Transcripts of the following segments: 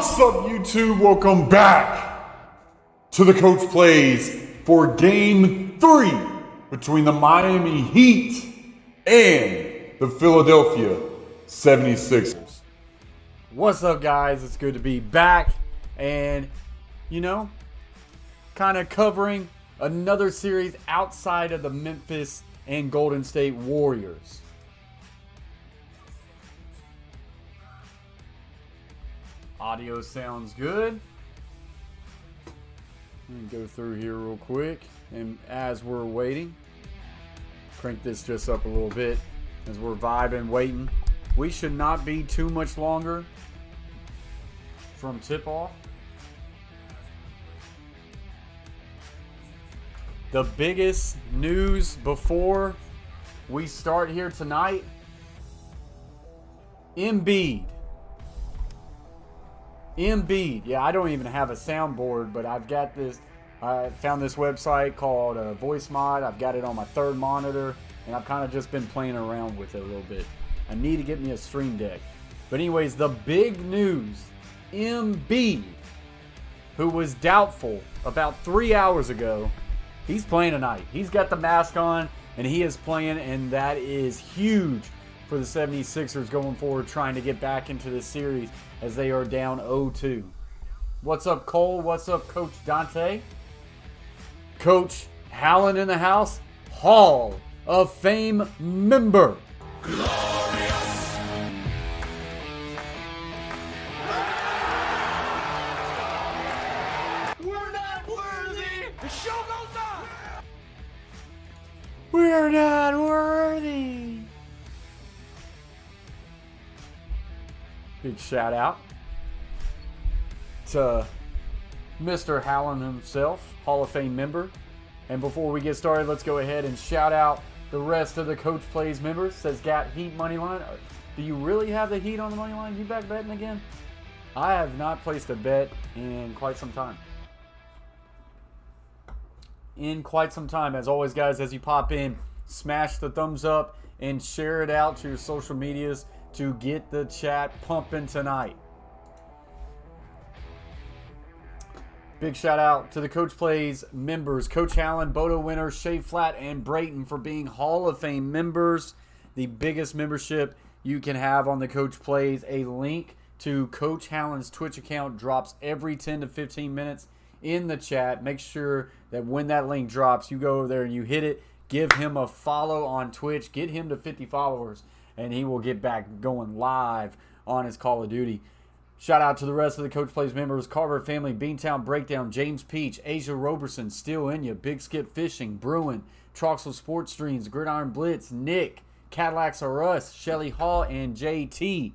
What's up, YouTube? Welcome back to the Coach Plays for Game 3 between the Miami Heat and the Philadelphia 76ers. What's up, guys? It's good to be back and, kind of covering another series outside of the Memphis and Golden State Warriors. Audio sounds good. Let me go through here real quick. And as we're waiting, crank this just up a little bit as we're vibing, waiting. We should not be too much longer from tip-off. The biggest news before we start here tonight, Embiid. Yeah, I don't even have a soundboard, but I've got this. I found this website called Voice Mod. I've got it on my third monitor, and I've kind of just been playing around with it a little bit. I need to get me a stream deck. But anyways, the big news, Embiid, who was doubtful about 3 hours ago, he's playing tonight. He's got the mask on, and he is playing, and that is huge for the 76ers going forward, trying to get back into this series as they are down 0-2. What's up, Cole? What's up, Coach Dante? Coach Hallen in the house. Hall of Fame member. Glorious. We're not worthy. The show goes on. We're not worthy. Big shout out to Mr. Hallen himself, Hall of Fame member. And before we get started, let's go ahead and shout out the rest of the Coach Plays members. Says got Heat money line. Do you really have the Heat on the money line? You back betting again? I have not placed a bet in quite some time. As always, guys, as you pop in, smash the thumbs up and share it out to your social medias to get the chat pumping tonight. Big shout out to the Coach Plays members, Coach Hallen, Bodo Winner, Shea Flat, and Brayton for being Hall of Fame members. The biggest membership you can have on the Coach Plays. A link to Coach Hallen's Twitch account drops every 10 to 15 minutes in the chat. Make sure that when that link drops, you go over there and you hit it. Give him a follow on Twitch. Get him to 50 followers. And he will get back going live on his Call of Duty. Shout out to the rest of the Coach Plays members. Carver Family, Beantown Breakdown, James Peach, Asia Roberson, Still In Ya, Big Skip Fishing, Bruin, Troxel Sports Streams, Gridiron Blitz, Nick, Cadillacs Are Us, Shelly Hall, and JT.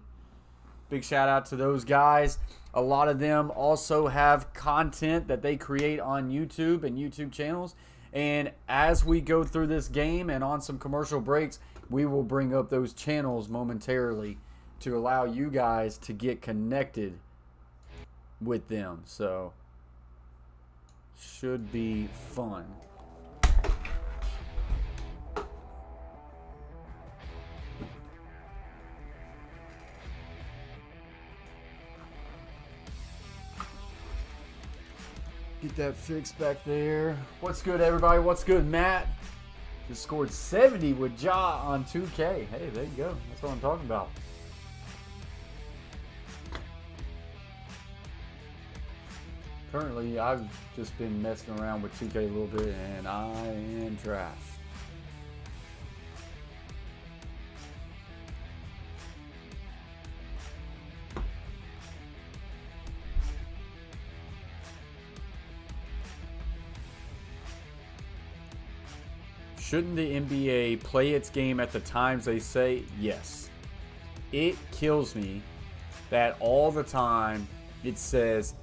Big shout out to those guys. A lot of them also have content that they create on YouTube and YouTube channels. And as we go through this game and on some commercial breaks, we will bring up those channels momentarily to allow you guys to get connected with them. So, should be fun. Get that fixed back there. What's good, everybody? What's good, Matt? Just scored 70 with Ja on 2K. Hey, there you go. That's what I'm talking about. Currently, I've just been messing around with 2K a little bit, and I am trash. Shouldn't the NBA play its game at the times they say? Yes. It kills me that all the time it says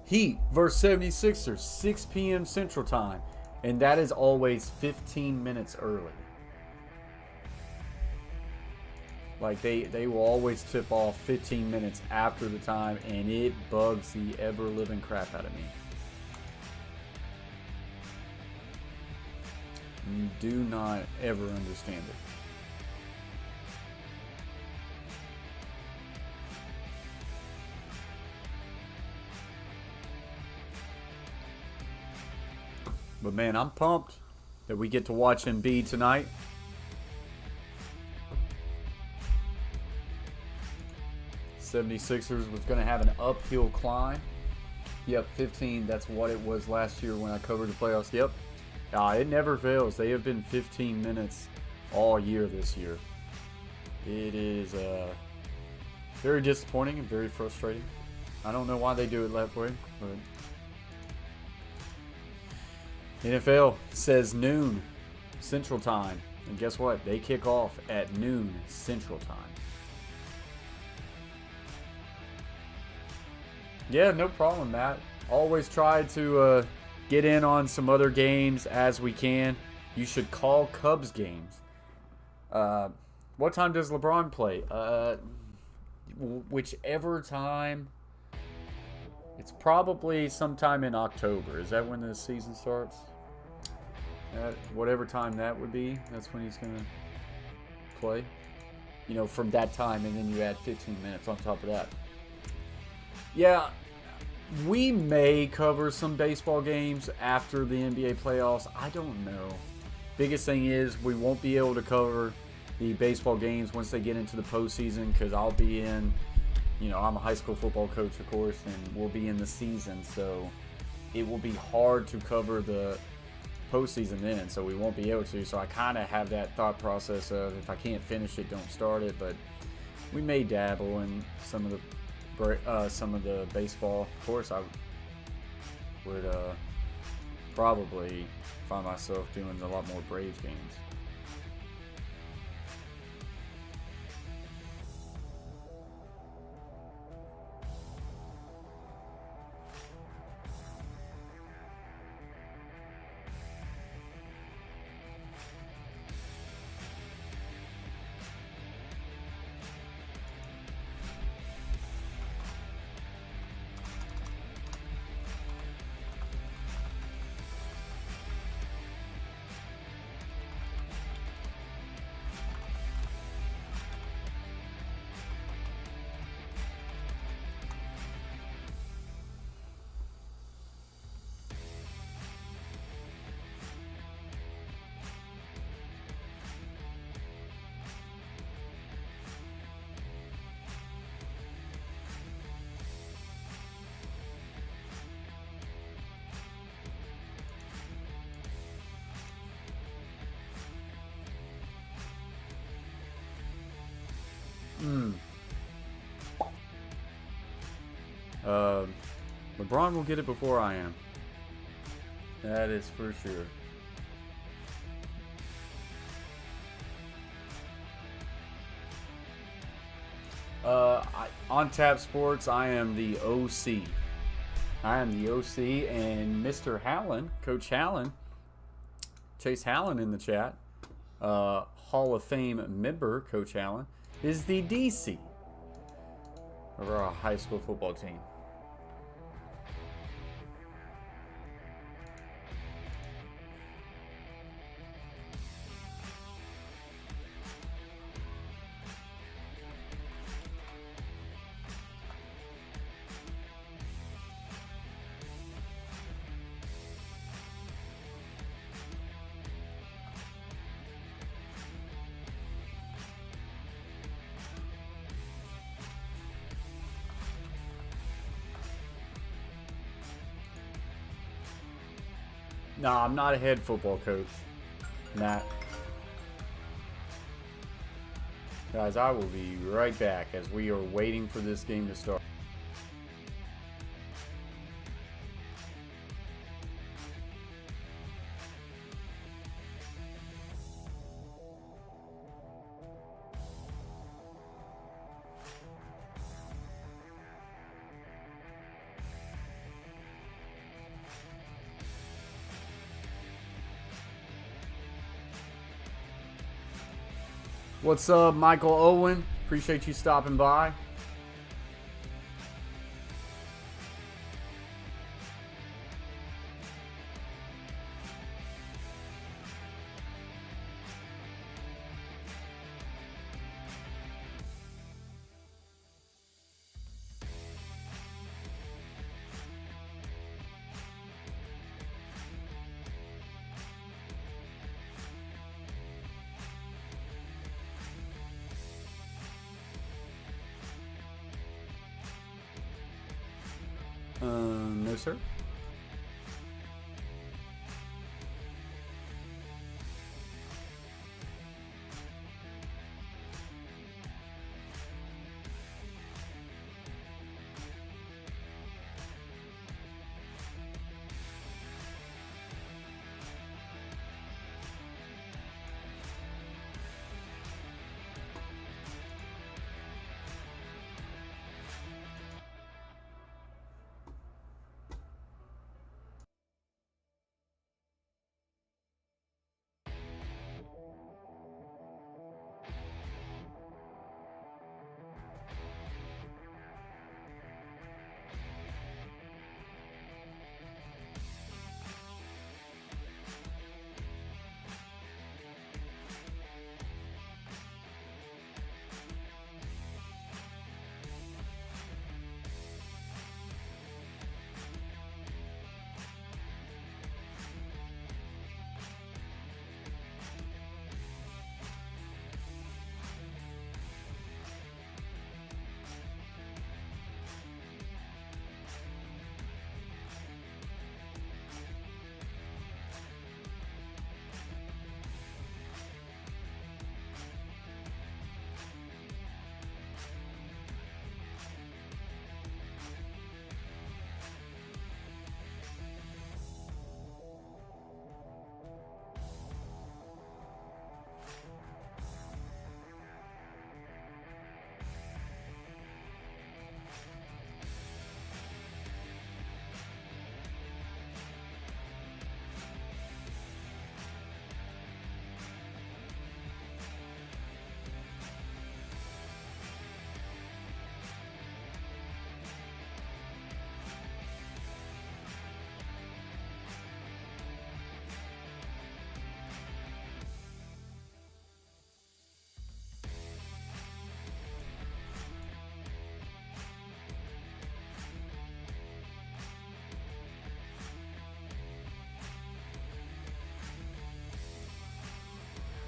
Heat versus 76ers, 6 p.m. Central Time. And that is always 15 minutes early. Like they will always tip off 15 minutes after the time, and it bugs the ever-living crap out of me. Do not ever understand it. But man, I'm pumped that we get to watch Embiid tonight. '76ers was going to have an uphill climb. Yep, 15. That's what it was last year when I covered the playoffs. Yep. It never fails. They have been 15 minutes all year this year. It is very disappointing and very frustrating. I don't know why they do it that way, but NFL says noon Central Time. And guess what? They kick off at noon Central Time. Yeah, no problem, Matt. Always try to get in on some other games as we can. You should call Cubs games. What time does LeBron play? Whichever time. It's probably sometime in October. Is that when the season starts? Whatever time that would be, that's when he's going to play. You know, from that time, and then you add 15 minutes on top of that. Yeah, we may cover some baseball games after the NBA playoffs. I don't know. Biggest thing is we won't be able to cover the baseball games once they get into the postseason because I'll be in, you know, I'm a high school football coach, of course, and we'll be in the season. So it will be hard to cover the postseason then, so we won't be able to. So I kind of have that thought process of if I can't finish it, don't start it. But we may dabble in some of the baseball. Of course, I would probably find myself doing a lot more Braves games. LeBron will get it before I am. That is for sure. On Tap Sports, I am the OC. And Mr. Hallen, Coach Hallen, Chase Hallen in the chat, Hall of Fame member, Coach Hallen, is the DC of our high school football team. No, I'm not a head football coach, Matt. Guys, I will be right back as we are waiting for this game to start. What's up, Michael Owen? Appreciate you stopping by. No, sir.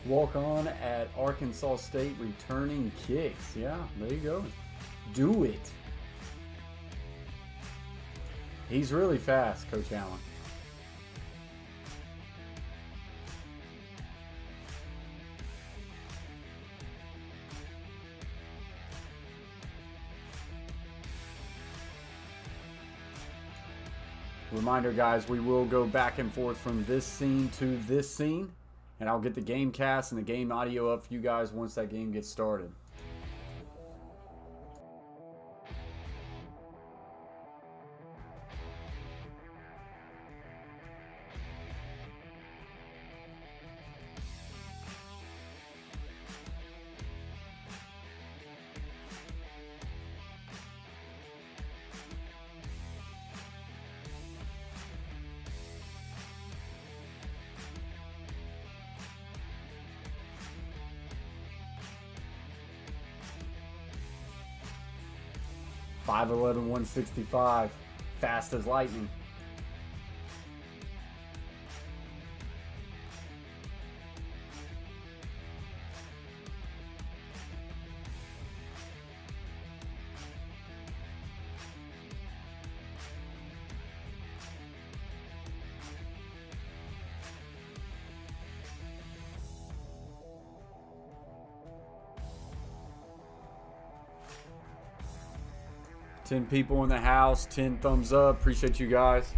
Walk on at Arkansas State returning kicks. Yeah, there you go. Do it. He's really fast, Coach Allen. Reminder, guys, we will go back and forth from this scene to this scene. And I'll get the game cast and the game audio up for you guys once that game gets started. .5'11", 165, fast as lightning. Ten people in the house, 10 thumbs up. Appreciate you guys.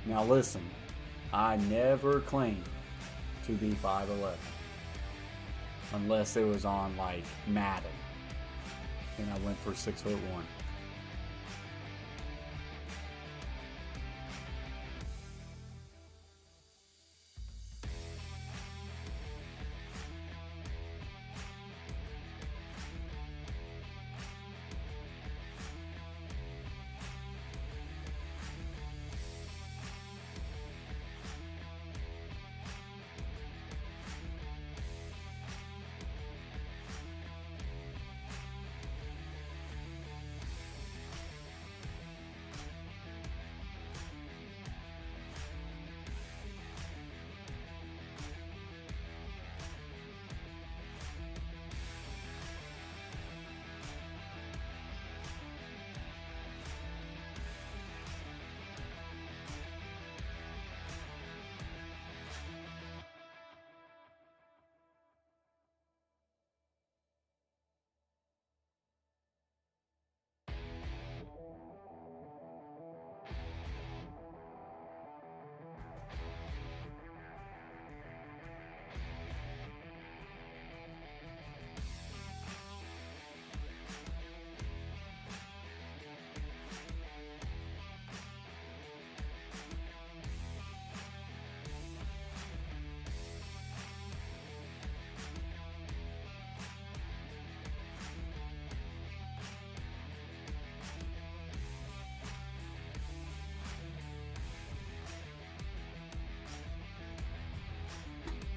Now listen, I never claimed to be 5'11", unless it was on like Madden, and I went for 6'1".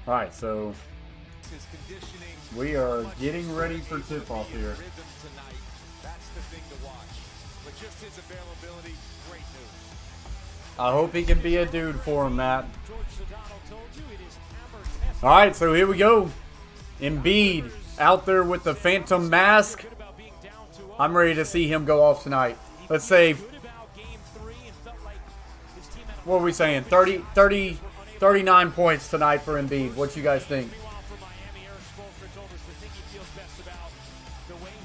All right, so we are getting ready for tip-off here. That's the thing to watch. But just his availability, great news. I hope he can be a dude for him, Matt. All right, so here we go. Embiid out there with the Phantom mask. I'm ready to see him go off tonight. Let's say, what are we saying? 39 points tonight for Embiid. What you guys think?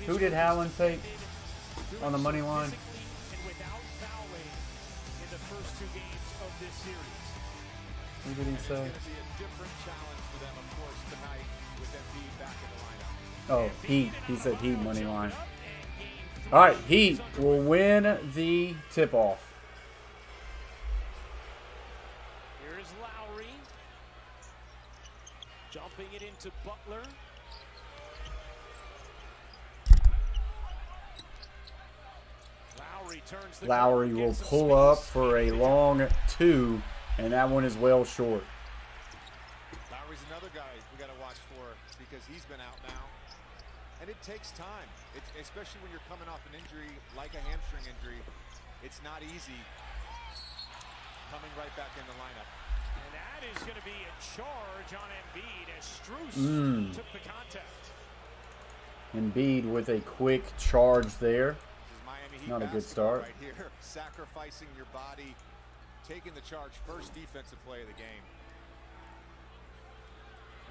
Who did Howland take on the money line? Who did he say? Oh, Heat. He said Heat money line. All right, Heat will win the tip-off. Here's Lowry. Jumping it into Butler. Lowry will pull up for a long 2, and that one is well short. Lowry's another guy we got to watch for because he's been out now. And it takes time, especially when you're coming off an injury like a hamstring injury. It's not easy coming right back in the lineup. And that is going to be a charge on Embiid as Strus took the contact. Embiid with a quick charge there. Miami Heat Not a good start. right here. Sacrificing your body, taking the charge, first defensive play of the game.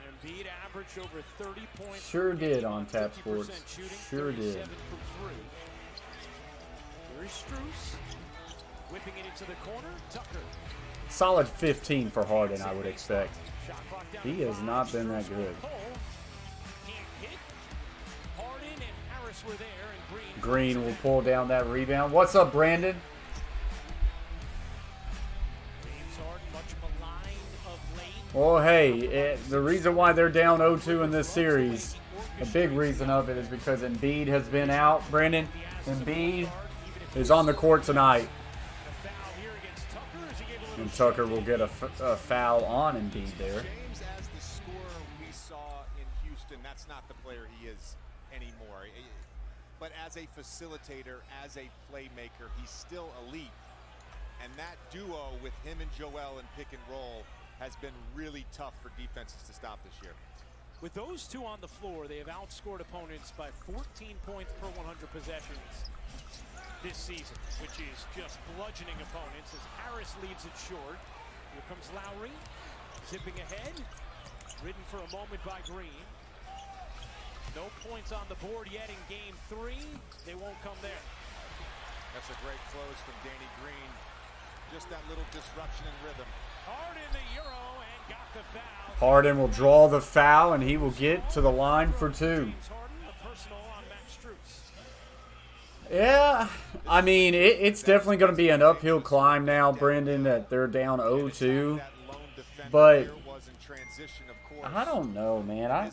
Embiid averaged over 30 points. Sure did on Tap Sports. Shooting, Sure did. 37 from 3. Here is Strus. Whipping it into the corner. Tucker. Solid 15 for Harden, I would expect. He has not been that good. Harden and Harris were there, and Green will pull down that rebound. What's up, Brandon? James Harden, much maligned of late. Well, hey, the reason why they're down 0-2 in this series, a big reason of it is because Embiid has been out. Brandon, Embiid is on the court tonight. And Tucker will get a foul on Embiid there. James, as the scorer we saw in Houston, that's not the player he is anymore. But as a facilitator, as a playmaker, he's still elite. And that duo with him and Joel in pick and roll has been really tough for defenses to stop this year. With those two on the floor, they have outscored opponents by 14 points per 100 possessions this season, which is just bludgeoning opponents as Harris leaves it short. Here comes Lowry, zipping ahead, ridden for a moment by Green. No points on the board yet in game 3. They won't come there. That's a great close from Danny Green. Just that little disruption in rhythm. Harden the Euro and got the foul. Harden will draw the foul, and he will get to the line for 2. James Harden, the personal on Max Strus. Yeah, I mean, it's definitely going to be an uphill climb now, Brendan, that they're down 0-2. But I don't know, man.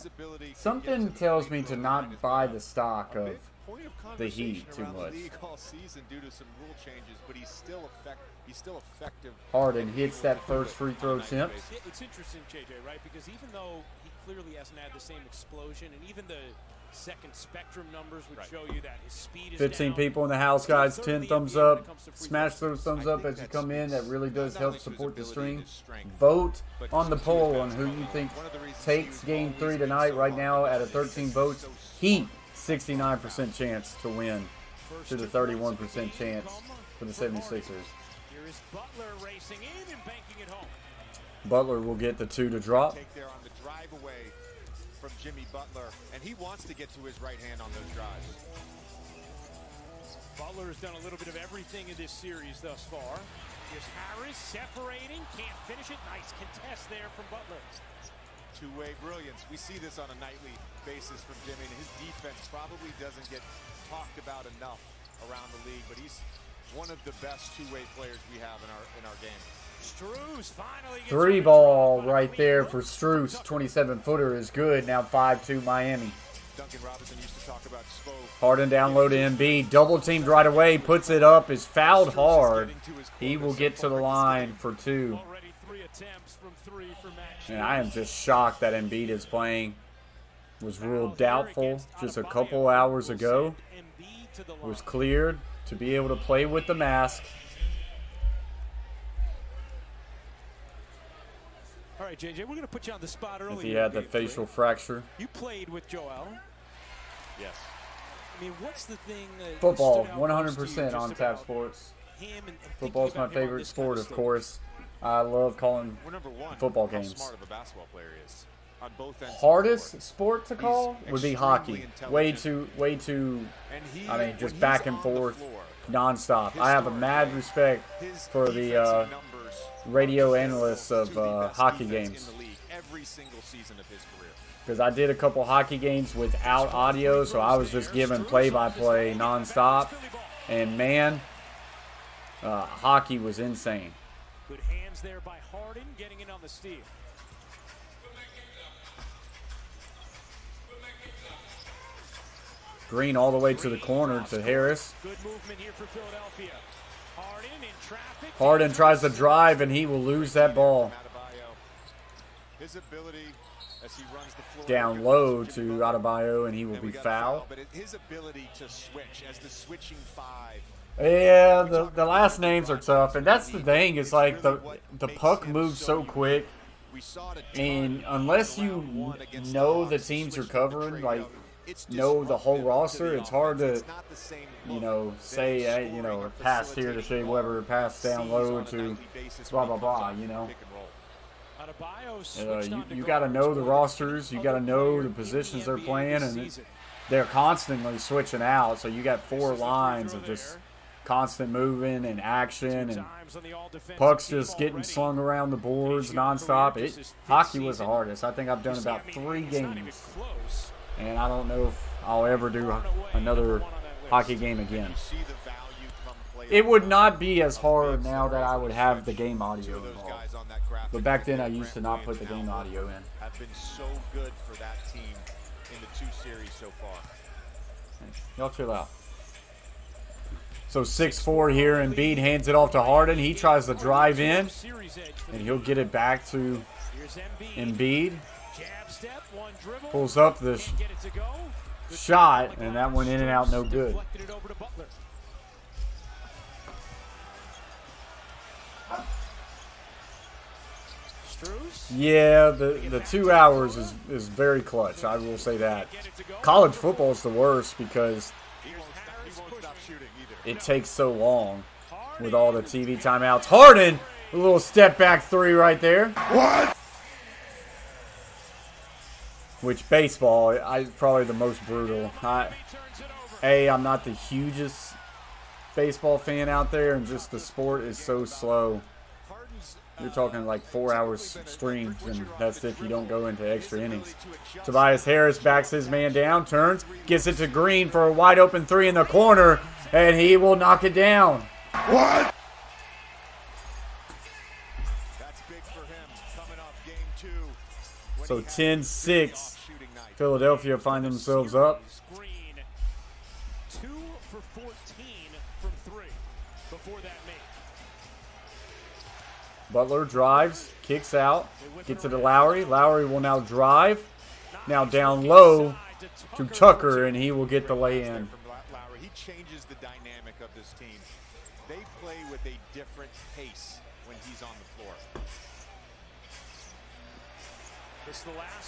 Something tells me to not buy the stock of the Heat too much. Harden hits that first free throw attempt. It's interesting, JJ, right? Because even though he clearly hasn't had the same explosion, and even the second spectrum numbers would show you that his speed is 15 down. people in the house, guys. 10 thumbs up. Smash those thumbs up as you come in. That really does help support the stream. Vote on the poll on who you think takes Game 3 tonight. Right now, at a 13 votes, Heat 69% chance to win to the 31% chance for the 76ers. Here is Butler racing in and banking it home. Butler will get the 2 to drop. Take there on the drive away from Jimmy Butler, and he wants to get to his right hand on those drives. Butler has done a little bit of everything in this series thus far. Here's Harris separating, can't finish it. Nice contest there from Butler. Two-way brilliance. We see this on a nightly basis from Jimmy, and his defense probably doesn't get talked about enough around the league, but he's one of the best two-way players we have in our game. Strus finally gets 3 ball right there for Strus. 27-footer is good. Now 5-2 Miami. Duncan Robinson used to talk about Spo. Harden down low to Embiid. Double teamed right away. Puts it up. Is fouled hard. He will get to the line for 2. Already 3 of attempts from 3 for Matt. And I am just shocked that Embiid is playing. Was ruled doubtful just a couple hours ago. Was cleared to be able to play with the mask. All right, JJ, we're going to put you on the spot early. If he had the facial fracture. You played with Joel. Yes. I mean, what's the thing that Football, stood out most to you 100% just on about Tap Sports. him and Football's thinking my about him on favorite this kind sport, of of stage? course. I love calling We're number one. football How games. smart of a basketball player he is on both ends of the Hardest court. sport to call would be extremely hockey. Way intelligent. too, And he, I mean, when just he's back and on the forth, floor, nonstop. I have a mad respect his for defensive the numbers radio are analysts to of the best hockey defense games. in the league every single season of his career. Because I did a couple hockey games without audio, so I was just giving play-by-play nonstop. And man, hockey was insane. Good hands there by Harden, getting in on the steal. Green all the way to the corner to Harris. Good movement here for Philadelphia. Harden in traffic. Harden tries to drive, and he will lose that ball. His ability as he runs the floor Down low to Adebayo, and he will be fouled. But his ability to switch as the switching 5. Yeah, the last names are tough, and that's the thing. It's like the puck moves so quick, and unless you know the teams you're covering, like know the whole roster, it's hard to, you know, say, you know, pass here to Shea Weber, pass down low to blah blah blah. You know, you got to know the rosters, you got to know the positions they're playing, and they're constantly switching out. So you got 4 lines of just constant moving and action, and pucks just getting slung around the boards nonstop. Hockey was the hardest. I think I've done about 3 games, and I don't know if I'll ever do another hockey game again. It would not be as hard now that I would have the game audio involved. But back then I used to not put the game audio in. Have been so good for that team in the 2 series so far. Y'all chill out. So 6-4 here, Embiid hands it off to Harden. He tries to drive in, and he'll get it back to Embiid. Pulls up the shot, and that went in and out no good. Yeah, the 2 hours is very clutch. I will say that. College football is the worst because it takes so long with all the TV timeouts. Harden, a little step back 3 right there. What? Which baseball is probably the most brutal. I'm not the hugest baseball fan out there, and just the sport is so slow. You're talking like 4 hours streams, and that's if you don't go into extra innings. Tobias Harris backs his man down, turns, gets it to Green for a wide open 3 in the corner, and he will knock it down. What? That's big for him coming off game 2. So 10-6, Philadelphia find themselves up. Green, 2 for 14 from 3 before that made. Butler drives, kicks out, gets it to Lowry. Lowry will now drive. Now down low to Tucker, and he will get the lay-in. He changes the dynamic of this team. They play with a different pace when he's on the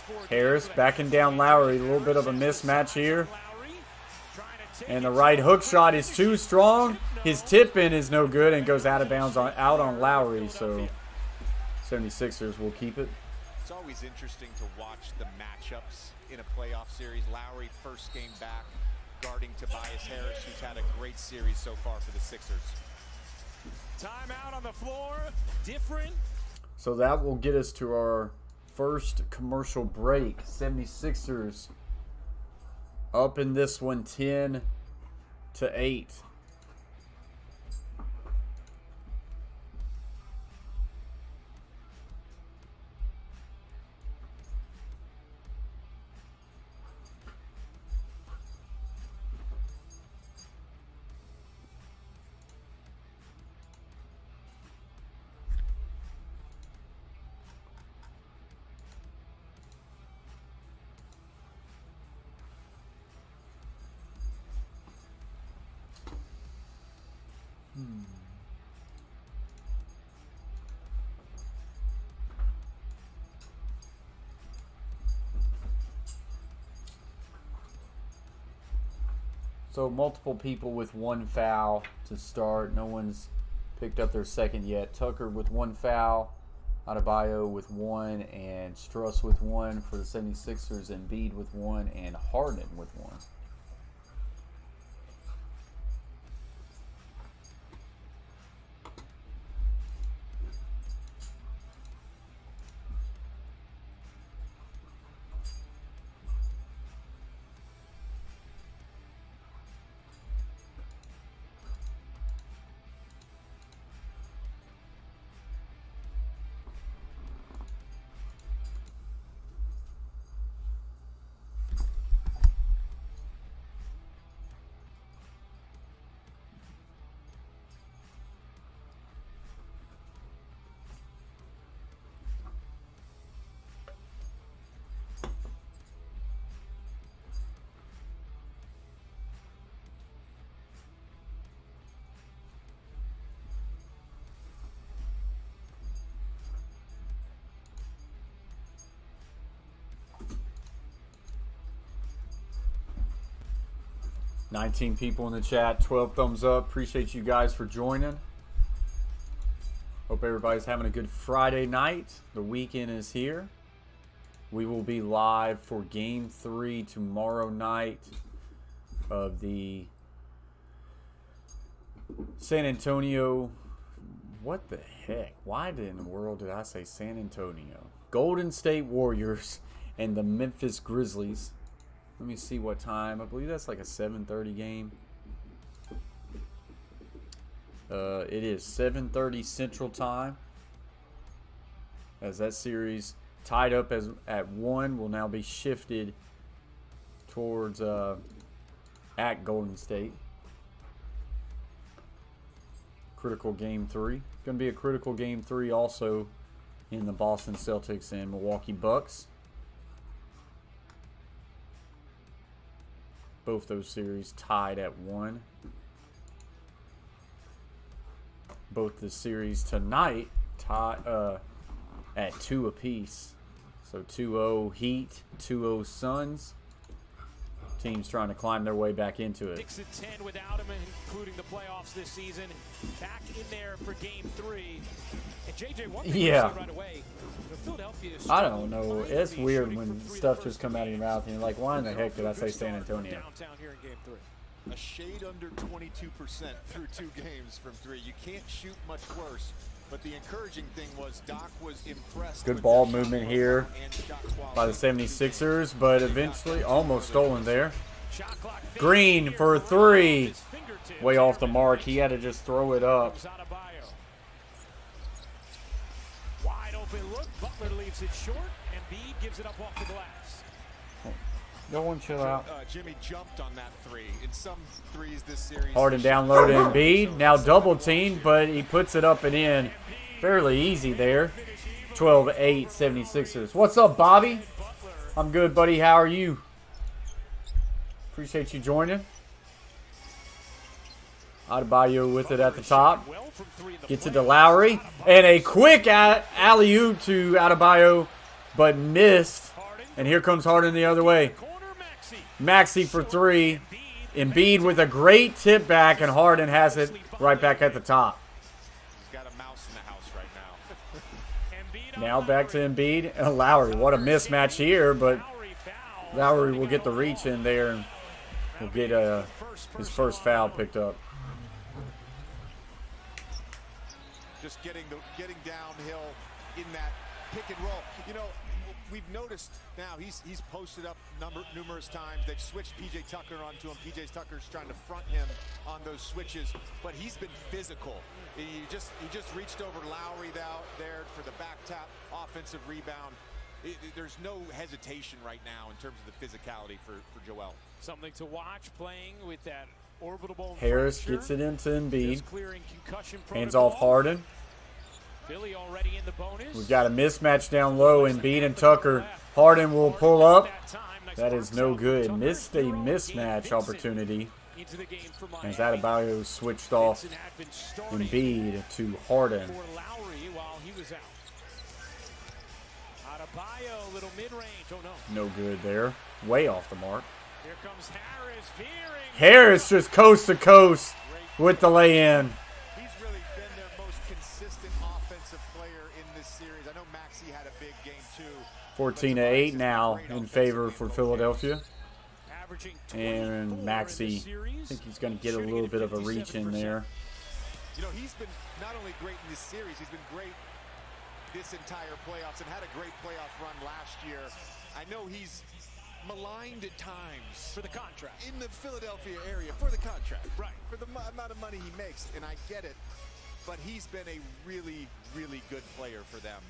floor. Harris backing down Lowry. A little bit of a mismatch here. And the right hook shot is too strong. His tip-in is no good and goes out of bounds out on Lowry. So 76ers will keep it. It's always interesting to watch the matchups in a playoff series. Lowry, first game back, guarding Tobias Harris, who's had a great series so far for the Sixers. Timeout on the floor. Different. So that will get us to our first commercial break. 76ers up in this one 10-8. So multiple people with one foul to start. No one's picked up their second yet. Tucker with one foul, Adebayo with one, and Struss with one for the 76ers, Embiid with one, and Harden with one. $19 people in the chat, 12 thumbs up. Appreciate you guys for joining. Hope everybody's having a good Friday night. The weekend is here. We will be live for Game 3 tomorrow night of the San Antonio. What the heck? Why in the world did I say San Antonio? Golden State Warriors and the Memphis Grizzlies. Let me see what time. I believe that's like a 7:30 game. It is 7:30 Central Time. As that series tied up at 1 will now be shifted towards at Golden State. Critical Game 3. Going to be a critical Game 3 also in the Boston Celtics and Milwaukee Bucks. Both those series tied at 1. Both the series tonight tie at 2 apiece. So 2-0 Heat, 2-0 Suns. Teams trying to climb their way back into it. 6-10 without him, including the playoffs this season. Back in there for Game 3. And JJ, one thing right away, Philadelphia is I don't know. It's weird when stuff just comes out of your mouth and you're like, why in the heck did I say San Antonio? Downtown here in Game 3. A shade under 22% through 2 games from 3. You can't shoot much worse. But the encouraging thing was Doc was impressed. Good ball movement here by the 76ers, but eventually almost stolen there. Green for 3. Way off the mark. He had to just throw it up. Wide open look. Butler leaves it short. Embiid gives it up off the glass. No one chill out. Jimmy jumped on that 3. In some threes this series. Harden down low to Embiid. Now double teamed, but he puts it up and in. Fairly easy there. 12-8 76ers. What's up, Bobby? I'm good, buddy. How are you? Appreciate you joining. Adebayo with it at the top. Gets it to Lowry. And a quick alley-oop to Adebayo, but missed. And here comes Harden the other way. Maxey for 3. Embiid with a great tip back, and Harden has it right back at the top. He's got a mouse in the house right now. Now back to Embiid and Lowry. What a mismatch here, but Lowry will get the reach in there and will get his first foul picked up. Just getting downhill in that pick and roll. You know, we've noticed now he's posted up numerous times. They've switched P.J. Tucker onto him. P.J. Tucker's trying to front him on those switches, but he's been physical. He just reached over Lowry there for the back tap offensive rebound. There's no hesitation right now in terms of the physicality for Joel. Something to watch playing with that orbital bone Harris fracture. gets it into Embiid. Hands Protocol. off Harden. Philly already in the bonus. We've got a mismatch down low. Embiid and Tucker. Harden will pull up. That is no good. Missed a mismatch opportunity. As Adebayo switched off Embiid to Harden. Adebayo, little mid-range. Oh no. No good there. Way off the mark. Here comes Harris veering. Harris just coast to coast with the lay-in. He's really been their most consistent offensive player in this series. I know Maxey had a big game too. 14-8 now in favor for Philadelphia. Averaging And 24 Maxey, in the I series. think he's going to get a little bit of a reach in there. You know, he's been not only great in this series, he's been great this entire playoffs and had a great playoff run last year. I know he's maligned at times For the contract. in the Philadelphia area for the contract, right? For the amount of money he makes, and I get it. But he's been a really, really good player for them.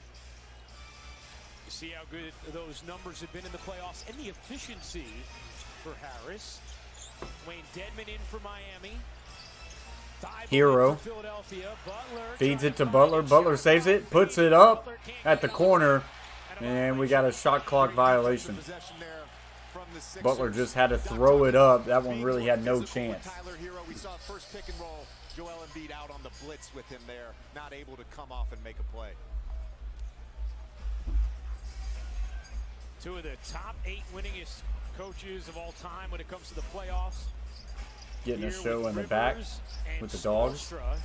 You see how good those numbers have been in the playoffs and the efficiency for Harris. Wayne Dedman in for Miami. Thibault Hero. for Philadelphia. Butler Feeds trying it to find Butler. a Butler shot. saves it, puts it up Butler can't at the get it. corner, And a and we got a shot clock violation. Possession there from the Sixers. Butler just had to throw it up. That one really had no chance. Tyler Hero, we saw first pick and roll. Joel Embiid out on the blitz with him there, not able to come off and make a play. Two of the top 8 winningest coaches of all time when it comes to the playoffs. Getting a Here show with in the back Rivers and with the dogs. Spoelstra.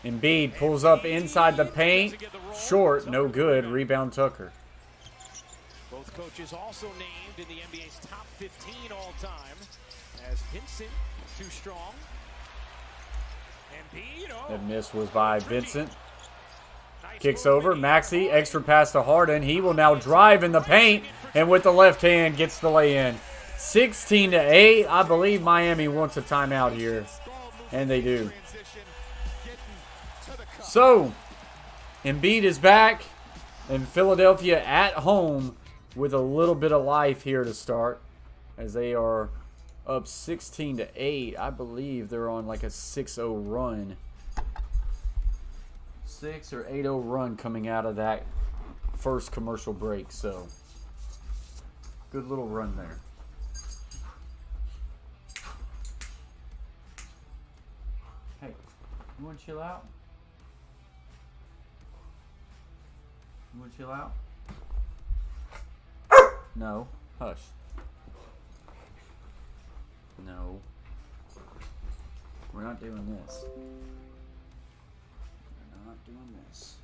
Embiid pulls up inside the paint. Short, no good. Rebound Tucker. Both coaches also named in the NBA's top 15 all time as Vincent too strong. Embiid, oh, That miss was by Vincent. nice Kicks move, over. and he- Maxey, extra pass to Harden. He will now drive in the paint, and with the left hand gets the lay-in. 16-8. I believe Miami wants a timeout here, and they do. Transition, getting to the cup. So, Embiid is back, and Philadelphia at home with a little bit of life here to start, as they are up 16-8. I believe they're on like a 6-0 run. 6 or 8-0 run coming out of that first commercial break. So, good little run there. Hey, you want to chill out? You want to chill out? No. Hush. No. We're not doing this. We're not doing this.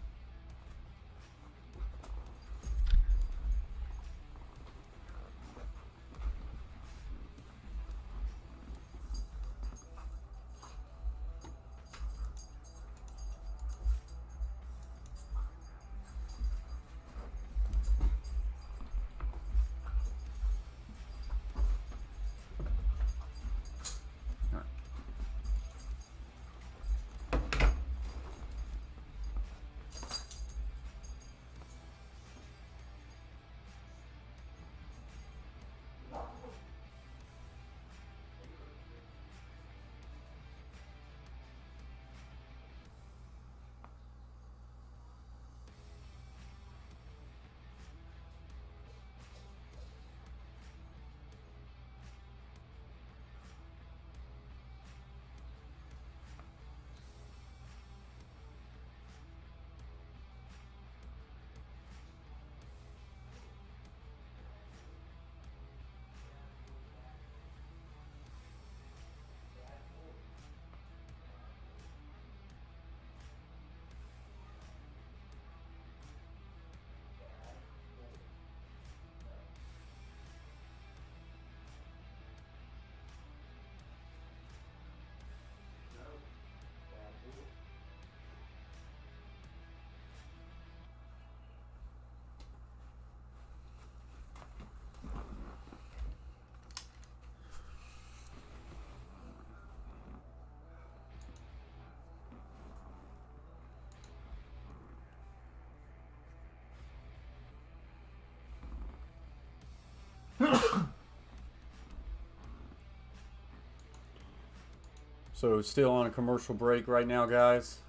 So still on a commercial break right now, guys,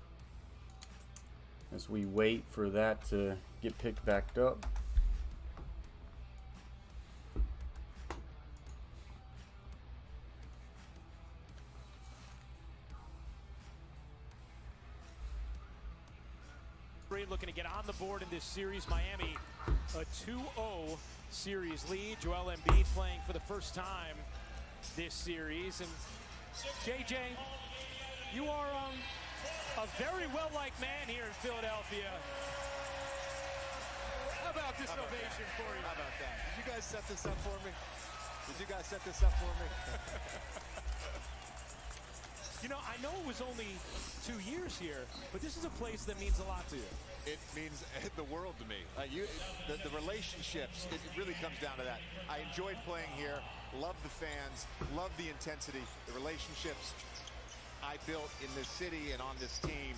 as we wait for that to get picked back up. Brady looking to get on the board in this series. Miami, a 2-0 series lead. Joel Embiid playing for the first time this series. And JJ, you are a very well-liked man here in Philadelphia. How about this ovation for you? How about that? Did you guys set this up for me? Did you guys set this up for me? You know, I know it was only 2 years here, but this is a place that means a lot to you. It means the world to me. The relationships, it really comes down to that. I enjoyed playing here, love the fans, love the intensity, the relationships I built in this city and on this team.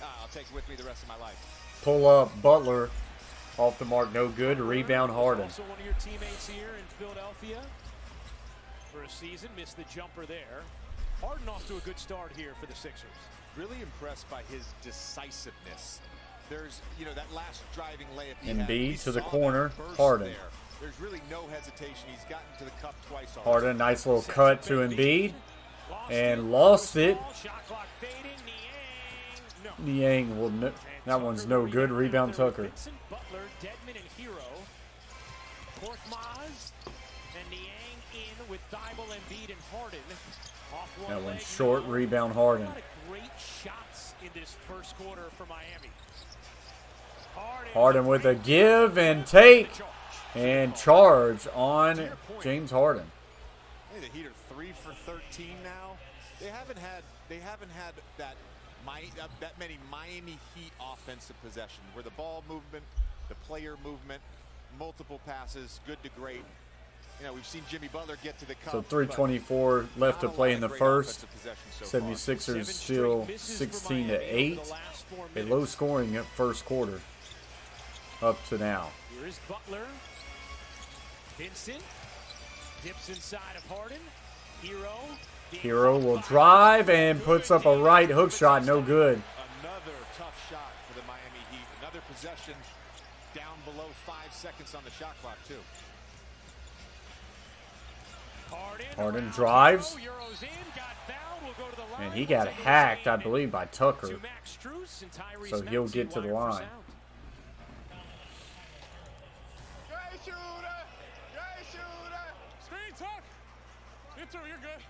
I'll take it with me the rest of my life. Pull up Butler. Off the mark, no good. Rebound Harden. Also one of your teammates here in Philadelphia for a season. Missed the jumper there. Harden off to a good start here for the Sixers. Really impressed by his decisiveness. There's, you know, that last driving layup he Embiid had. to the corner. Harden. There's really no hesitation. He's gotten to the cup twice already. Harden, nice little cut to Embiid. And lost it. Shot clock fading. Niang. No. Niang will that one's no good. Rebound Tucker. Vincent, Butler, Dedmon, and Hero. Korkmaz and Niang in with Thibault, Embiid, and Harden. Off one That leg, one's short. no. Rebound Harden. A lot of great shots in this first quarter for Miami. Harden with a give and take and charge on James Harden. Hey, the Heat are 3 for 13 now. They haven't had that many Miami Heat offensive possession where the ball movement, the player movement, multiple passes, good to great. You know, we've seen Jimmy Butler get to the cup. So 3:24 left to play in the first. So 76ers still 16-8. A low scoring first quarter up to now. Here is Butler. Vincent dips inside of Harden. Hero will drive and puts up a right hook shot, no good. Another tough shot for the Miami Heat. Another possession down below 5 seconds on the shot clock, too. Harden drives. And he got hacked, I believe, by Tucker. So he'll get to the line. You're good.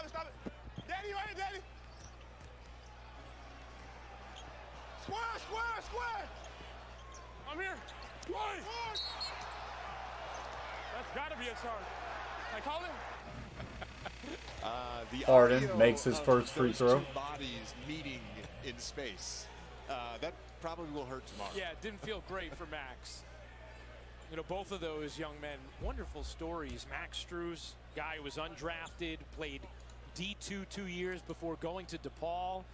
Stop it. Daddy, you ready, Daddy? Square. I'm here. That's got to be a start. I call it. Harden makes his first free throw. Two bodies meeting in space. That probably will hurt tomorrow. Yeah, it didn't feel great for Max. You know, both of those young men, wonderful stories. Max Strus, guy who was undrafted, played D2 2 years before going to DePaul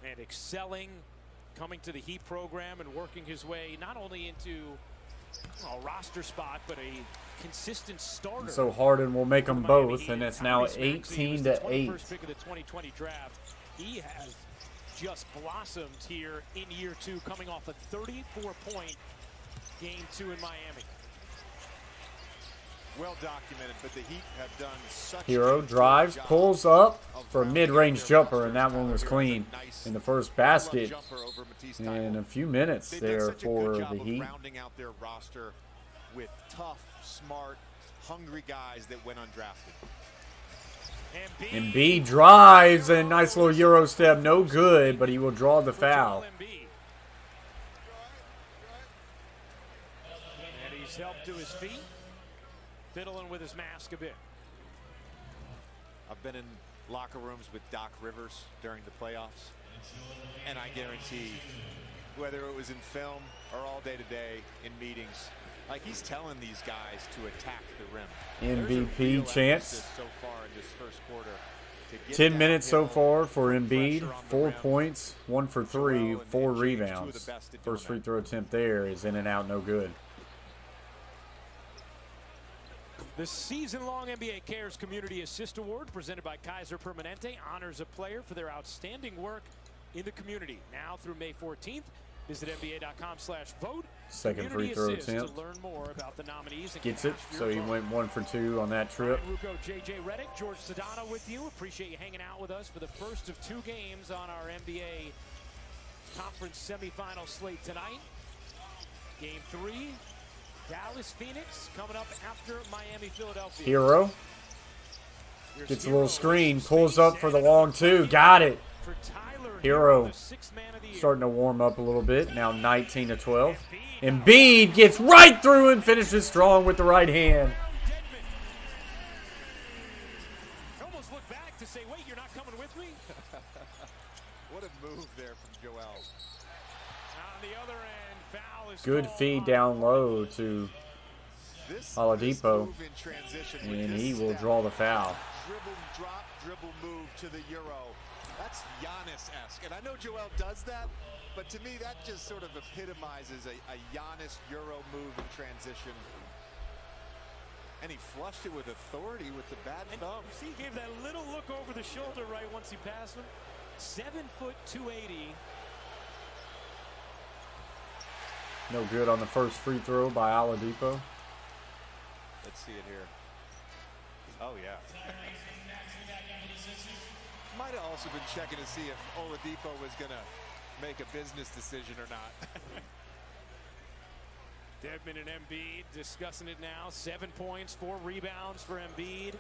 and excelling, coming to the Heat program and working his way not only into a roster spot, but a consistent starter. So Harden will make them both, and it's now 18-8. First pick of the 2020 draft. He has just blossomed here in year 2, coming off a 34-point Game 2 in Miami. Well documented, but the Heat have done such Hero drives, pulls up for a mid-range jumper, and that one was clean in the first basket. In a few minutes there for the Heat. Rounding out their roster with tough, smart, hungry guys that went undrafted. Embiid drives and nice little Euro step, no good, but he will draw the foul. Helped to his feet, fiddling with his mask a bit. I've been in locker rooms with Doc Rivers during the playoffs, and I guarantee, whether it was in film or all day to day in meetings, like he's telling these guys to attack the rim. MVP chance. So far in this first quarter, 10 minutes so far for Embiid. 4 points, 1 for 3, 4 rebounds. First free throw attempt there is in and out, no good. The season-long NBA Cares Community Assist Award presented by Kaiser Permanente honors a player for their outstanding work in the community. Now through May 14th, Visit NBA.com/vote. Second free throw attempt. To learn more about the nominees and Gets it. So he went 1 for 2 on that trip. Rucco, JJ Redick, George Sedano with you. Appreciate you hanging out with us for the first of 2 games on our NBA conference semifinal slate tonight. Game 3, Dallas Phoenix coming up after Miami Philadelphia. Hero gets a little screen, pulls up for the long 2. Got it. Hero starting to warm up a little bit. Now 19 to 12. Embiid gets right through and finishes strong with the right hand. Almost look back to say, wait, you're not coming with me? What a move there from Joel. On the other end, foul is Good feed down low to Oladipo, and he will draw the foul. Dribble, drop, dribble, move to the Euro. That's Giannis-esque. And I know Joel does that, but to me that just sort of epitomizes a Giannis Euro move in transition. And he flushed it with authority with the bad thumb. You see, he gave that little look over the shoulder right once he passed him. 7 foot 280. No good on the first free throw by Oladipo. Let's see it here. Oh, yeah. Might have also been checking to see if Oladipo was going to make a business decision or not. Dedmon and Embiid discussing it now. 7 points, 4 rebounds for Embiid.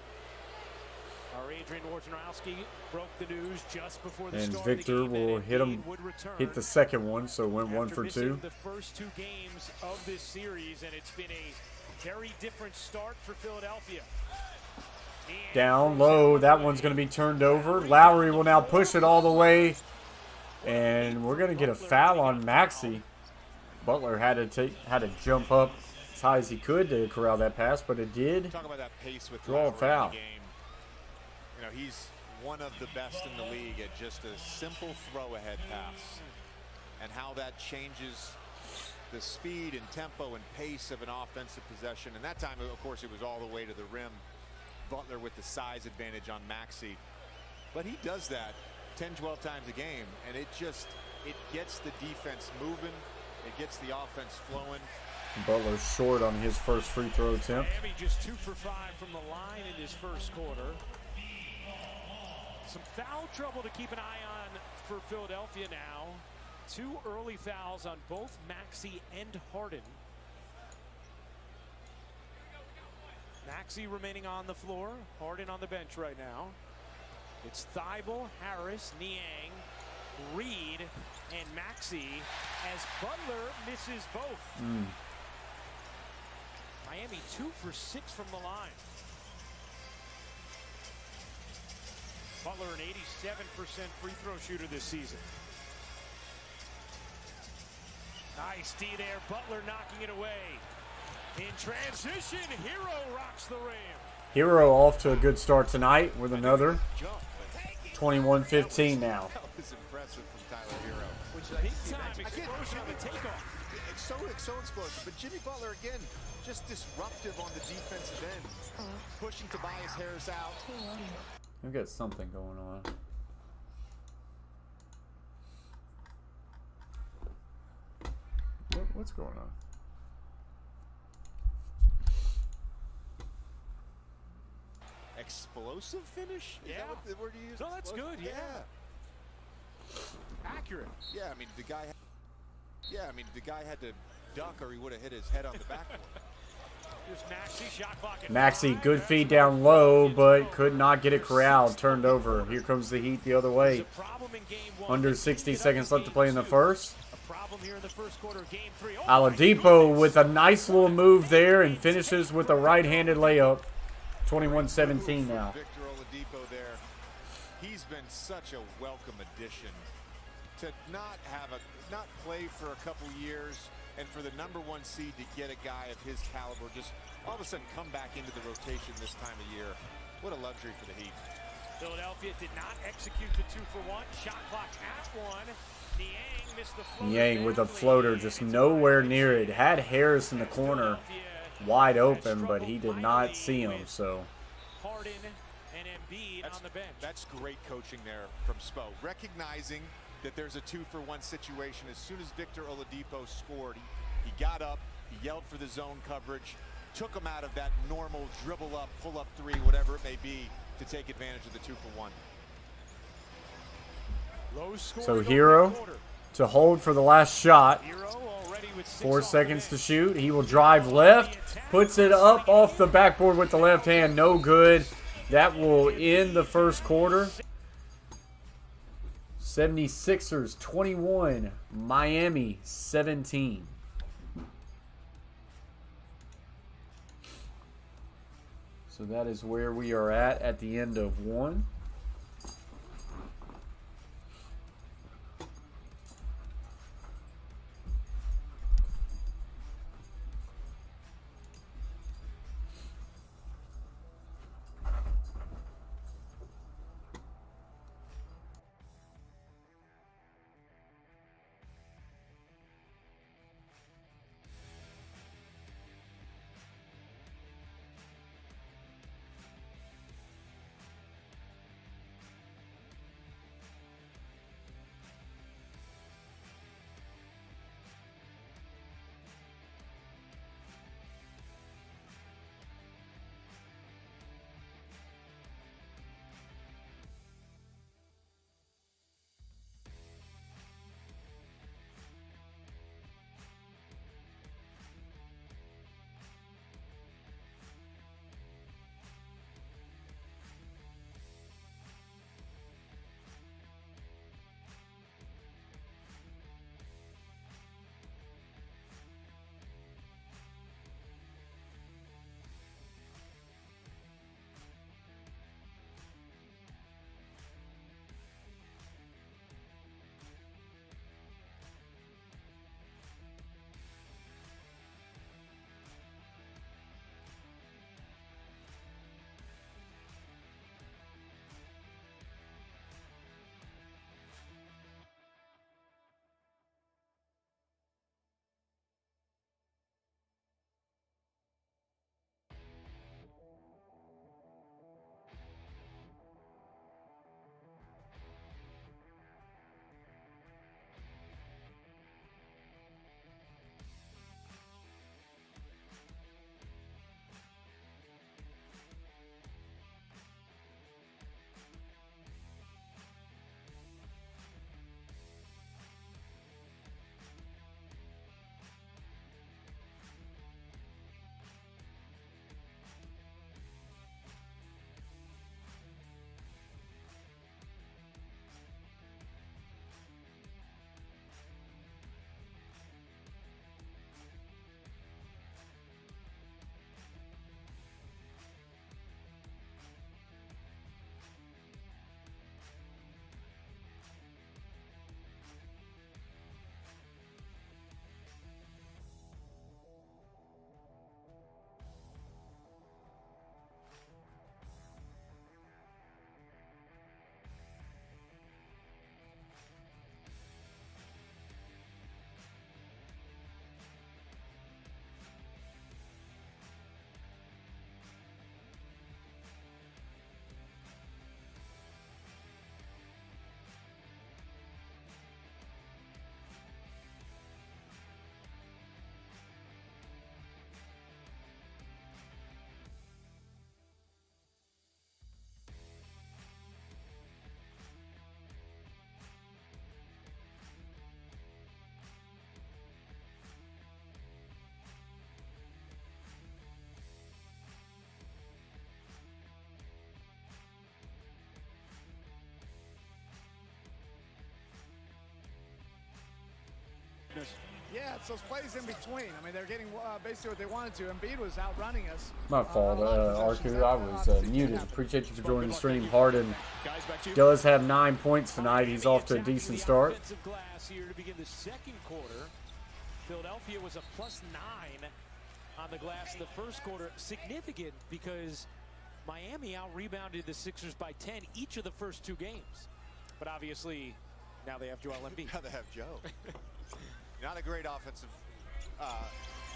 Our Adrian Wojnarowski broke the news just before the And start Victor of the game will hit the second one, so went 1 for 2. The first 2 games of this series, and it's been a very different start for Philadelphia. Down low, that one's going to be turned over. Lowry will now push it all the way, and we're going to get a foul on Maxey. Butler had to jump up as high as he could to corral that pass, but it did Talk about that pace with draw a foul. in the game. You know, he's one of the best in the league at just a simple throw-ahead pass, and how that changes the speed and tempo and pace of an offensive possession. And that time, of course, it was all the way to the rim. Butler with the size advantage on Maxey, but he does that 10-12 times a game, and it gets the defense moving, it gets the offense flowing. Butler's short on his first free throw attempt. Miami just 2 for 5 from the line in his first quarter. Some foul trouble to keep an eye on for Philadelphia now. 2 early fouls on both Maxey and Harden. Maxey remaining on the floor, Harden on the bench right now. It's Thibault, Harris, Niang, Reed, and Maxey as Butler misses both. Miami 2 for 6 from the line. Butler an 87% free throw shooter this season. Nice D there, Butler knocking it away. In transition, Hero rocks the rim. Hero off to a good start tonight with another. 21-15 now. That was impressive from Tyler Hero. Big time explosion on the takeoff. It's so explosive. But Jimmy Butler, again, just disruptive on the defensive end. Pushing Tobias Harris out. We've got something going on. What's going on? Explosive finish? Is Yeah. that what the word you used? No, that's Explosive? good, yeah. Accurate. Yeah, I mean, the guy had to duck or he would have hit his head on the backboard. Here's Maxey, shot clock at Maxey, 5. good feed down low, but could not get it corralled. Turned over. Here comes the Heat the other way. It's a problem in game 1. Under 60 seconds left to play in the first. A problem here in the first quarter of game 3. Oh, Oladipo with a nice little move there and finishes with a right-handed layup. 21-17 now. Victor Oladipo there. He's been such a welcome addition to not play for a couple years, and for the #1 seed to get a guy of his caliber just all of a sudden come back into the rotation this time of year. What a luxury for the Heat. Philadelphia did not execute the 2-for-1. Shot clock at 1. Niang missed the floater. Yang with a floater just nowhere near it. Had Harris in the corner wide open, but he did not see him. So Harden and Embiid on the bench. That's great coaching there from Spo. Recognizing that there's a 2-for-1 situation. As soon as Victor Oladipo scored, he got up, he yelled for the zone coverage, took him out of that normal dribble up, pull up three, whatever it may be, to take advantage of the 2-for-1. So Hero to hold for the last shot. 4 seconds to shoot. He will drive left, puts it up off the backboard with the left hand. No good. That will end the first quarter. 76ers 21, Miami 17. So that is where we are at the end of one. Yeah, it's those plays in between. I mean, they're getting basically what they wanted to. Embiid was outrunning us. My fault, Arku. I was muted. Appreciate you for joining the stream. Harden does have 9 points tonight. He's off to a decent start. Here to begin the second quarter. Philadelphia was a +9 on the glass in the first quarter. Significant because Miami out-rebounded the Sixers by 10 each of the first 2 games. But obviously, now they have Joel Embiid. Now they have Joe. Not a great offensive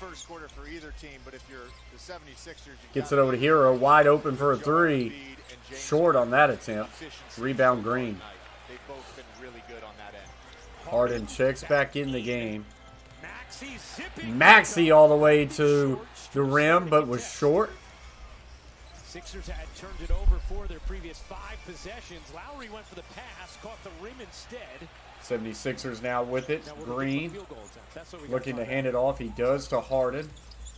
first quarter for either team, but if you're the 76ers... Gets it over to Hero, wide open for a 3. Short on that attempt. Rebound Green. They've both been really good on that end. Harden checks back in the game. Maxey zipping. Maxey all the way to the rim, but was short. Sixers had turned it over for their previous 5 possessions. Lowry went for the pass, caught the rim instead. 76ers now with it. Now we're Green looking for field goal attempts. That's what we looking to gotta hand it off. He does to Harden.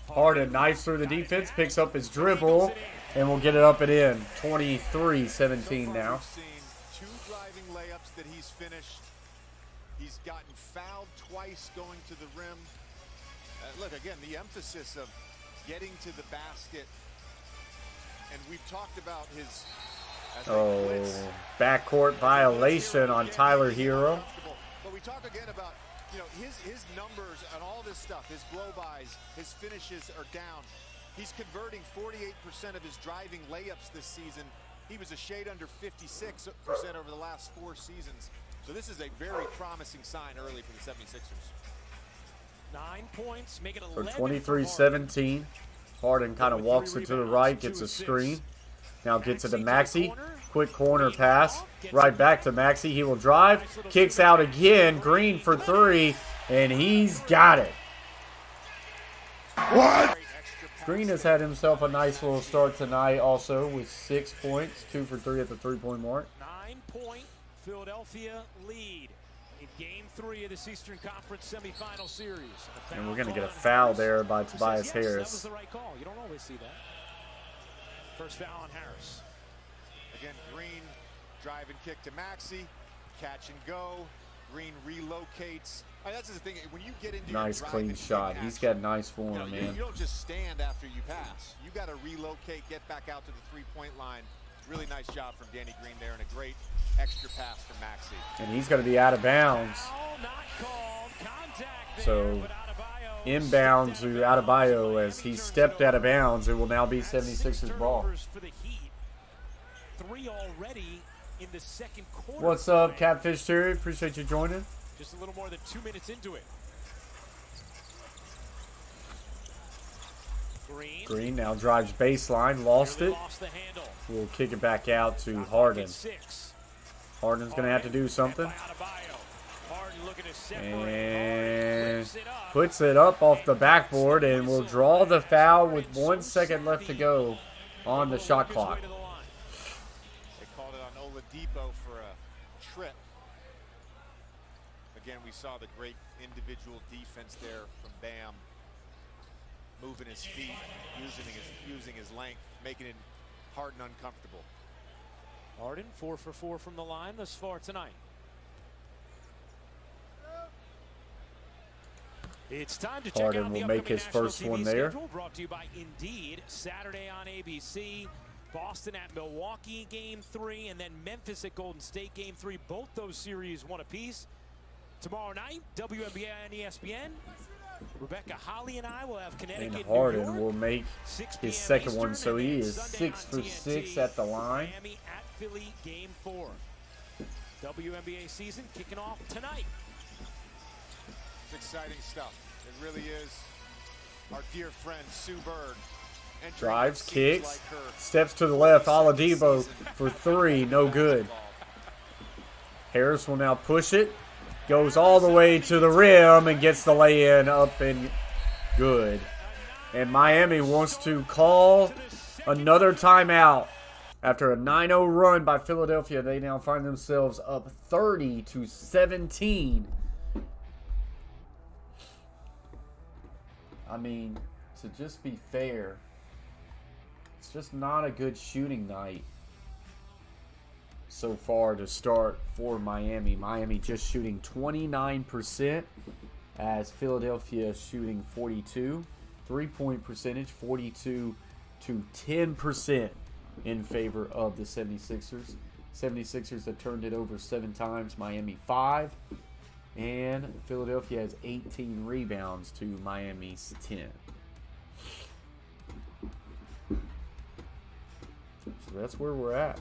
Harden, nice through the defense, picks up his dribble, and we'll get it up and in. 23-17 now. We've seen 2 driving layups that he's finished. He's gotten fouled twice going to the rim. Look, again, the emphasis of getting to the basket. And we've talked about his backcourt violation on Tyler Hero. But we talk again about, you know, his numbers and all this stuff, his blow-bys, his finishes are down. He's converting 48% of his driving layups this season. He was a shade under 56% over the last 4 seasons. So this is a very promising sign early for the 76ers. 9 points, make it For 11 23-17. Harden kind of walks it to the right, gets a screen. Now gets it to Maxey. Quick corner pass. Right back to Maxey. He will drive. Kicks out again. Green for 3. And he's got it. What? Green has had himself a nice little start tonight also with 6 points. 2 for 3 at the 3-point mark. 9-point Philadelphia lead in Game 3 of this Eastern Conference semifinal series. And we're going to get a foul there by Tobias That was Harris. the right call. You don't always see that. First foul on Harris. Again, Green drive and kick to Maxey. Catch and go. Green relocates. I mean, that's the thing. When you get into Nice your drive clean and kick shot. He's action, got nice form, you man. don't just stand after you pass. You got to relocate, get back out to the three-point line. Really nice job from Danny Green there, and a great extra pass from Maxey. And he's going to be out of bounds. Foul not called. Contact there, So but Adebayo inbound stepped to out of bounds. Adebayo as he stepped out of bounds. It will now be 76ers ball. Turnovers for the Heat. 3 already in the second quarter. What's up, Catfish Terry? Appreciate you joining. Just a little more than 2 minutes into it. Green now drives baseline, lost Nearly it. lost the handle. We'll kick it back out to Harden. 6. Harden's going to have to do something. Harden looking to separate. And Flips it up. puts it up off the backboard and will draw the foul with 1 second left to go on the shot clock. They called it on Oladipo for a trip. Again, we saw the great individual defense there from Bam. Moving his feet, using his length, making it Harden uncomfortable. Harden 4 for 4 from the line thus far tonight. It's time to check Harden out the will make upcoming his national first TV one there. schedule, brought to you by Indeed. Saturday on ABC, Boston at Milwaukee Game 3, and then Memphis at Golden State Game 3. Both those series one apiece. Tomorrow night, WNBA on ESPN. Rebecca Holly and I will have Connecticut. And Harden New York, will make 6 his p.m. second one, Eastern, so he and then is Sunday 6 for on 6 TNT, at the line. Miami at Philly Game 4. WNBA season kicking off tonight. It's exciting stuff. It really is. Our dear friend Sue Bird. entering Drives, what seems kicks, like her steps to the left. 42nd Oladipo season. for 3, no good. Harris will now push it. Goes all the way to the rim and gets the lay-in up and good. And Miami wants to call another timeout. After a 9-0 run by Philadelphia, they now find themselves up 30-17. I mean, to just be fair, it's just not a good shooting night so far to start for Miami. Miami just shooting 29% as Philadelphia shooting 42. 3-point percentage 42 to 10% in favor of the 76ers. 76ers have turned it over 7 times, Miami 5. And Philadelphia has 18 rebounds to Miami's 10. So that's where we're at.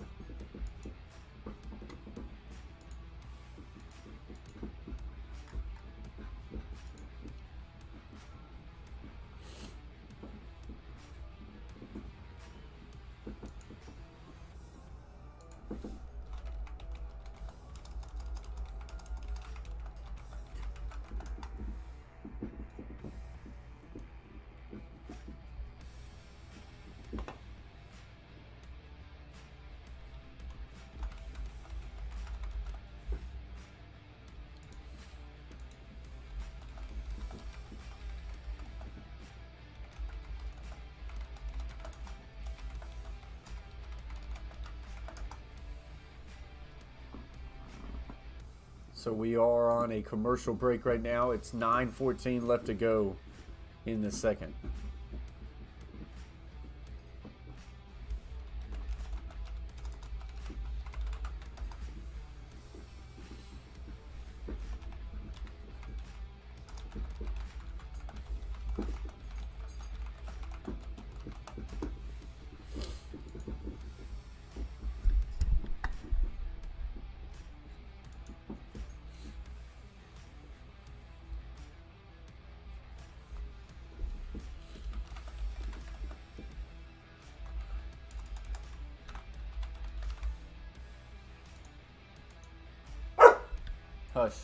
So we are on a commercial break right now. It's 9:14 left to go in the second. Hush.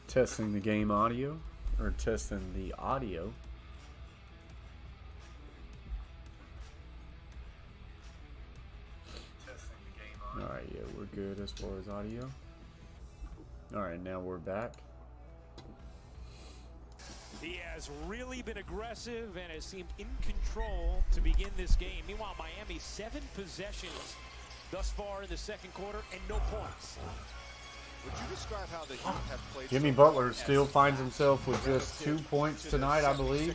Testing the game audio, or testing the audio. Alright, yeah, we're good as far as audio. Alright, now we're back. He has really been aggressive and has seemed in control to begin this game. Meanwhile, Miami 7 possessions thus far in the second quarter and no points. Would you describe how the Heat have played? Jimmy Butler still finds himself with just 2 points tonight, I believe.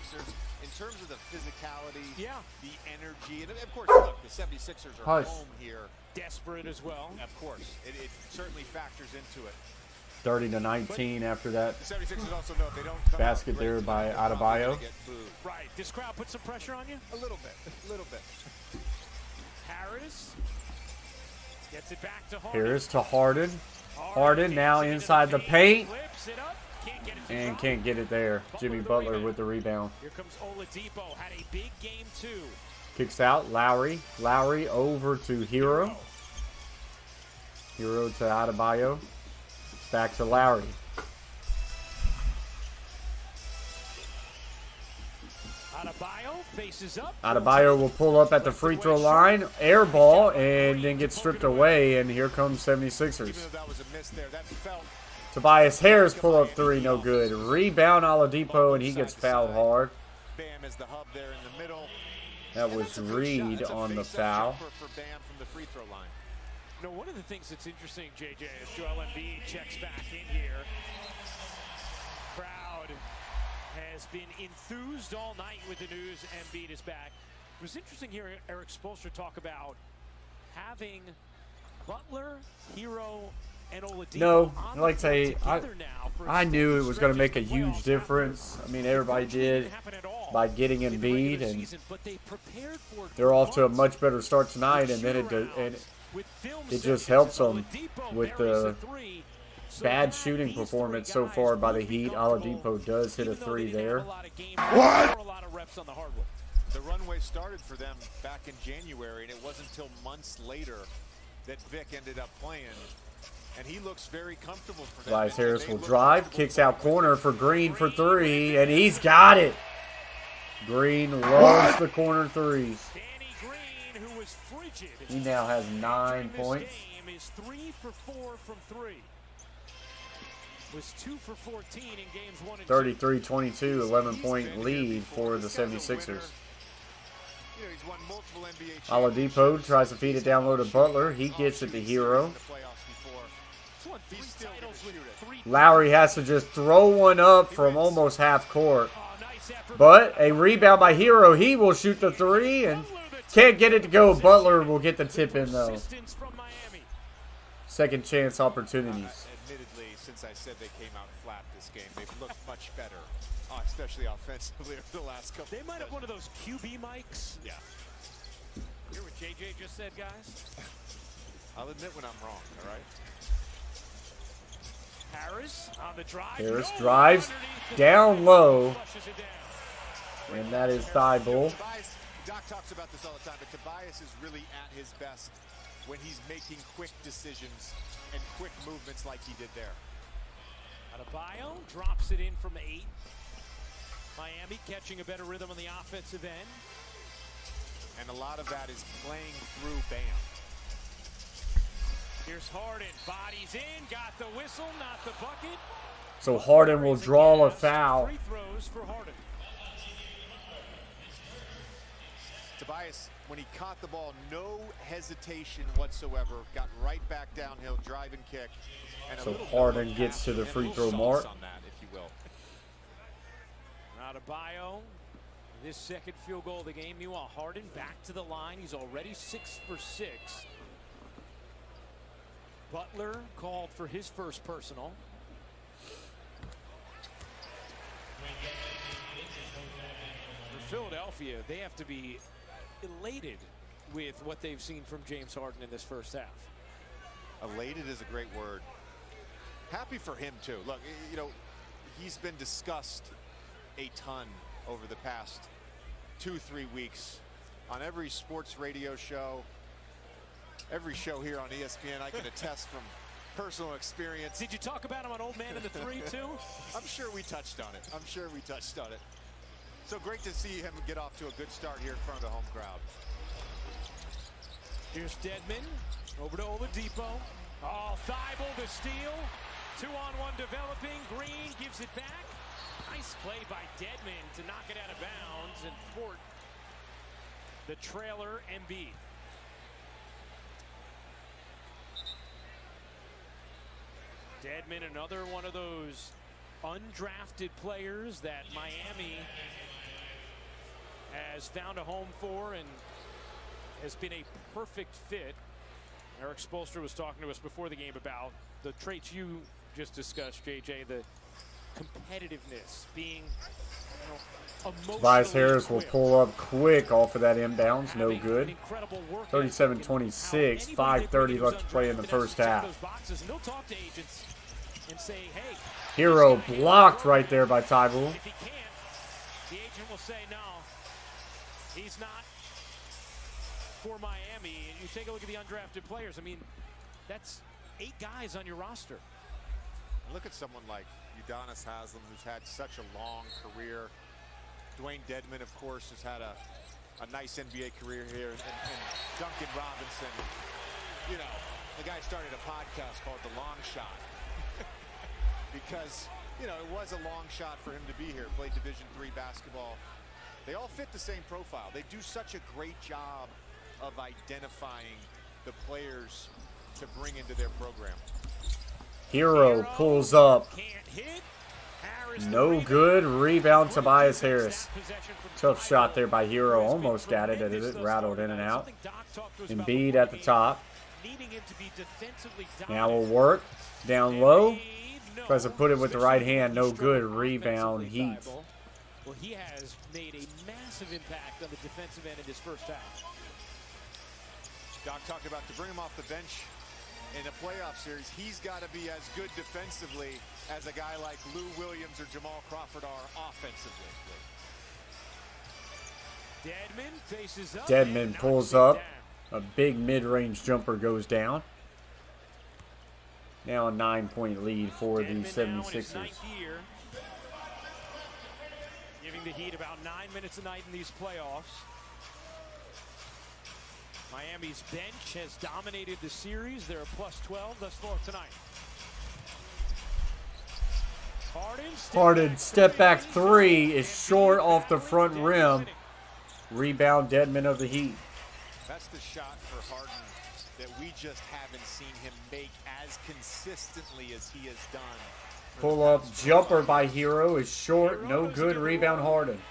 In terms of the physicality, Yeah. the energy, and of course, look, the 76ers are Hush. home here. Desperate as well. Of course, it certainly factors into it. 30-19 after that. The 76ers also know if they don't come Basket out great there by tonight, they're probably Adebayo. gonna get booed. Right. This crowd put some pressure on you? A little bit, a little bit. Harris gets it back to Harden. Harris to Harden. Harden now inside the paint Flips it up. Can't get it to and drop. can't get it there. Jimmy Butler with the rebound. Here comes Oladipo. Had a big game too. Kicks out Lowry. Lowry over to Hero. Hero to Adebayo. Back to Lowry. Adebayo faces up. Adebayo will pull up at the free throw line. Air ball and then gets stripped away. And here comes 76ers. Even though that was a miss there, that felt Tobias Harris pull up three, no good. Rebound Oladipo and he gets fouled hard. Bam is the hub there in the middle. That And was that's a big Reed shot. That's a on the face-up foul. jumper for Bam from the free throw line. No, one of the things that's interesting, JJ, is Joel Embiid checks back in here. Crowd has been enthused all night with the news Embiid is back. It was interesting hearing Eric Spoelstra talk about having Butler, Hero, and Oladipo. No, on I like the to floor say, together now for I knew it was going to make a stretches of huge playoffs difference. I mean, everybody did didn't happen at all by getting in the regular Embiid, and season, but they prepared for it they're off to a months much better start with tonight. And then shoot-arounds, with film it just sessions, helps and them Oladipo with buries the a three. So bad that shooting these three performance so guys far by the will be Heat. comfortable, Oladipo does hit a even though three they didn't there. have a lot of game time or a lot of reps on the hardwood. The runway started for them back in January, and it wasn't until months later that Vic ended up playing. And he looks very comfortable for them. Tobias And Harris they will look drive, comfortable kicks out playing with corner him. for Green for three, and he's got it. Green loves the corner threes. Danny Green, who was frigid. He now has 9 entering this points. Game is 3 for 4 from 3. Was 2 for 14 in games 1 and 2. 33-22, 11-point lead for the 76ers. You know, he's won multiple NBA championships. Oladipo tries to feed it down low to Butler. He gets it to Hero. In the playoffs before. He's won 3 He's still titles gonna with shoot it. 3. Lowry has to just throw one up from almost half court. Oh, nice effort. But a rebound by Hero. He will shoot the three and can't get it to go. Butler will get the tip in though. Persistence from Miami. Second chance opportunities. Admittedly, since I said they came out flat this game, they've looked much better, especially offensively over the last couple. They might have one of those QB mics. Yeah. Hear what JJ just said, guys? I'll admit when I'm wrong, all right? Harris on the drive. Harris No, drives underneath the down line. low, Flushes it down. and that is thigh bull. Tobias, Doc talks about this all the time, but Tobias is really at his best when he's making quick decisions and quick movements like he did there. Adebayo drops it in from 8. Miami catching a better rhythm on the offensive end. And a lot of that is playing through Bam. Here's Harden, bodies in, got the whistle, not the bucket. So Harden will draw a foul. Free throws for Harden. Tobias, when he caught the ball, no hesitation whatsoever, got right back downhill, drive and kick. And a So little Harden double gets to the and a free little throw mark. sauce on that, if you will. Adebayo, this second field goal of the game. Meanwhile, Harden back to the line. He's already 6 for 6. Butler called for his first personal. For Philadelphia, they have to be elated with what they've seen from James Harden in this first half. Elated is a great word. Happy for him, too. Look, you know, he's been discussed a ton over the past 2-3 weeks on every sports radio show, every show here on ESPN. I can attest from personal experience. Did you talk about him on Old Man in the 3 too? I'm sure we touched on it. I'm sure we touched on it. So great to see him get off to a good start here in front of the home crowd. Here's Dedmon over to Oladipo. Oh, Thibault the steal. 2-on-1 developing. Green gives it back. Nice play by Dedmon to knock it out of bounds and thwart the trailer Embiid. Dedmon, another one of those undrafted players that Miami has found a home for and has been a perfect fit. Eric Spoelstra was talking to us before the game about the traits you just discussed, JJ, the competitiveness, being Tobias Harris will pull up quick off of that inbounds. No good. 37-26, 5:30 left to play in the first half. Hero blocked right there by Thibault. If he can't, the agent will say no. He's not for Miami. And you take a look at the undrafted players. I mean, that's 8 guys on your roster. Look at someone like Udonis Haslem, who's had such a long career. Dwayne Dedmon, of course, has had a nice NBA career here. And Duncan Robinson, you know, the guy started a podcast called The Long Shot. Because, you know, it was a long shot for him to be here, played Division III basketball. They all fit the same profile. They do such a great job of identifying the players to bring into their program. Hero pulls up. Can't hit. Harris No good. Rebound Tobias Harris. Tough shot there by Hero. Almost got it. It rattled in and out. Embiid at the top. Now will work. Down low. Tries to put it with the right hand. No good. Rebound Heat. Well, he has made a massive impact on the defensive end in his first half. Doc talked about to bring him off the bench in a playoff series, he's got to be as good defensively as a guy like Lou Williams or Jamal Crawford are offensively. Dedmon faces up. Dedmon pulls up. A big mid-range jumper goes down. Now a 9-point lead for the 76ers. Giving the Heat about 9 minutes a night in these playoffs. Miami's bench has dominated the series. They're a +12 thus far tonight. Harden step back 3 is short off the front rim. Rebound Dedmon of the Heat. That's the shot for Harden that we just haven't seen him make as consistently as he has done. Pull up jumper by Hero is short. No good. Rebound Harden.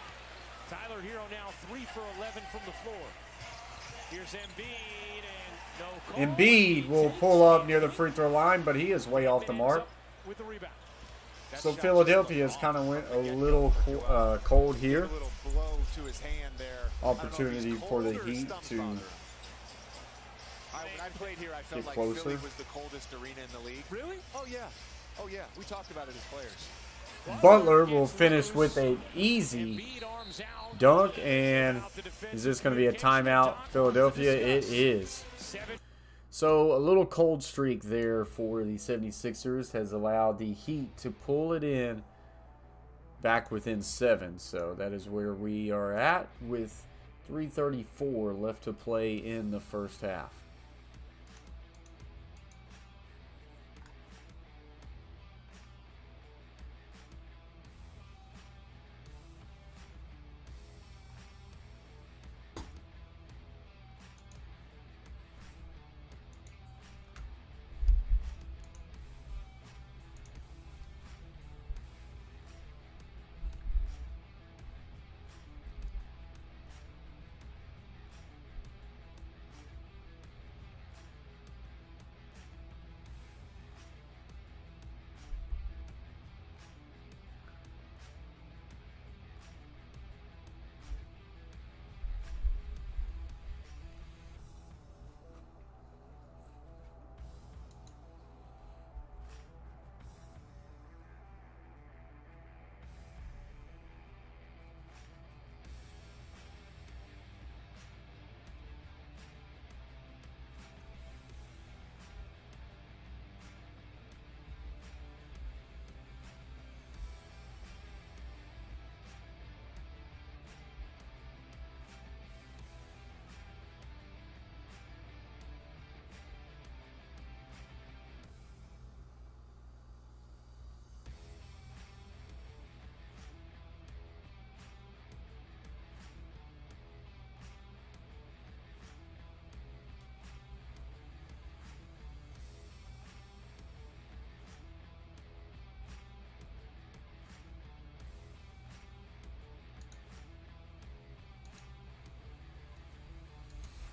Tyler Hero now 3 for 11 from the floor. Here's Embiid and no call. Embiid will pull up near the free throw line, but he is way off the mark. With the rebound. So Philadelphia has kind of went a little cold here. A little blow to his hand there. Opportunity for the Heat to When I played here, I felt Get like closer. Philly was the coldest arena in the league. Really? Oh, yeah. Oh, yeah. We talked about it as players. Butler will finish with an easy dunk, and is this going to be a timeout, Philadelphia? It is. So a little cold streak there for the 76ers has allowed the Heat to pull it in back within 7. So that is where we are at with 3:34 left to play in the first half.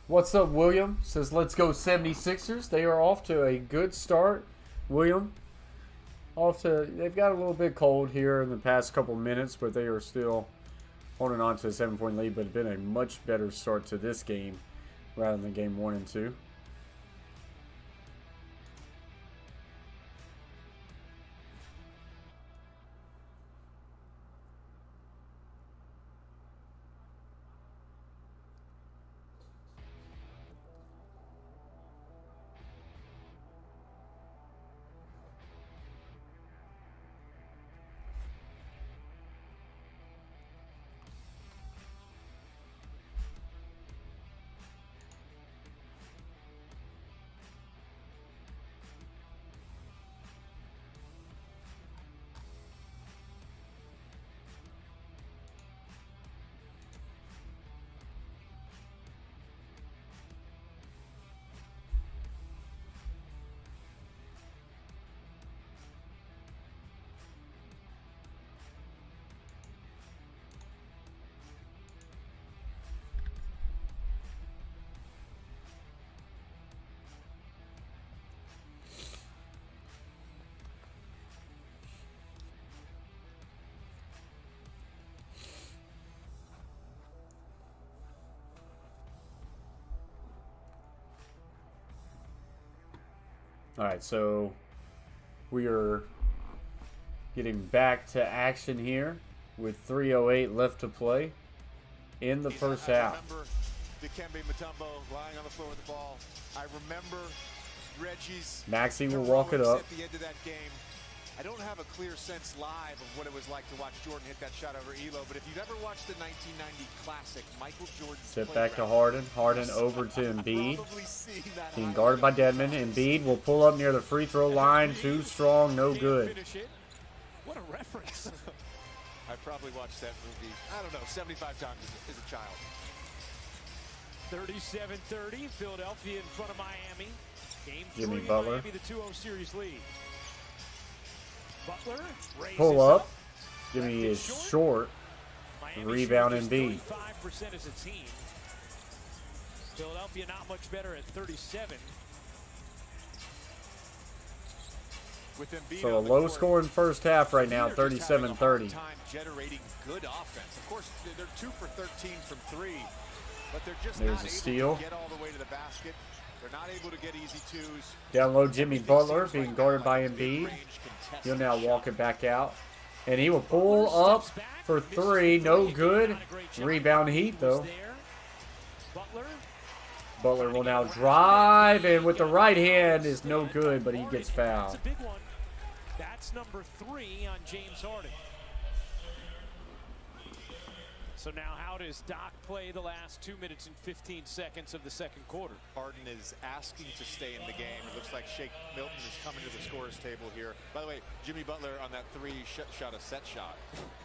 What's up, William? Says, let's go 76ers. They are off to a good start. William, they've got a little bit cold here in the past couple minutes, but they are still holding on to a 7-point lead, but it's been a much better start to this game rather than game 1 and 2. All right, so we are getting back to action here with 3:08 left to play in the first half. I remember Dikembe Mutombo lying on the floor with the ball. I remember Reggie's Maxey will walk it up. at the end of that game. I don't have a clear sense live of what it was like to watch Jordan hit that shot over Elo, but if you've ever watched the 1990 classic, Michael Jordan's Step back to Harden. Harden over to Embiid. Being guarded by Dedmon. Embiid will pull up near the free throw line. Too strong, no good. What a reference. I probably watched that movie, I don't know, 75 times as a child. 37-30, Philadelphia in front of Miami. Game Jimmy 3, Butler. Miami, the 2-0 series lead. Butler raises Pull up. Jimmy is short. Miami Rebound shooting Embiid. 35% as a team. Philadelphia not much better at 37. With Embiid So a on the low court, scoring first half right now, they're just having a hard 37-30. time generating good offense. Of course, they're 2 for 13 from 3, but they're just There's not a able steal. to get all the way to the basket. They're not able to get easy twos. Down low, Jimmy Butler being guarded by Embiid. He'll now walk it back out. And he will pull up for three. No good. Rebound Heat, though. Butler will now drive, and with the right hand is no good, but he gets fouled. That's number 3 on James Harden. So now how does Doc play the last 2 minutes and 15 seconds of the second quarter? Harden is asking to stay in the game. It looks like Shake Milton is coming to the scorer's table here. By the way, Jimmy Butler on that 3 shot a set shot.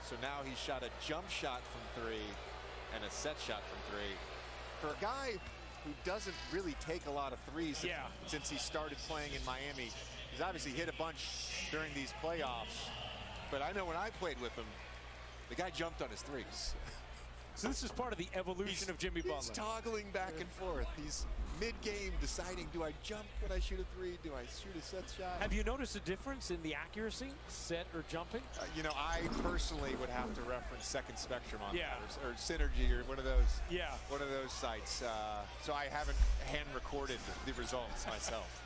So now he shot a jump shot from 3 and a set shot from 3. For a guy who doesn't really take a lot of threes since he started playing in Miami, he's obviously hit a bunch during these playoffs. But I know when I played with him, the guy jumped on his threes. So this is part of the evolution of Jimmy Butler. He's toggling back and forth. He's mid-game deciding, do I jump when I shoot a 3? Do I shoot a set shot? Have you noticed a difference in the accuracy, set or jumping? You know, I personally would have to reference Second Spectrum on that, or Synergy, or one of those sites. So I haven't hand recorded the results myself.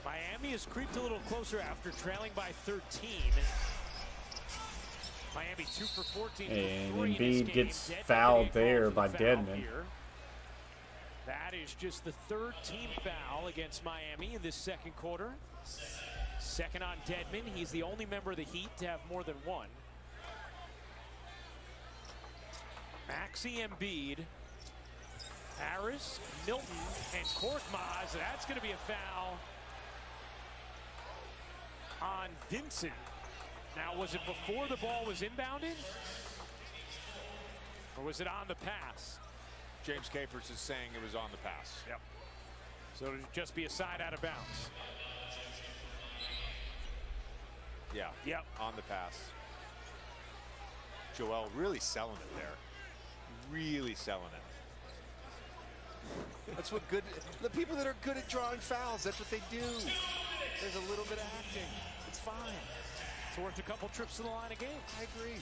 Miami has creeped a little closer after trailing by 13. Miami 2 for 14. And Embiid gets fouled there by Dedmon. That is just the 3rd team foul against Miami in this second quarter. Second on Dedmon. He's the only member of the Heat to have more than 1. Maxey, Embiid, Harris, Milton, and Korkmaz. That's going to be a foul on Vincent. Now, was it before the ball was inbounded? Or was it on the pass? James Capers is saying it was on the pass. Yep. So it'll just be a side out of bounds. Yeah. Yep. On the pass. Joel really selling it there. Really selling it. That's what the people that are good at drawing fouls, that's what they do. There's a little bit of acting. It's fine. It's worth a couple trips to the line of game. I agree.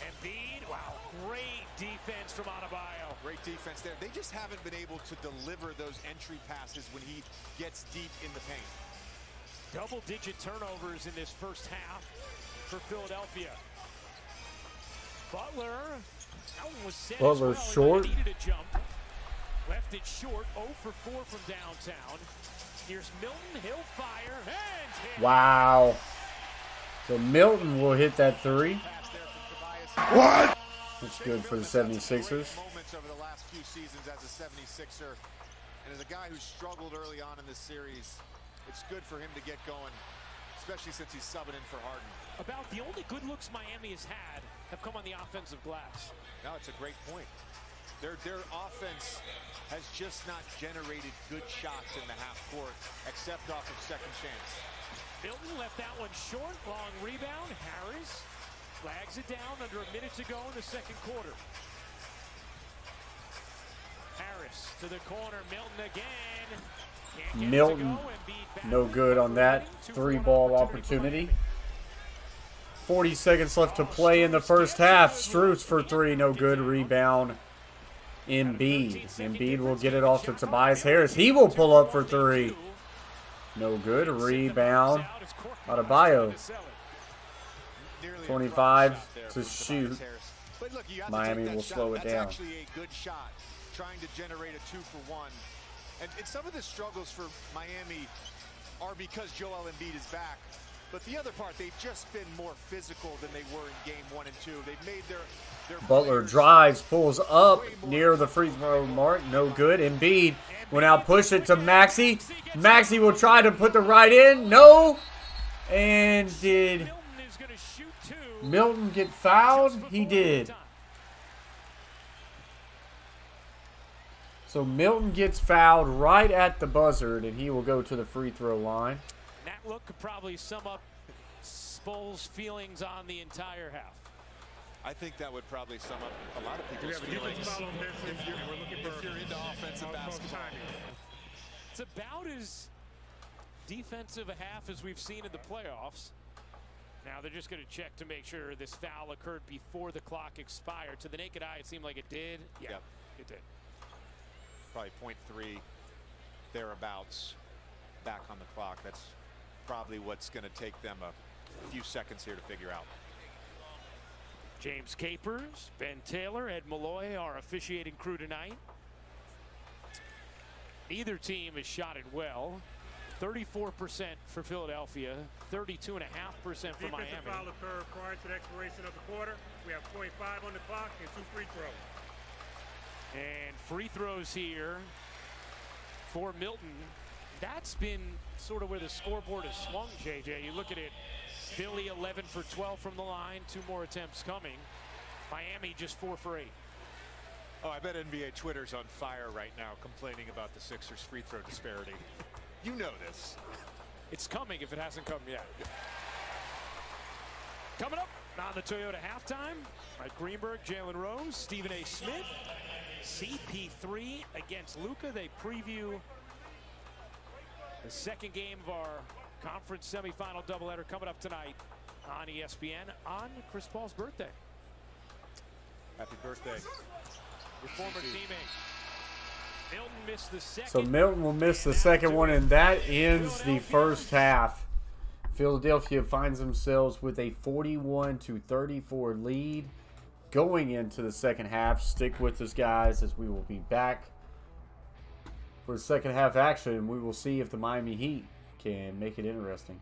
Embiid, wow, great defense from Adebayo. Great defense there. They just haven't been able to deliver those entry passes when he gets deep in the paint. Double-digit turnovers in this first half for Philadelphia. Butler, that one was set Butler's as well. short. He needed a jump. Left it short, 0 for 4 from downtown. Here's Milton, he'll fire, and hit. Wow. So Milton will hit that 3. What? That's good for the 76ers. Moments over the last few seasons as a 76er, and as a guy who struggled early on in this series, it's good for him to get going, especially since he's subbing in for Harden. About the only good looks Miami has had have come on the offensive glass. No, it's a great point. Their offense has just not generated good shots in the half court, except off of second chance. Milton left that one short. Long rebound. Harris flags it down under a minute to go in the second quarter. Harris to the corner. Milton again. Can't get Milton, it to go. Embiid back no good on that 3-ball opportunity. 40 seconds left to play in the first half. Strus for 3, no good. Rebound, Embiid. Embiid will get it off to Tobias Harris. He will pull up for 3. No good. Rebound, Adebayo. 25 to shoot. Miami will slow it down. That's actually a good shot, trying to generate a 2-for-1. And some of the struggles for Miami are because Joel Embiid is back. But the other part, they've just been more physical than they were in game 1 and 2. They've made their Butler drives, pulls up near the free throw mark. No good. Embiid will now push it to Maxey. Maxey will try to put the right in. No. And did Milton get fouled? He did. So Milton gets fouled right at the buzzer, and he will go to the free throw line. That look could probably sum up Spoel's feelings on the entire half. I think that would probably sum up a lot of people's feelings if you're into offensive basketball. It's about as defensive a half as we've seen in the playoffs. Now they're just going to check to make sure this foul occurred before the clock expired. To the naked eye, it seemed like it did. Yeah, it did. probably 0.3 thereabouts back on the clock. That's probably what's going to take them a few seconds here to figure out. James Capers, Ben Taylor, Ed Malloy, our officiating crew tonight. Neither team has shot it well. 34% for Philadelphia, 32.5% for Defensive Miami. foul occurred prior to the expiration of the quarter. We have 0.5 on the clock and 2 free throws. And free throws here for Milton. That's been sort of where the scoreboard has swung, JJ. You look at it, Philly 11 for 12 from the line, 2 more attempts coming. Miami just 4 for 8. Oh, I bet NBA Twitter's on fire right now complaining about the Sixers free throw disparity. You know this. It's coming if it hasn't come yet. Coming up on the Toyota halftime, Mike Greenberg, Jalen Rose, Stephen A. Smith, CP3 against Luka. They preview the second game of our conference semifinal doubleheader coming up tonight on ESPN on Chris Paul's birthday. Happy birthday. Your former teammate. Milton missed the second. So Milton will miss the second one, and that ends the first half. Philadelphia finds themselves with a 41-34 lead going into the second half. Stick with us, guys, as we will be back for the second half action, and we will see if the Miami Heat can make it interesting.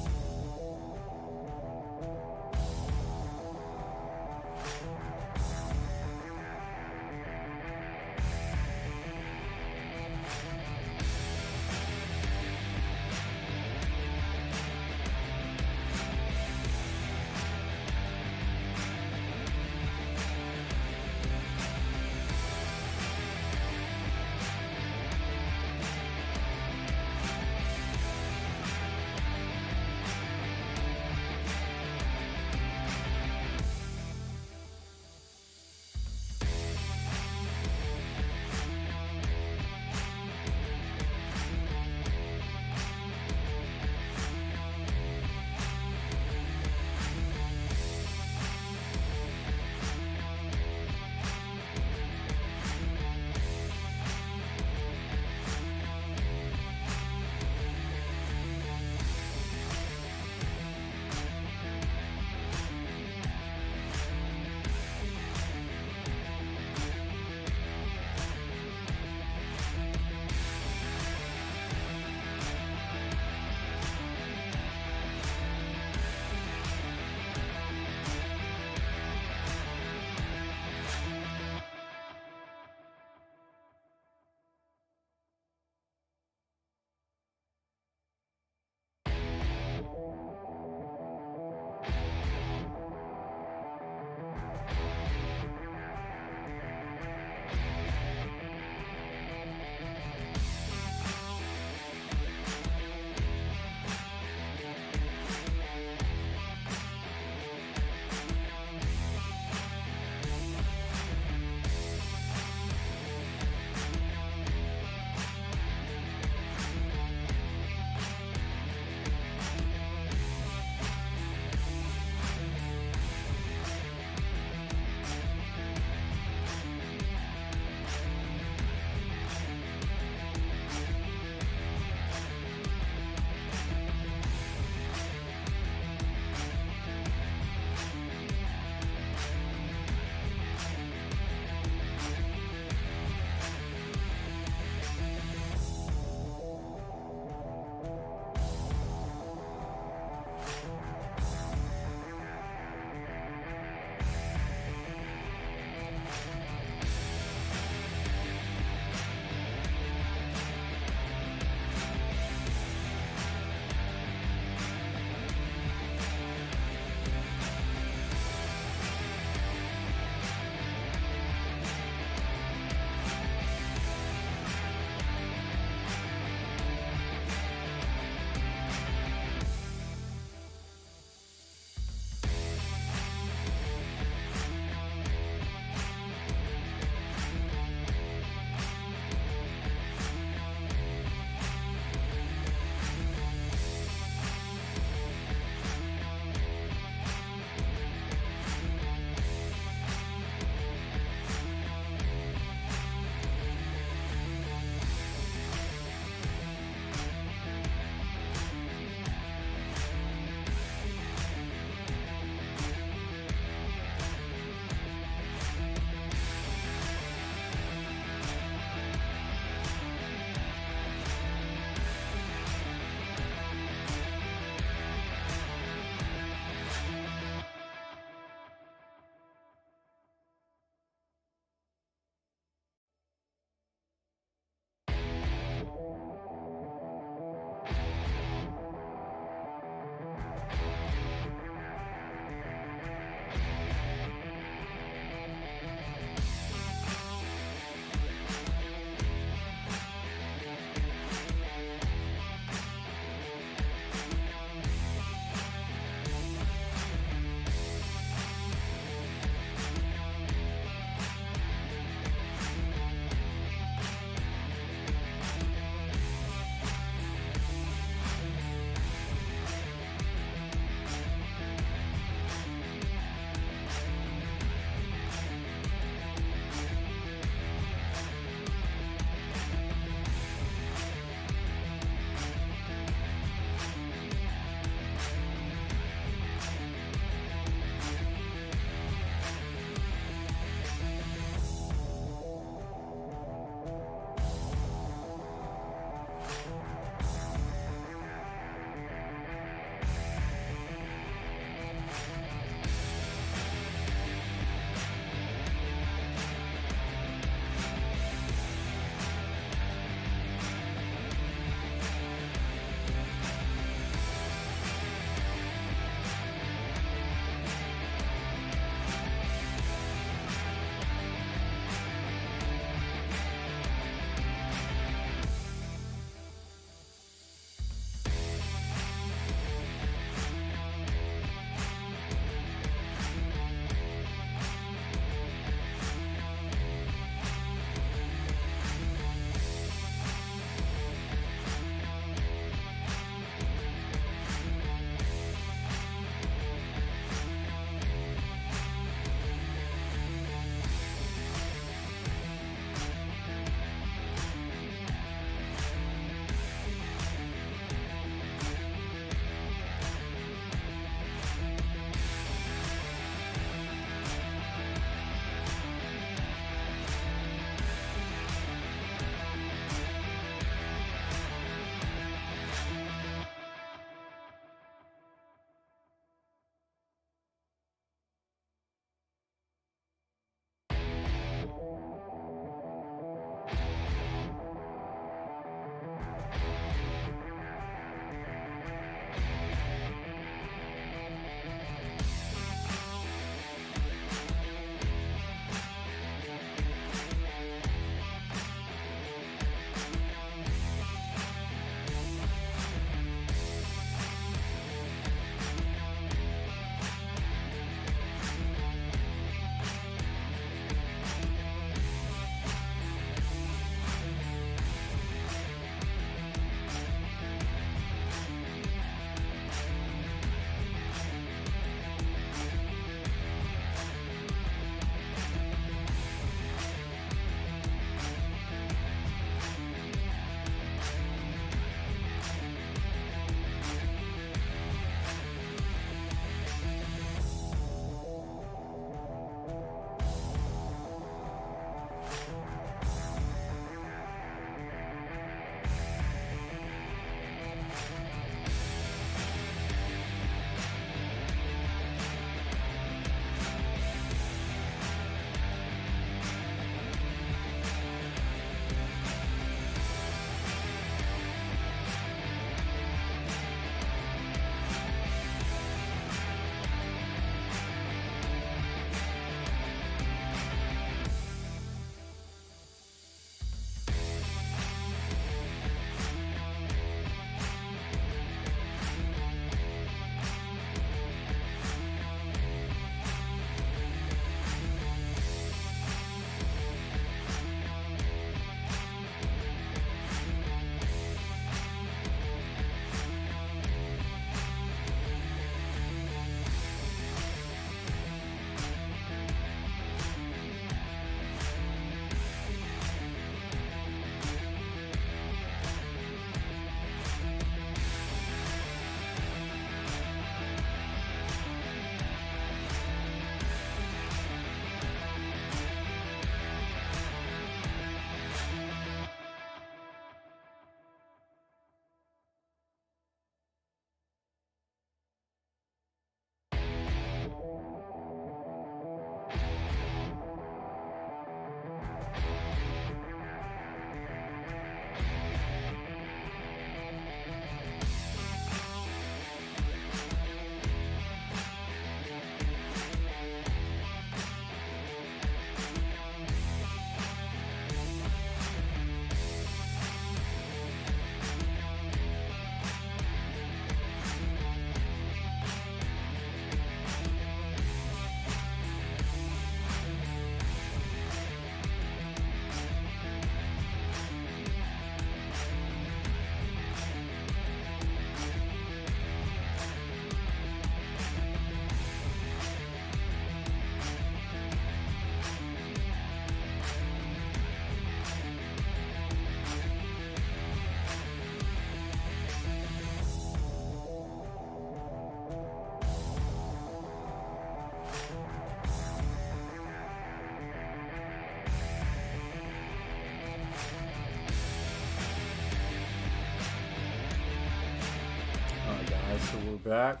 Alright, so we're back.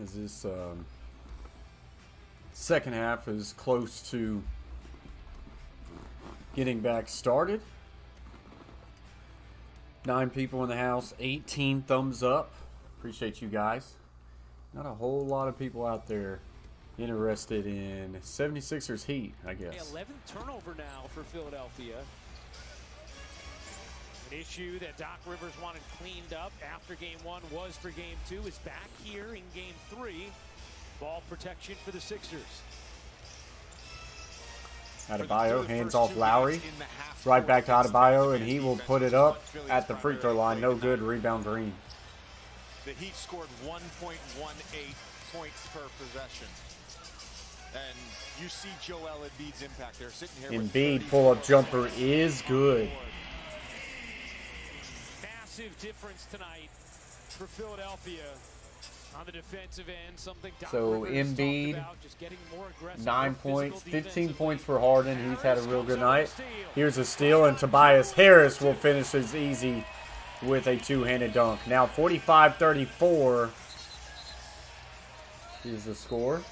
As this second half is close to getting back started. 9 people in the house, 18 thumbs up. Appreciate you guys. Not a whole lot of people out there interested in 76ers Heat, I guess. 11th turnover now for Philadelphia. An issue that Doc Rivers wanted cleaned up after game 1 was for game 2 is back here in game 3. Ball protection for the Sixers. Adebayo hands off Lowry. Right back to Adebayo, and he will put it up at the free throw line. No good. Rebound Green. The Heat scored 1.18 points per possession. And you see Joel Embiid's impact. They're sitting here with Embiid pull-up jumper is good. Massive difference tonight for Philadelphia on the defensive end. Something Doc So Rivers talked Embiid, about, just getting more aggressive, 9 more points, physical 15 points defensively. for Harden. He's had a real good night. Here's a steal, and Tobias Harris will finish as easy with a two-handed dunk. Now 45-34 is the score.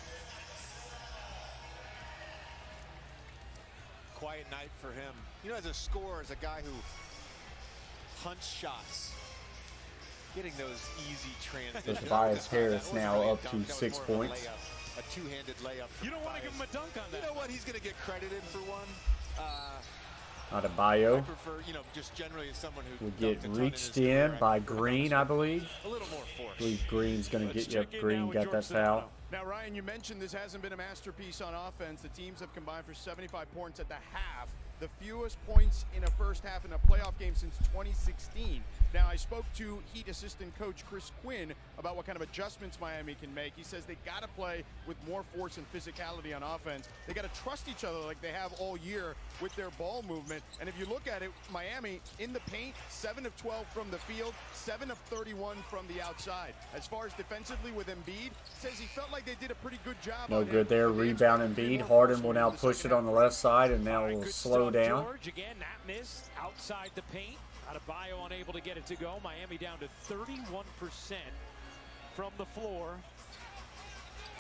Quiet night for him. You know, as a scorer, as a guy who hunts shots, getting those easy transitions. Tobias Harris now up to 6 points. A two-handed layup. You don't want to give him a dunk on that. You know what? He's going to get credited for one. I Adebayo prefer, you know, just generally as someone who will get dunked a ton reached his career, in I by prefer Green, I believe. a little more force. I believe Green's going to Let's get you. check in now Green with got George that foul. Sedano. Now, Ryan, you mentioned this hasn't been a masterpiece on offense. The teams have combined for 75 points at the half, the fewest points in a first half in a playoff game since 2016. Now, I spoke to Heat assistant coach Chris Quinn about what kind of adjustments Miami can make. He says they got to play with more force and physicality on offense. They got to trust each other like they have all year with their ball movement. And if you look at it, Miami in the paint, 7 of 12 from the field, 7 of 31 from the outside. As far as defensively with Embiid, says he felt like they did a pretty good job. No on good him. there. They Rebound expect to be Embiid. more Harden will forceful now in the push second it on the left side, and now All right, will good slow stuff, down. George. Again, that miss outside the paint. Adebayo unable to get it to go. Miami down to 31% from the floor.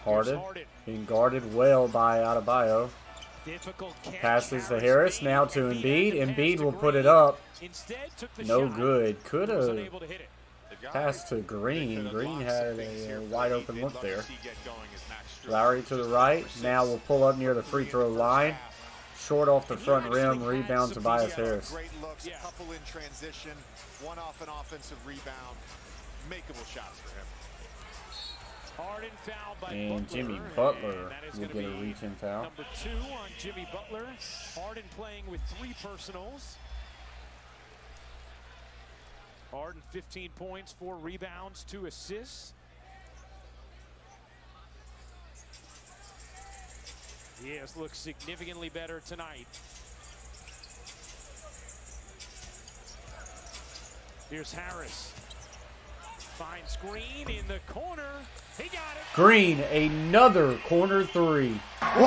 Harden Harden. being guarded well by Adebayo. Difficult catch. Passes to Harris, made. now to Embiid. had the pass Embiid to will put Green. it up. Instead, took the No shot. good. Could Was have unable to hit it. passed to Green. Green had a wide open look there. Lowry to the right. Now will pull up near the free throw line. Short off the front rim. Rebound Tobias Harris. Great looks, Yeah. a couple in transition, one off an offensive rebound. Makeable shots for him. Harden fouled by And Butler, Jimmy and Butler that is will gonna get a be reach-in foul. Number 2 on Jimmy Butler. Harden playing with 3 personals. Harden 15 points, 4 rebounds, 2 assists. He has looked significantly better tonight. Here's Harris. Finds Green in the corner. He got it. Green, another corner three. Great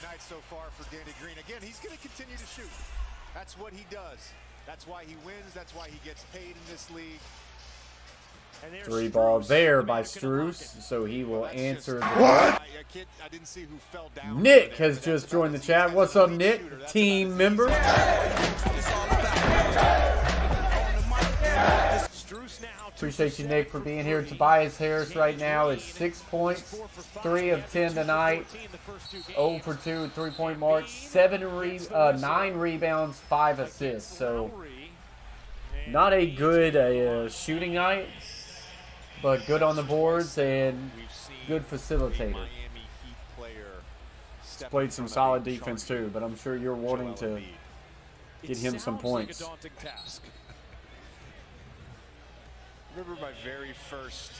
night so far for Danny Green. Again, he's going to continue to shoot. That's what he does. That's why he wins. That's why he gets paid in this league. And there's Three ball Strus, there the by man who can unlock Strus, it. so he will That's answer just- the I didn't see who fell down. Nick over there, has but just that's joined the about chat. as What's easy up, as a Nick? shooter. That's Team about as member. easy Strus now to Appreciate you, the Nick, set for for being here. 3. Tobias Harris Danny right now is Green 6 points, 4 for 5 3 of after 10 2 for tonight, 14 the first 2 games. 0 for 2 3-point mark, 9 rebounds, 5 assists. So Lowry. not a good shooting night, but good on the boards and We've seen good a facilitator. Miami Heat player step Played in some front of solid a defense chunky too, but I'm sure you're wanting Joel to Embiid. get him some Sounds points. Like a daunting task. Remember my very first,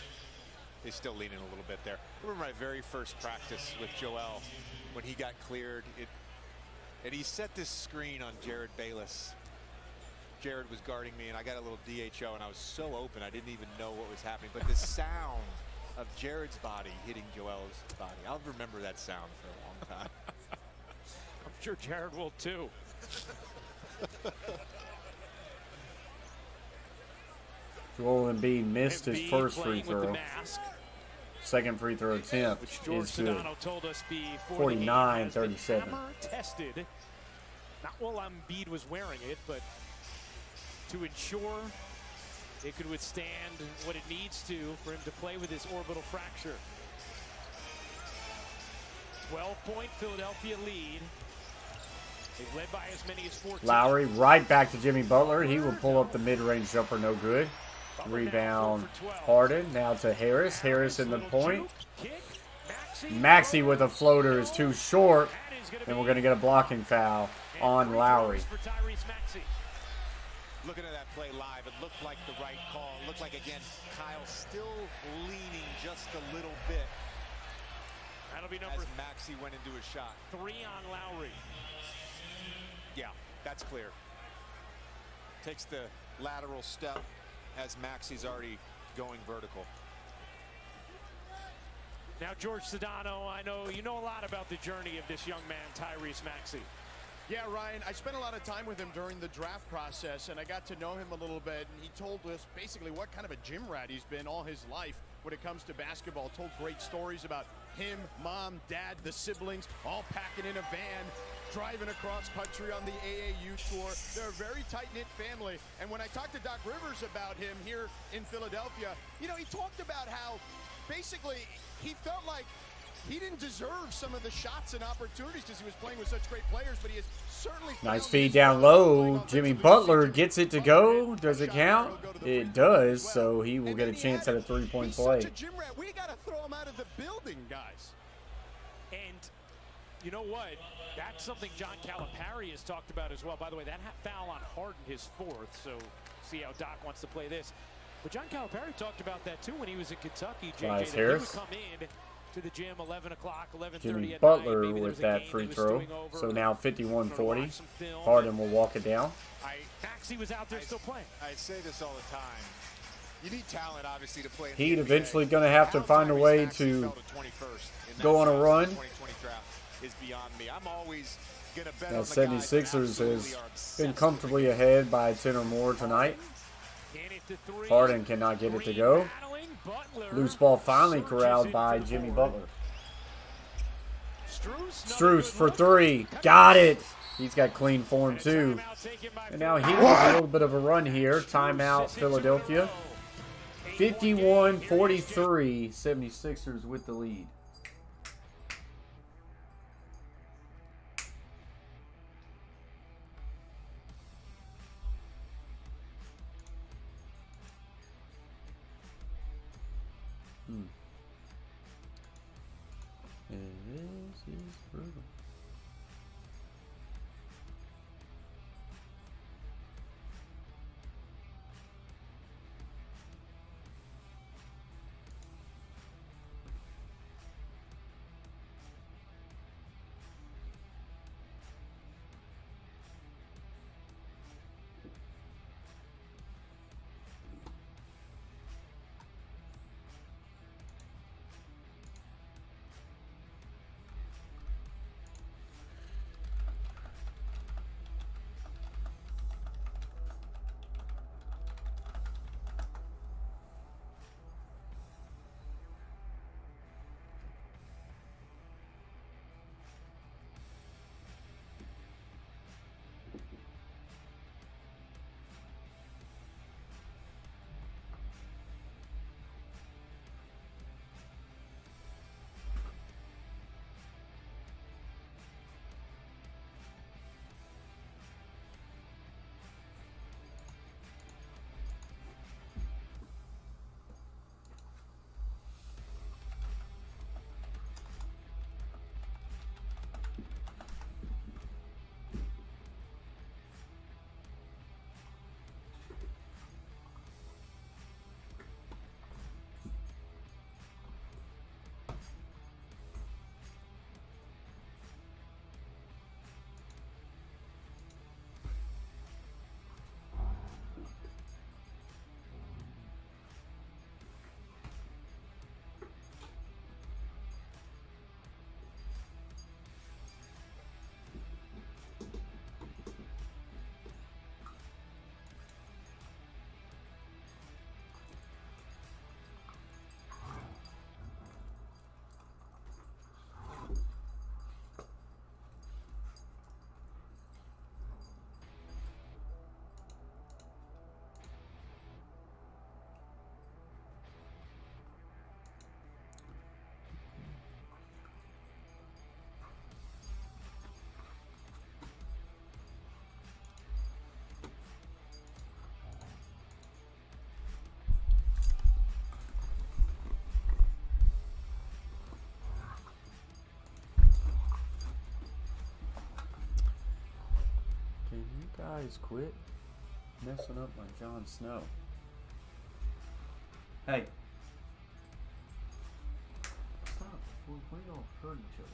they still leaning a little bit there. Remember my very first practice with Joel when he got cleared. And he set this screen on Jared Bayless. Jared was guarding me and I got a little DHO and I was so open I didn't even know what was happening. But the sound of Jared's body hitting Joel's body, I'll remember that sound for a long time. I'm sure Jared will too. Joel Embiid missed his Embiid first free playing with the throw. mask, Second free throw attempt which George is good. Sedano told us before the game has been 49-37. hammer tested. Not while Embiid was wearing it, but to ensure it could withstand what it needs to for him to play with his orbital fracture. 12-point Philadelphia lead. They've led by as many as 14. Lowry right back to Jimmy Butler. He will pull up the mid-range jumper, no good. Rebound Harden. Now to Harris. Harris in the point. Maxey with a floater is too short. And we're going to get a blocking foul on Lowry. Looking at that play live, it looked like the right call. It looked like, again, Kyle still leaning just a little bit. That'll be number as Maxey went into his shot. 3 on Lowry. Yeah, that's clear. Takes the lateral step as Maxey's already going vertical. Now, George Sedano, I know you know a lot about the journey of this young man, Tyrese Maxey. Yeah, Ryan, I spent a lot of time with him during the draft process, and I got to know him a little bit, and he told us basically what kind of a gym rat he's been all his life when it comes to basketball. Told great stories about him, mom, dad, the siblings, all packing in a van, driving across country on the AAU tour. They're a very tight-knit family, and when I talked to Doc Rivers about him here in Philadelphia, you know, he talked about how basically he felt like he didn't deserve some of the shots and opportunities because he was playing with such great players, but he has certainly Nice feed down low. Jimmy Butler gets it to go. Does it count? It does, so he will get a chance at a three-point play. Such a gym rat. We got to throw him out of the building, guys. And you know what? That's something John Calipari has talked about as well. By the way, that foul on Harden, his 4th, so see how Doc wants to play this. But John Calipari talked about that too when he was in Kentucky, JJ, Nice, that Harris. he would come in to the gym 11 o'clock, 11:30 Jimmy at Butler night. Maybe with there's a that game free he was throw. doing over, So now sort of 51-40. watch some film. Harden will walk it down. Maxey was out there still playing. I say this all the time. You need talent, obviously, to play in Heat the eventually NBA. going to have to How find a Tyrese way Maxey to fell to 21st in go on a that run. 2020 draft is beyond me. I'm always going to bet on As the guys that 76ers absolutely has are obsessed been with comfortably the game. ahead by 10 or more tonight. Can't hit the 3. Harden cannot get it to go. Battling Butler. Loose ball finally Surges corralled in by for the Jimmy board. Butler. Strus Struce for 3. Got it. He's got clean form too. And now Heat with a little bit of a run here. Timeout Philadelphia. 51-43. 76ers with the lead. This is brutal. Guys, quit messing up my Jon Snow. Hey. Stop. We don't hurt each other.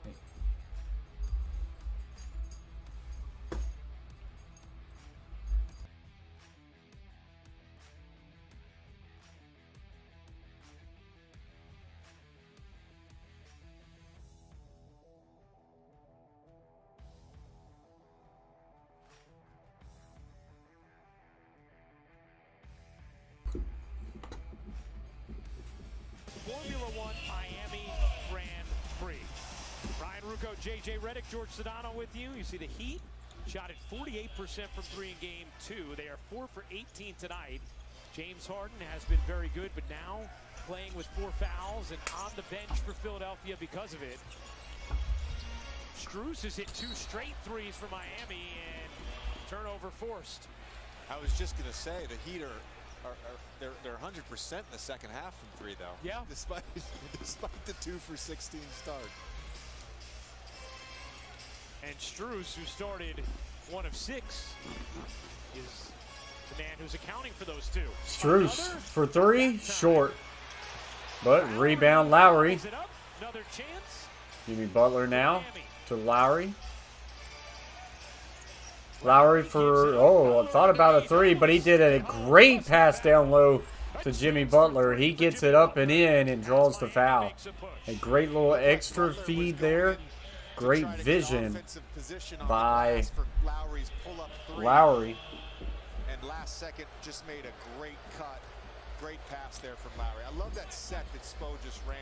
Hey. Formula One Miami Grand Prix. Ryan Rucco, JJ Redick, George Sedano with you. You see the Heat shot at 48% from 3 in game 2. They are 4 for 18 tonight. James Harden has been very good, but now playing with 4 fouls and on the bench for Philadelphia because of it. Strus has hit 2 straight threes for Miami and turnover forced. I was just going to say the Heat they're 100% in the second half from 3 though. Yeah. Despite the 2 for 16 start. And Strus, who started 1 of 6, is the man who's accounting for those 2. Strus for 3, short. But rebound Lowry. Is it up? Another chance. Jimmy Butler now to Lowry. Lowry for, I thought about a 3, but he did a great pass down low to Jimmy Butler. He gets it up and in and draws the foul. A great little extra feed there. Great vision by Lowry. And last second just made a great cut. Great pass there from Lowry. I love that set that Spo just ran.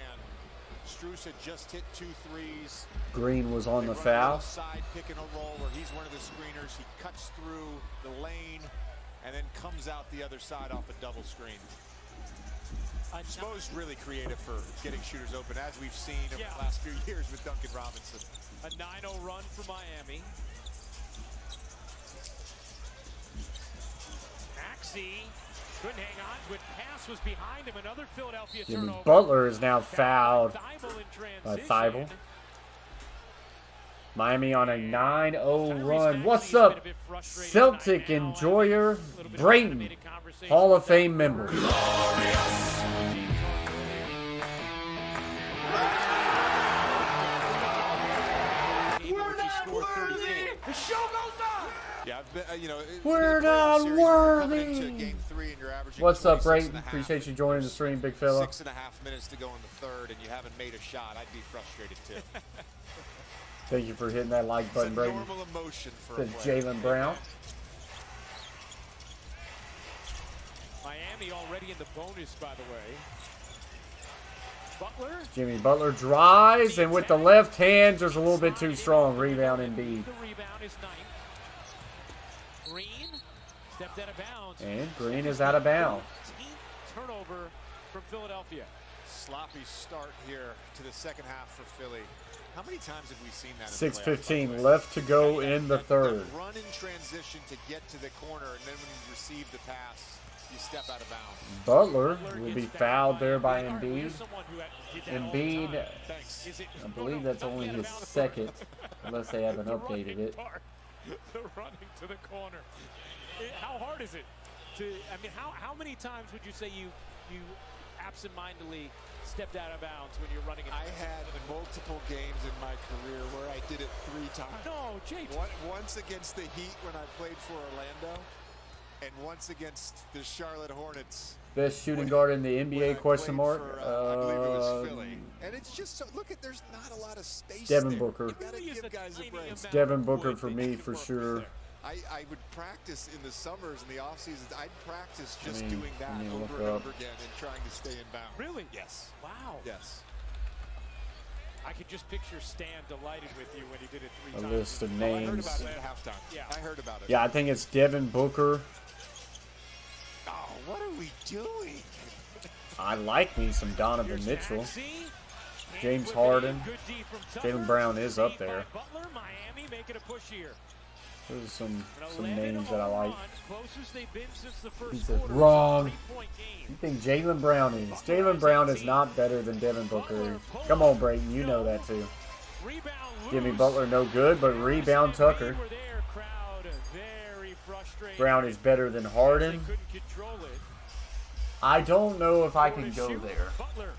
Strus had just hit 2 threes. Green was on the They run foul. outside, pick and roll where he's one of the screeners. He cuts through the lane and then comes out the other side off a double screen. Spo's really creative for getting shooters open, as we've seen over the last few years with Duncan Robinson. A 9-0 run for Miami. Maxey couldn't hang on. Good pass was behind him. Another Philadelphia Jimmy turnover. Butler is now fouled by Thibault. Thibault. Miami on a 9-0 run. What's up, Celtic enjoyer Brayton, Hall of Fame member. The show goes on. Yeah, We're not worthy. Game 3 and you're averaging What's up, 26 Brayton? and a half. Appreciate you joining the stream, big fella. 6.5 minutes to go in the third, and you haven't made a shot. I'd be frustrated too. Thank you for hitting that like button, It's a Brayton. normal emotion for a Says player. Jaylen Brown. Miami already in the bonus, by the way. Butler. Jimmy Butler drives, and with the left hand, just a little bit too strong. Rebound Embiid. The rebound is 9. Green stepped out of bounds. And Green is out of bounds. 14th turnover from Philadelphia. Sloppy start here to the second half for Philly. How many times have we seen that? 6:15 left to go in the third. Run in transition to get to the corner, and then when you receive the pass, you step out of bounds. Butler will be fouled there by Embiid. Embiid, I believe that's only his second, unless they haven't updated it. The running to the corner. How hard is it to? I mean, how many times would you say you absentmindedly stepped out of bounds when you're running? I had multiple games in my career where I did it 3 times. No, Jake. Once against the Heat when I played for Orlando, and once against the Charlotte Hornets. Best shooting guard in the when NBA? I Question played mark. for, I believe it was Philly. And it's just so, look at, there's not a lot of space Devin there. Booker. You gotta give guys a break. It's Devin Booker for me for sure. I would practice in the summers and the off seasons. I'd practice just Let me doing that look over and up. over again and trying to stay in bounds. Really? Yes. Wow. Yes. I could just picture Stan delighted with you when he did it 3 A times. list of I heard names. about it at halftime. Yeah. I heard about it. Yeah, I think it's Devin Booker. Oh, what are we doing? I like me some Donovan Mitchell. James Harden. Jaylen Brown is up there. Butler, Miami making a push here. Those are some names that I like. Closest they've been since the first He says, quarter. wrong. 3-point game. You think Jaylen Brown is? Jaylen Brown is not better than Devin Booker. Come on, Brayton. You know that too. Rebound loose. Jimmy Butler no good, but rebound Tucker. Were there, crowd very frustrated. Brown is better than Harden. They couldn't control it. I don't know if I can To go shoot, there. Butler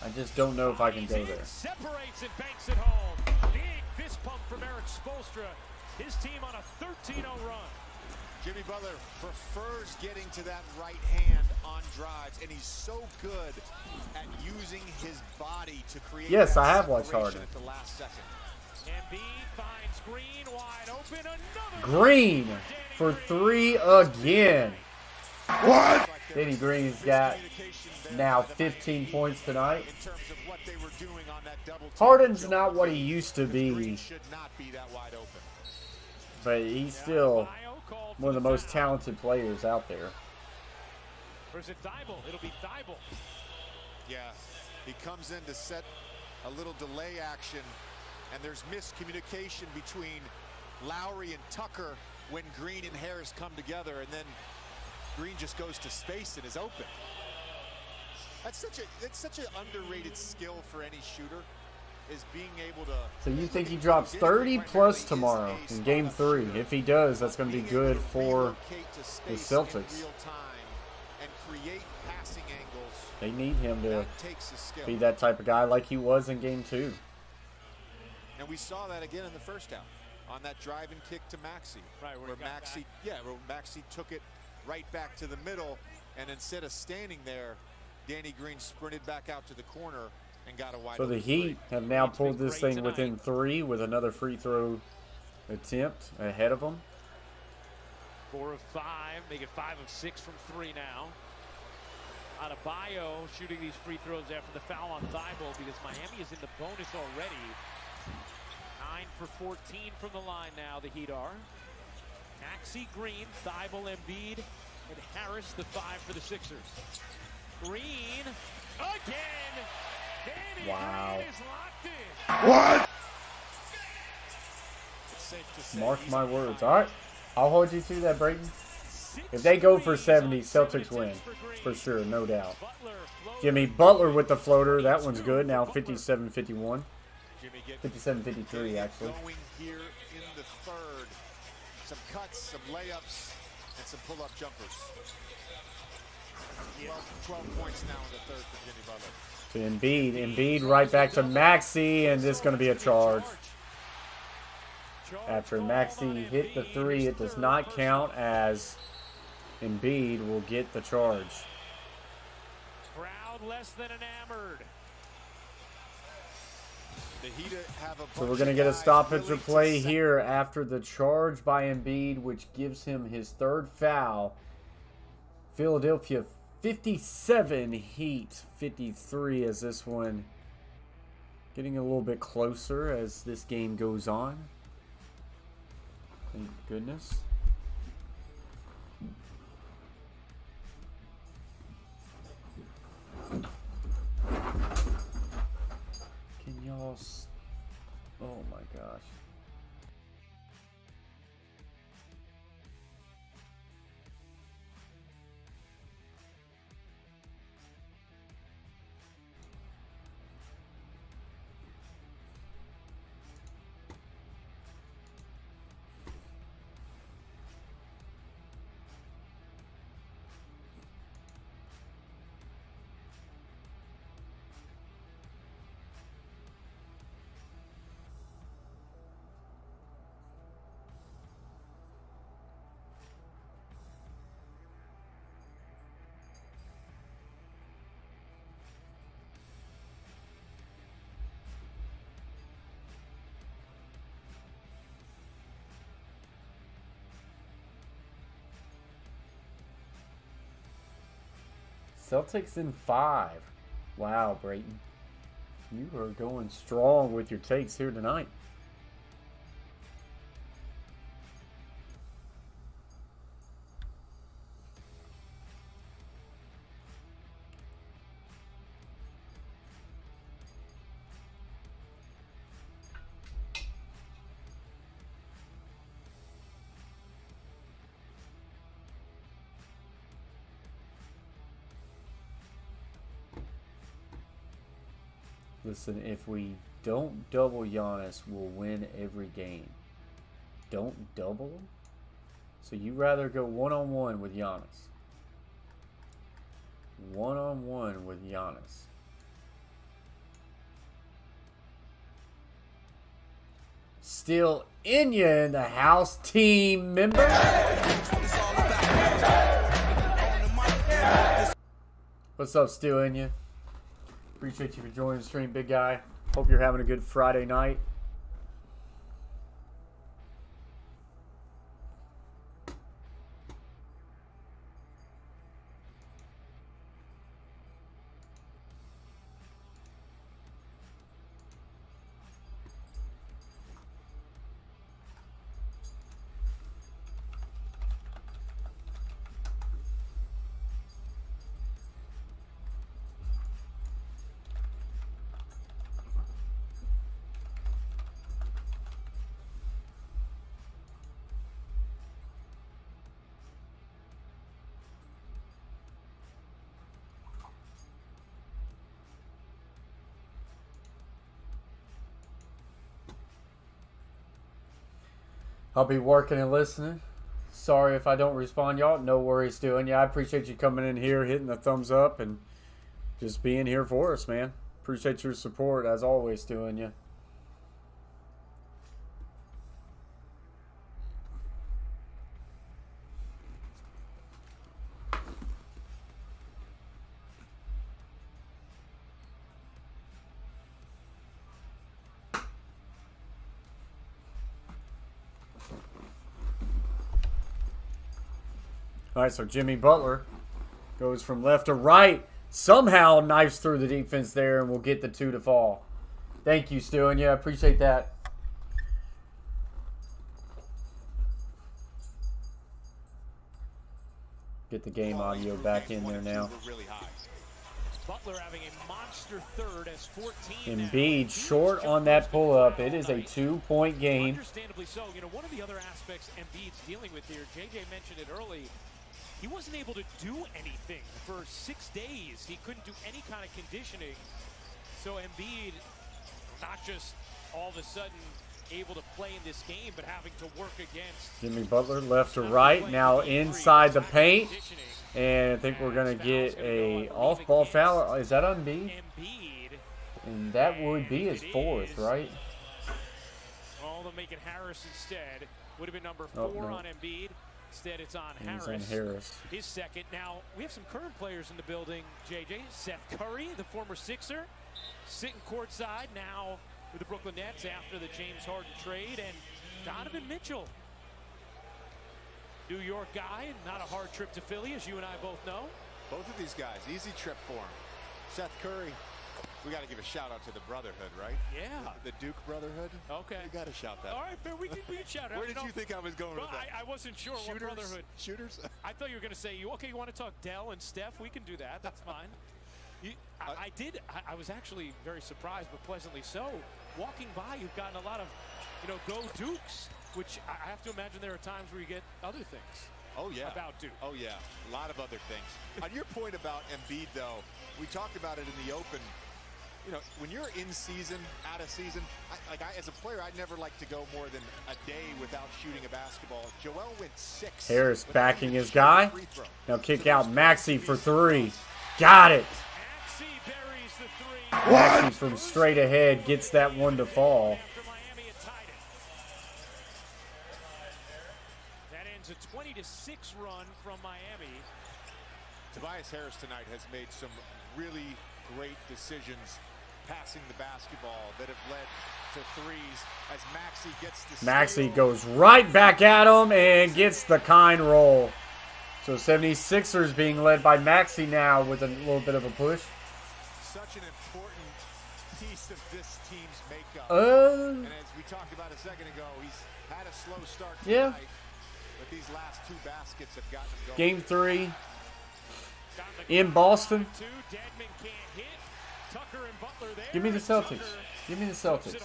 I just don't know if I can go in, there. separates and banks it home. Big fist pump from Eric Spoelstra. His team on a 13-0 run. Jimmy Butler prefers getting to that right hand on drives, and he's so good at using his body to create. Yes, that I have watched separation Harden. at the last second. Embiid finds Green wide open. Another Green for 3 again. What? Danny Green's got now 15 points tonight. In terms of what they were doing on that double team. Harden's not what he used to Green be, should not be that wide open. but he's still Bio called for one of the the most foul. talented players out there. Or is it Thibault? It'll be Thibault. Yeah, he comes in to set a little delay action, and there's miscommunication between Lowry and Tucker when Green and Harris come together, and then Green just goes to space and is open. That's such an underrated skill for any shooter, is being able to. So you think he drops 30 plus tomorrow in Game 3? If he does, that's going to be good for the Celtics. And create passing angles. They need him to That takes a skill. be that type of guy like he was in Game 2. And we saw that again in the first half on that driving kick to Maxey. Right, where where he got Maxey, back. where Maxey took it right back to the middle, and instead of standing there, Danny Green sprinted back out to the corner and got a wide So the open Heat have now pulled this thing within 3 with another free throw attempt ahead of them. 4 of 5, make it 5 of 6 from 3 now. Adebayo shooting these free throws after the foul on Thibault because Miami is in the bonus already. 9 for 14 from the line now, the Heat are. Maxey, Green, Thibault, Embiid, and Harris, the 5 for the Sixers. Green, again! Danny Wow. Green is locked in. What? It's safe to say Mark he's my on words. fire. All right, I'll hold you to that, Brayton. If they go for 70, Celtics win. For sure, no doubt. Jimmy Butler with the floater. That one's good. Now 57-51. Jimmy get 57-53, actually. going here in the third. Some cuts, some layups, and some pull-up jumpers. 12 points now in the third for Jimmy Butler. To Embiid. Embiid right back to Maxey, and this is going to be a charge. After Maxey hit the 3, it does not count as Embiid will get the charge. Crowd less than enamored. The Heat have a So we're bunch going to of get a guys stoppage willing of to play set- here after the charge by Embiid, which gives him his 3rd foul. Philadelphia 57, Heat 53 as this one getting a little bit closer as this game goes on. Thank goodness. Can y'all... Oh my gosh. Celtics in 5. Wow, Brayton. You are going strong with your takes here tonight. Listen, if we Don't double Giannis will win every game. Don't double? So you rather go one-on-one with Giannis. One-on-one with Giannis. Still Inya in the house, team member. What's up, Still Inya? Appreciate you for joining the stream, big guy. Hope you're having a good Friday night. I'll be working and listening. Sorry if I don't respond, y'all. No worries, doing. Yeah, I appreciate you coming in here, hitting the thumbs up, and just being here for us, man. Appreciate your support, as always, doing you. All right, so Jimmy Butler goes from left to right. Somehow knifes through the defense there and will get the 2 to fall. Thank you, Stu, and yeah, I appreciate that. Get the game audio back in there now. Butler having a monster third as 14. Embiid short on that pull-up. It is a 2-point game. Understandably so. You know, one of the other aspects Embiid's dealing with here, JJ mentioned it early, he wasn't able to do anything for 6 days. He couldn't do any kind of conditioning. So Embiid, not just all of a sudden able to play in this game, but having to work against Jimmy Butler left to right, now inside the paint. And I think we're going to get a off-ball foul. Is that on Embiid? And that would be his 4th, right? Oh, they'll make it Harris instead. Would have been number 4 on Embiid. Instead, it's on Harris. On Harris. His second. Now, we have some current players in the building, JJ. Seth Curry, the former Sixer, sitting courtside now with the Brooklyn Nets after the James Harden trade. And Donovan Mitchell, New York guy, not a hard trip to Philly, as you and I both know. Both of these guys, easy trip for him. Seth Curry, we got to give a shout out to the brotherhood, right? Yeah. The Duke brotherhood. Okay. We got to shout that. All right, fair. We can shout out. Where did you think I was going with that? I wasn't sure Shooters? what brotherhood. Shooters? I thought you were going to say, you want to talk Dell and Steph? We can do that. That's fine. I was actually very surprised, but pleasantly so. Walking by, you've gotten a lot of, go Dukes, which I have to imagine there are times where you get other things. Oh, yeah. About Duke. Oh, yeah. A lot of other things. On your point about Embiid, though, we talked about it in the open. When you're in season, out of season, as a player, I'd never like to go more than a day without shooting a basketball. Joel went 6. Harris backing his guy. Now kick out Maxey for 3. Got it. Maxey buries the 3. Maxey from straight ahead gets that 1 to fall. That ends a 20-6 run from Miami. Tobias Harris tonight has made some really great decisions passing the basketball that have led to threes as Maxey gets the Maxey goes right back at him and gets the kind roll. So 76ers being led by Maxey now with a little bit of a push. Such an important piece of this team's makeup. And as we talked about a second ago, he's had a slow start tonight. Yeah. But these last 2 baskets have gotten him going. Game 3 in Boston. Give me the Celtics. Give me the Celtics.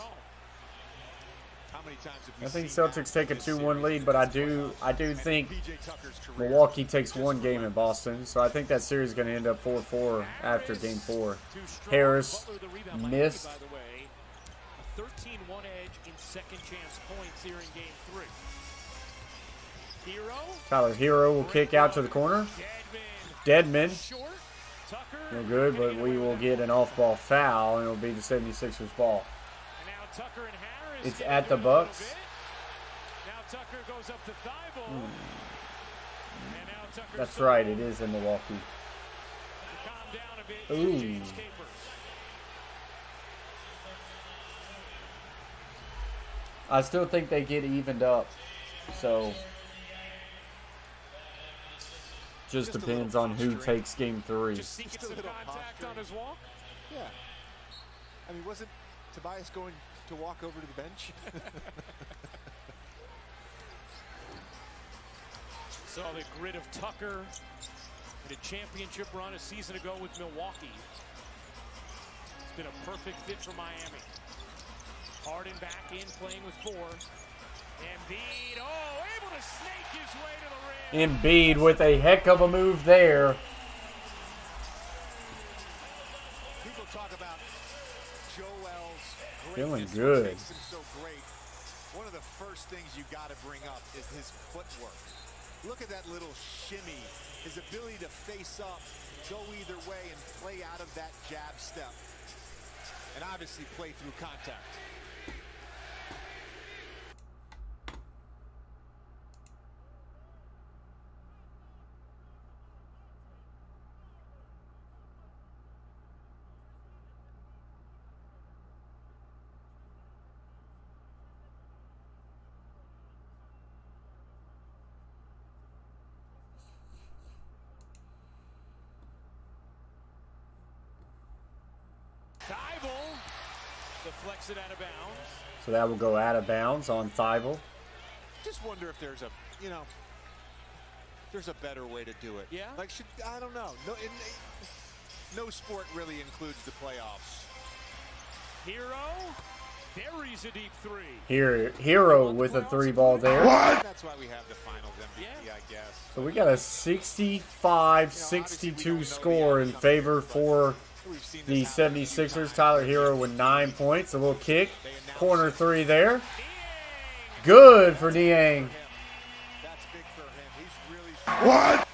I think Celtics take a 2-1 lead, but I do think Milwaukee takes 1 game in Boston. So I think that series is going to end up 4-4 after Game 4. Harris missed. 13-1 edge in second chance points here in game 3. Hero. Tyler Hero will kick out to the corner. Deadman. Short. Tucker. No good, but we will get an off-ball foul, and it'll be the 76ers ball. And now Tucker and Harris. It's at the Bucks. Now Tucker goes up to Thibault. And now Tucker. That's right, it is in Milwaukee. Calm down a bit. Ooh. James Capers. I still think they get evened up, so just depends on who takes game 3. Just seeking some contact on his walk. Yeah. I mean, wasn't Tobias going to walk over to the bench? Saw the grit of Tucker in a championship run a season ago with Milwaukee. It's been a perfect fit for Miami. Harden back in, playing with 4. Embiid, able to snake his way to the rim. Embiid with a heck of a move there. People talk about Joel's Feeling greatness, good. what makes him so great. One of the first things you got to bring up is his footwork. Look at that little shimmy, his ability to face up, go either way, and play out of that jab step. And obviously play through contact. Thibault deflects it out of bounds. So that will go out of bounds on Thibault. Just wonder if there's a, there's a better way to do it. Yeah? Like, I don't know. No sport really includes the playoffs. Hero buries a deep 3. Hero with a 3 ball there. That's why we have the finals MVP, I guess. So we got a 65-62 score in favor for the 76ers. Tyler Hero with 9 points. A little kick. Corner 3 there. Good for Niang. That's big for him. He's really not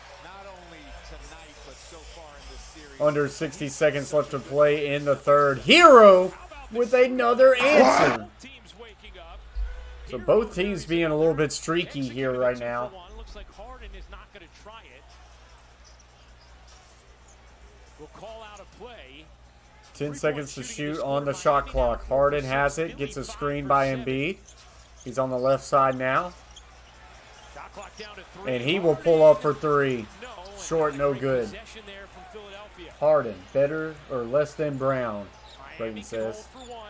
only tonight, but so far in this series. Under 60 seconds left to play in the third. Hero with another answer. Teams waking up. So both teams being a little bit streaky here right now. Looks like Harden is not going to try it. We'll call out a play. 10 seconds to shoot on the shot clock. Harden has it. Gets a screen by Embiid. He's on the left side now. Shot clock down to 3. And he will pull up for 3. Short, no good. Possession there from Philadelphia. Harden, better or less than Brown, Brayden Miami says. goal for 1.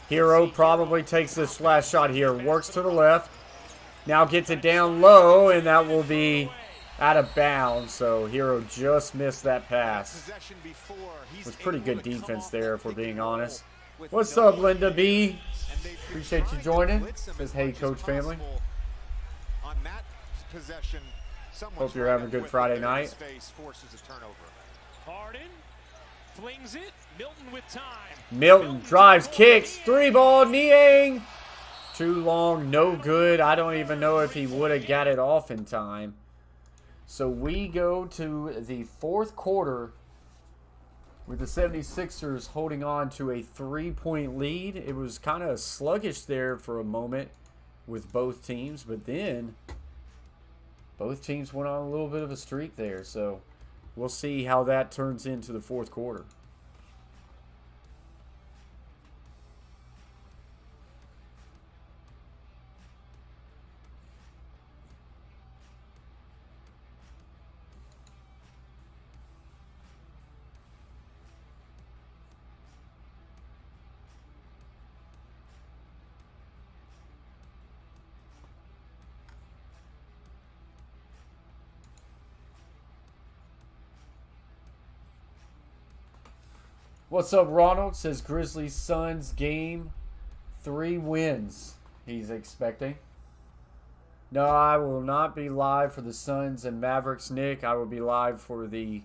Hero probably takes this last shot here. Works to the left. Now gets it down low, and that will be out of bounds. So Hero just missed that pass. Possession before, It was pretty good defense there, if we're being honest. What's up, Linda B? Appreciate you joining. Says, hey, Coach family. On that possession, Hope you're having a good Friday night. Forces a turnover. Harden flings it. Milton with time. Milton drives, kicks, 3 ball, Niang. Too long, no good. I don't even know if he would have got it off in time. So we go to the 4th quarter with the 76ers holding on to a 3-point lead. It was kind of sluggish there for a moment with both teams, but then both teams went on a little bit of a streak there. So we'll see how that turns into the 4th quarter. What's up, Ronald? Says Grizzlies Suns game 3 wins he's expecting. No, I will not be live for the Suns and Mavericks, Nick. I will be live for the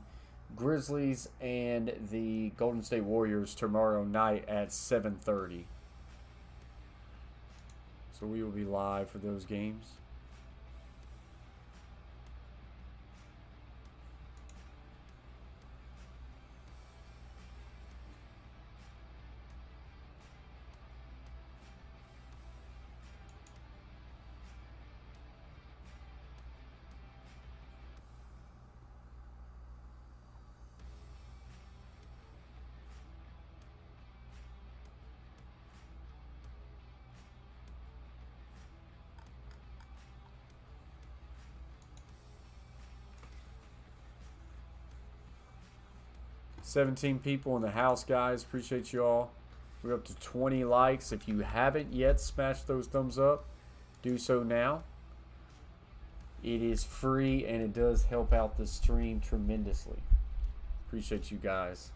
Grizzlies and the Golden State Warriors tomorrow night at 7:30. So we will be live for those games. $17 people in the house, guys. Appreciate you all. We're up to 20 likes. If you haven't yet smashed those thumbs up, do so now. It is free and it does help out the stream tremendously. Appreciate you guys.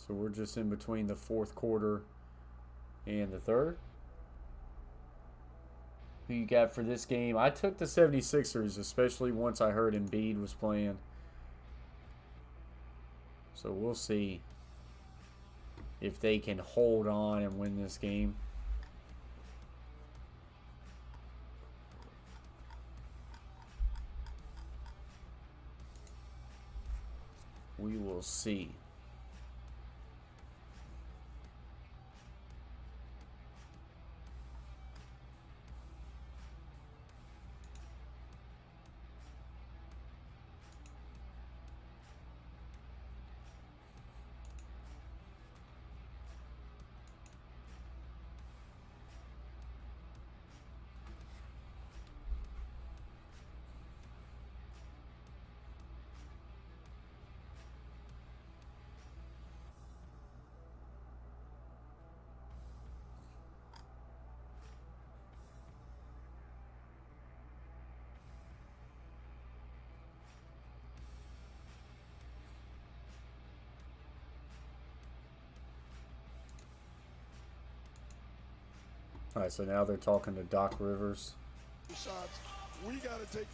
So we're just in between the fourth quarter and the third. Who you got for this game? I took the 76ers, especially once I heard Embiid was playing. So we'll see if they can hold on and win this game. We will see. All right, so now they're talking to Doc Rivers. Shots, we got to take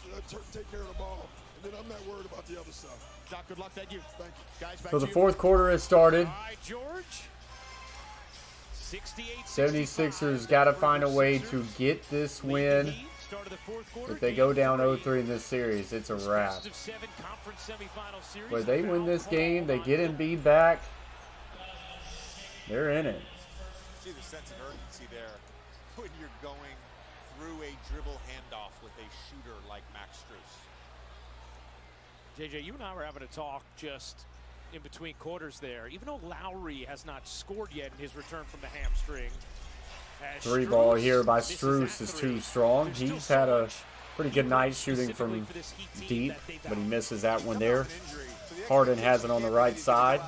care of the ball, and then I'm not worried about the other stuff. Doc, good luck. Thank you. Thank you. Guys, back So to the you. fourth quarter has started. All right, George. 76ers got to find a way to get this win. If they go down 0-3 in this series, it's a wrap. But they win this game, they get Embiid back, they're in it. See the sense of urgency there when you're going through a dribble handoff with a shooter like Max Strus. JJ, you and I were having a talk just in between quarters there. Even though Lowry has not scored yet in his return from the hamstring. Three ball here by Strus is too strong. He's had a pretty good night shooting from deep, but he misses that one there. Harden has it on the right side,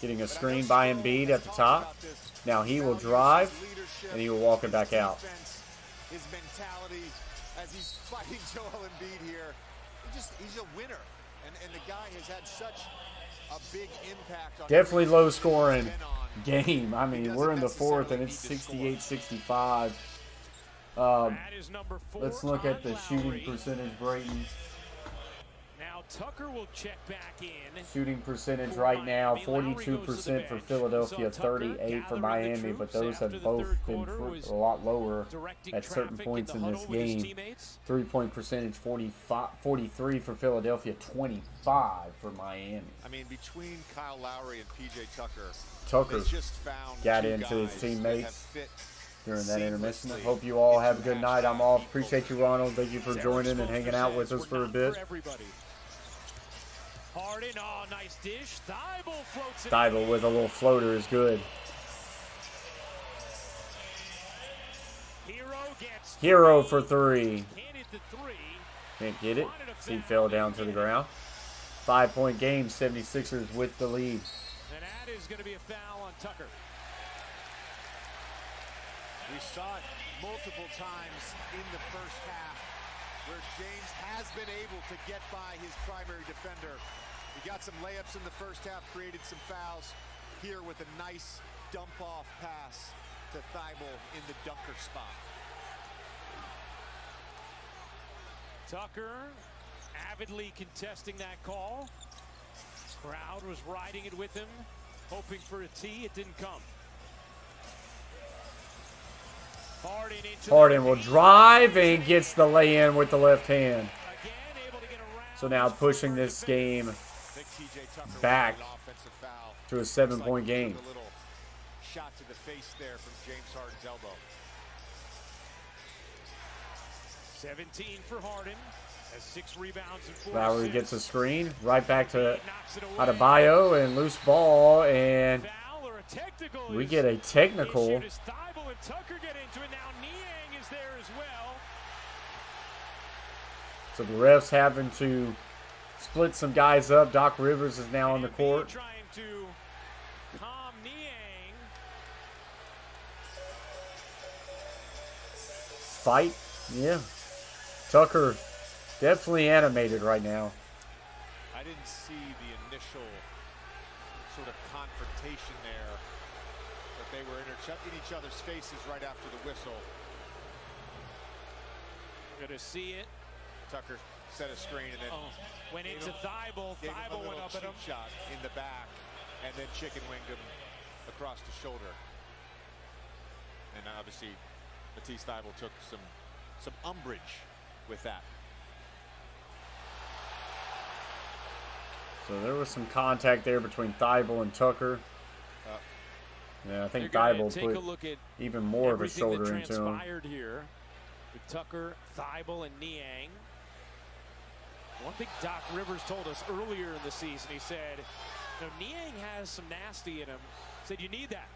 getting a screen by Embiid at the top. Now he will drive, and he will walk it back out. His mentality as he's fighting Joel Embiid here, he's a winner, and the guy has had such a big impact on Definitely low scoring game. I mean, we're in the fourth, and it's 68-65. Let's look at the shooting percentage, Brayton. Now Tucker will check back in. Shooting percentage right now, 42% for Philadelphia, 38% for Miami, but those have both been a lot lower at certain points in this game. 3-point percentage, 43 for Philadelphia, 25 for Miami. I mean, between Kyle Lowry and PJ Tucker, Tucker they just found got two into his guys teammates that have fit during that intermission. I seamlessly hope you all have a into good night. I'm off. Appreciate you, Ronald. Thank you for joining and hanging out with us for a bit. Harden, oh, nice dish. Thibault floats it. Thibault with a little floater is good. Hero for three. Can't get it. He fell down to the ground. 5-point game, 76ers with the lead. And that is going to be a foul on Tucker. We saw it multiple times in the first half where James has been able to get by his primary defender. He got some layups in the first half, created some fouls here with a nice dump-off pass to Thibault in the dunker spot. Tucker avidly contesting that call. Crowd was riding it with him, hoping for a tee. It didn't come. Harden will drive and gets the lay-in with the left hand. So now pushing this game back to a 7-point game. Shot to the face there from James Harden's elbow. 17 for Harden. Has 6 rebounds and 4 Lowry assists. gets a screen. Right back to Adebayo and loose ball. And we get a technical. So the refs having to split some guys up. Doc Rivers is now on the court. Trying to calm Niang. Fight. Yeah. Tucker definitely animated right now. I didn't see the initial sort of confrontation there, but they were in each other's faces right after the whistle. Good to see it. Tucker set a screen and then went into Thibault. Thibault went up at him. Shot in the back, and then chicken winged him across the shoulder. And obviously, Matisse Thibault took some umbrage with that. So there was some contact there between Thibault and Tucker. Yeah, I think Thibault put even more of a shoulder into him. Here with Tucker, Thibault, and Niang. One thing Doc Rivers told us earlier in the season, he said, Niang has some nasty in him. He said, you need that.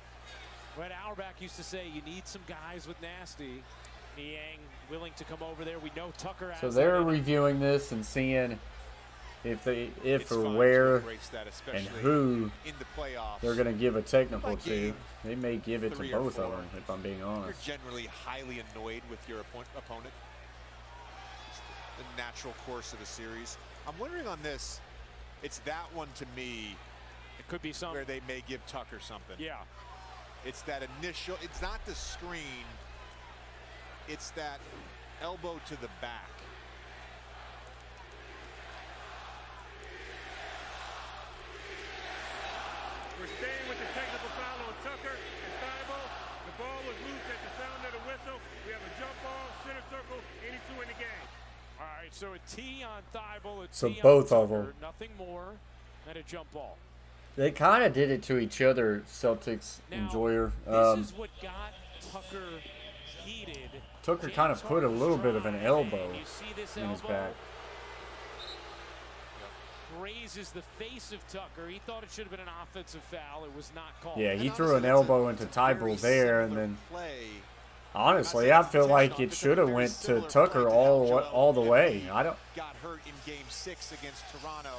Red Auerbach used to say, you need some guys with nasty. Niang willing to come over there. We know Tucker has. So they're reviewing this and seeing if or where and who they're going to give a technical to. They may give it to both of them, if I'm being honest. You're generally highly annoyed with your opponent. It's the natural course of a series. I'm wondering on this, it's that one to me. It could be something where they may give Tucker something. Yeah. It's that initial, it's not the screen, it's that elbow to the back. We're staying with the technical foul on Tucker and Thibault. The ball was loose at the sound of the whistle. We have a jump ball, center circle, any two in the game. All right, so a tee on Thibault, So both of them. Nothing more than a jump ball. They kind of did it to each other, Celtics and Joyer. This is what got Tucker heated. Tucker kind of put a little bit of an elbow in his back. Grazes the face of Tucker. He thought it should have been an offensive foul. It was not called. Yeah, he threw an elbow into Thibault there, and then honestly, I feel like it should have went to Tucker all the way. I don't. Got hurt in Game 6 against Toronto.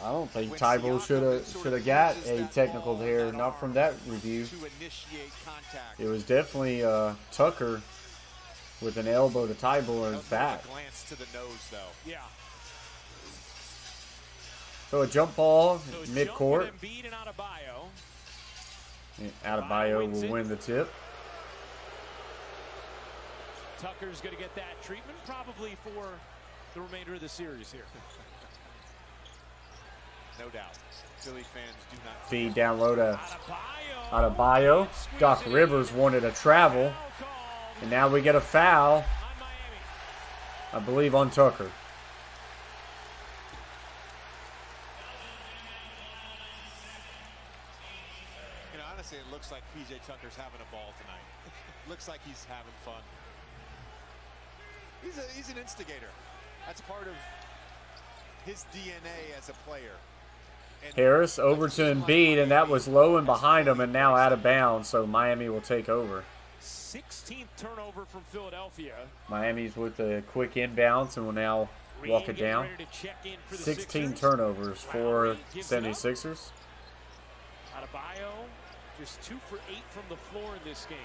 I don't think Thibault should have got a technical there. Not from that review. It was definitely Tucker with an elbow to Thibault in his back. Glance to the nose, though. Yeah. So a jump ball mid-court. Embiid and Adebayo. Adebayo will win the tip. Tucker's going to get that treatment probably for the remainder of the series here. No doubt. Philly fans do not Feed down low to Adebayo. Doc Rivers wanted a travel. And now we get a foul, I believe, on Tucker. Honestly, it looks like PJ Tucker's having a ball tonight. Looks like he's having fun. He's an instigator. That's part of his DNA as a player. And Harris over to Embiid, and that was low and behind him and now out of bounds, so Miami will take over. 16th turnover from Philadelphia. Miami's with a quick inbounds and will now walk it down. 16 turnovers for 76ers. Adebayo just 2 for 8 from the floor in this game.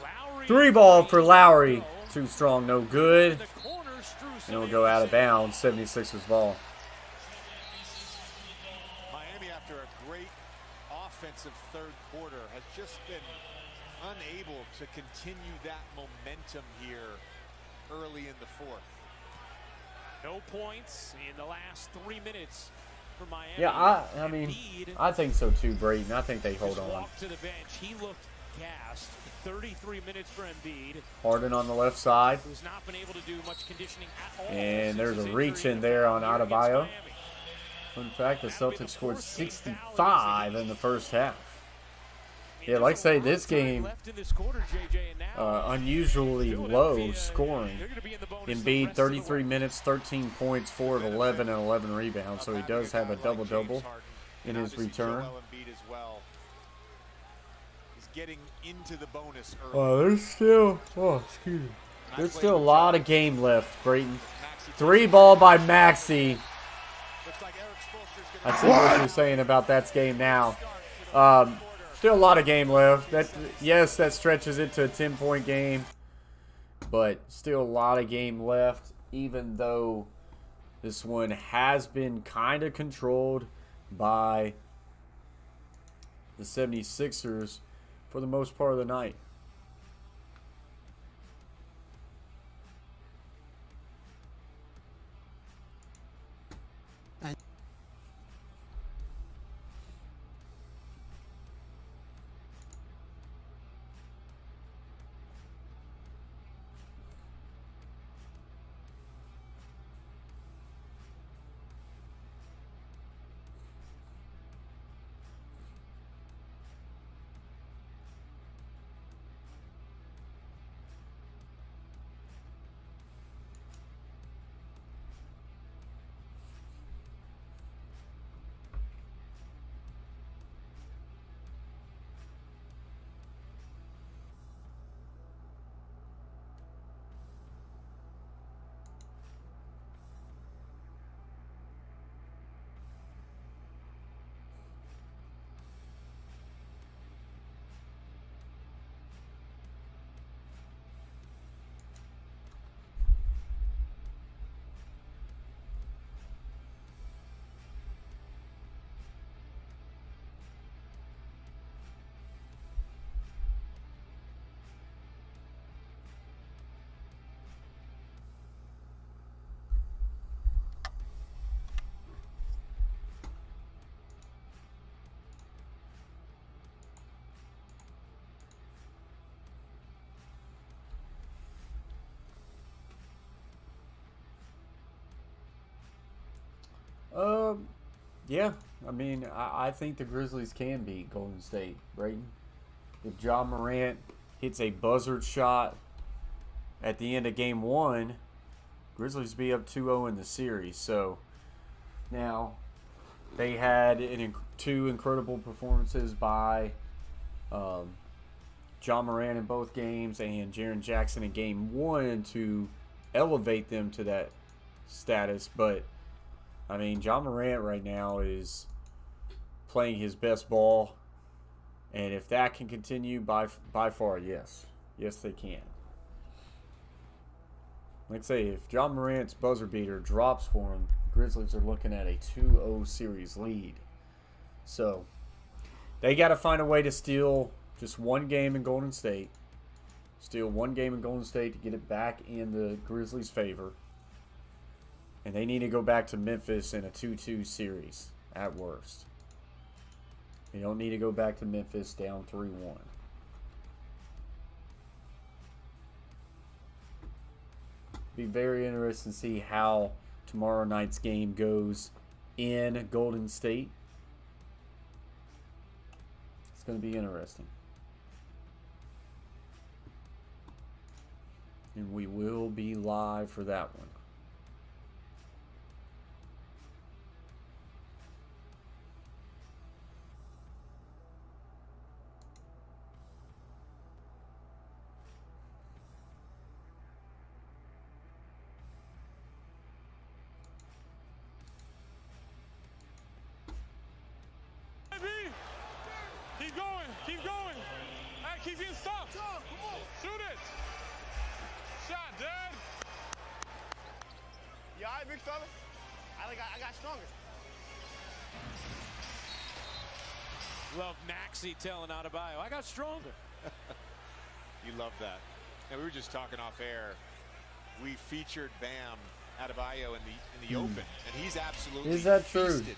Lowry 3 ball for Lowry. Too strong, no good. And it'll go out of bounds. 76ers ball. Miami, after a great offensive third quarter, has just been unable to continue that momentum here early in the fourth. No points in the last 3 minutes for Miami. Yeah, I mean, Embiid I think so too, Brayton. I think they hold just on. walked to the bench. He looked gassed. 33 minutes for Embiid, Harden on the left side. who's not been able to do much conditioning at all. And since there's his a injury reach in the there on final year against Adebayo. Miami. In fact, the That'll be the Celtics scored fourth team foul 65 in the first half. I mean, Yeah, like I there's a say, lot this of time game, left in this quarter, JJ, and now unusually low Philadelphia, scoring. they're gonna be in the bonus the Embiid, rest of the 33 way. minutes, 13 points, 4 of 11, and 11 rebounds. So he does have a double-double in his return. Joel Embiid as well. He's getting into the bonus early. Oh, excuse me. There's still a lot of game left, Brayton. 3 ball by Maxey. Looks like Eric Spoelstra's gonna I see what you're saying about that game now. Still a lot of game left. Yes, that stretches it to a 10-point game, but still a lot of game left, even though this one has been kind of controlled by the 76ers for the most part of the night. Yeah, I mean, I think the Grizzlies can beat Golden State, Brayton. If John Morant hits a buzzard shot at the end of game 1, Grizzlies be up 2-0 in the series. So now they had 2 incredible performances by John Morant in both games and Jaren Jackson in game 1 to elevate them to that status, but I mean, John Morant right now is playing his best ball, and if that can continue, by far, yes. Yes, they can. Like I say, if John Morant's buzzer beater drops for him, Grizzlies are looking at a 2-0 series lead. So, they got to find a way to steal just one game in Golden State. Steal one game in Golden State to get it back in the Grizzlies' favor. And they need to go back to Memphis in a 2-2 series at worst. They don't need to go back to Memphis down 3-1. Be very interesting to see how tomorrow night's game goes in Golden State. It's going to be interesting. And we will be live for that one. Keep going, keep going. Hey, keep getting stopped. Shoot it. Shot, Dad. You all right, big fella? I got stronger. Love Maxey telling Adebayo, I got stronger. You love that. And we were just talking off air. We featured Bam Adebayo in the Open, and he's absolutely Is that true? feasted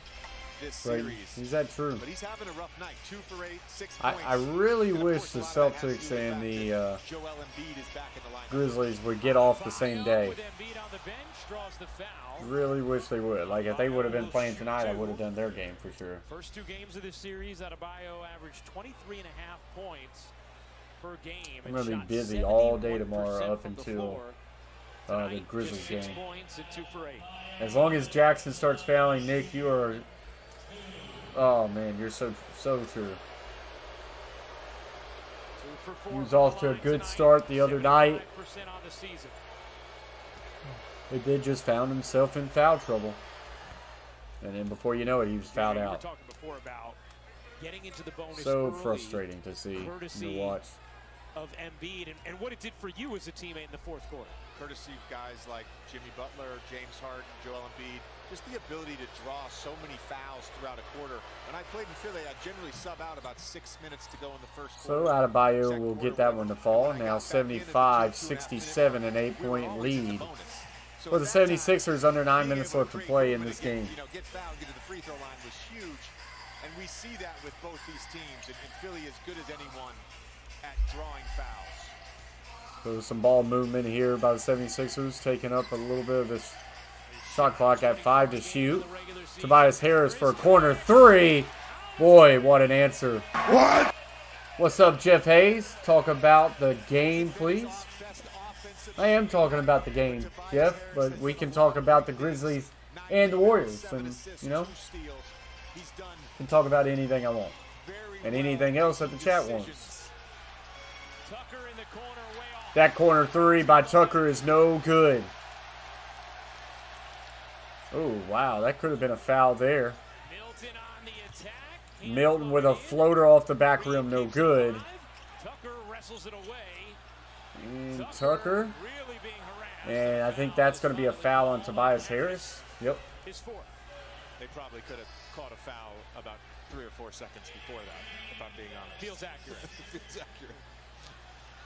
this Right. series. Is that true? But he's having a rough night. 2 for 8, 6 points. I really And of wish course, the a lot of that has to do Celtics with the and fact the that Joel Embiid is back in the lineup. Grizzlies would get off the same day. With Embiid on the bench, draws the foul. Really wish they would. Like, if they would have been playing tonight, I would have done their game for sure. First 2 games of this series, Adebayo averaged 23.5 points per game. I'm going to be and busy shot all day 71% tomorrow up from the until floor. the Tonight, Grizzlies just 6 game. points and 2 for 8. As long as Jackson starts fouling, Nick, you are... Oh, man, you're so true. 2 for 4 He was from off the to a line good tonight, start the other night. 75% on the season. He did just found himself in foul trouble. And then before you know it, he was fouled We were out. talking before about getting into the bonus So early, frustrating to see and courtesy to watch. of Embiid and what it did for you as a teammate in the 4th quarter. Courtesy of guys like Jimmy Butler, James Harden, Joel Embiid, just the ability to draw so many fouls throughout a quarter. When I played in Philly, I generally sub out about 6 minutes to go in the first So quarter. Adebayo Second will quarter, get that one to fall. when I Now got back in the 75-67, an 2.5 8-point minute, we were always in the lead. bonus. So For the at that time, 76ers, under 9 being minutes able left to create play in movement this and game. get fouled, get to the free throw line was huge. And we see that with both these teams. And Philly is good as anyone at drawing fouls. So some ball movement here by the 76ers, taking up a little bit of this shot clock at 5 to shoot. Tobias Harris for a corner 3. Boy, what an answer. What? What's up, Jeff Hayes? Talk about the game, please. I am talking about the game, Jeff, but we can talk about the Grizzlies and the Warriors. And, you know, can talk about anything I want. And anything else that the chat wants. Tucker in the corner, way off. That corner 3 by Tucker is no good. Oh, wow, that could have been a foul there. Milton on the attack. Milton with a floater off the back rim, no good. Tucker wrestles it away. And Tucker. Really being harassed. And I think that's going to be a foul on Tobias Harris. Yep. His 4th. They probably could have caught a foul about 3 or 4 seconds before that, if I'm being honest. Feels accurate. Feels accurate.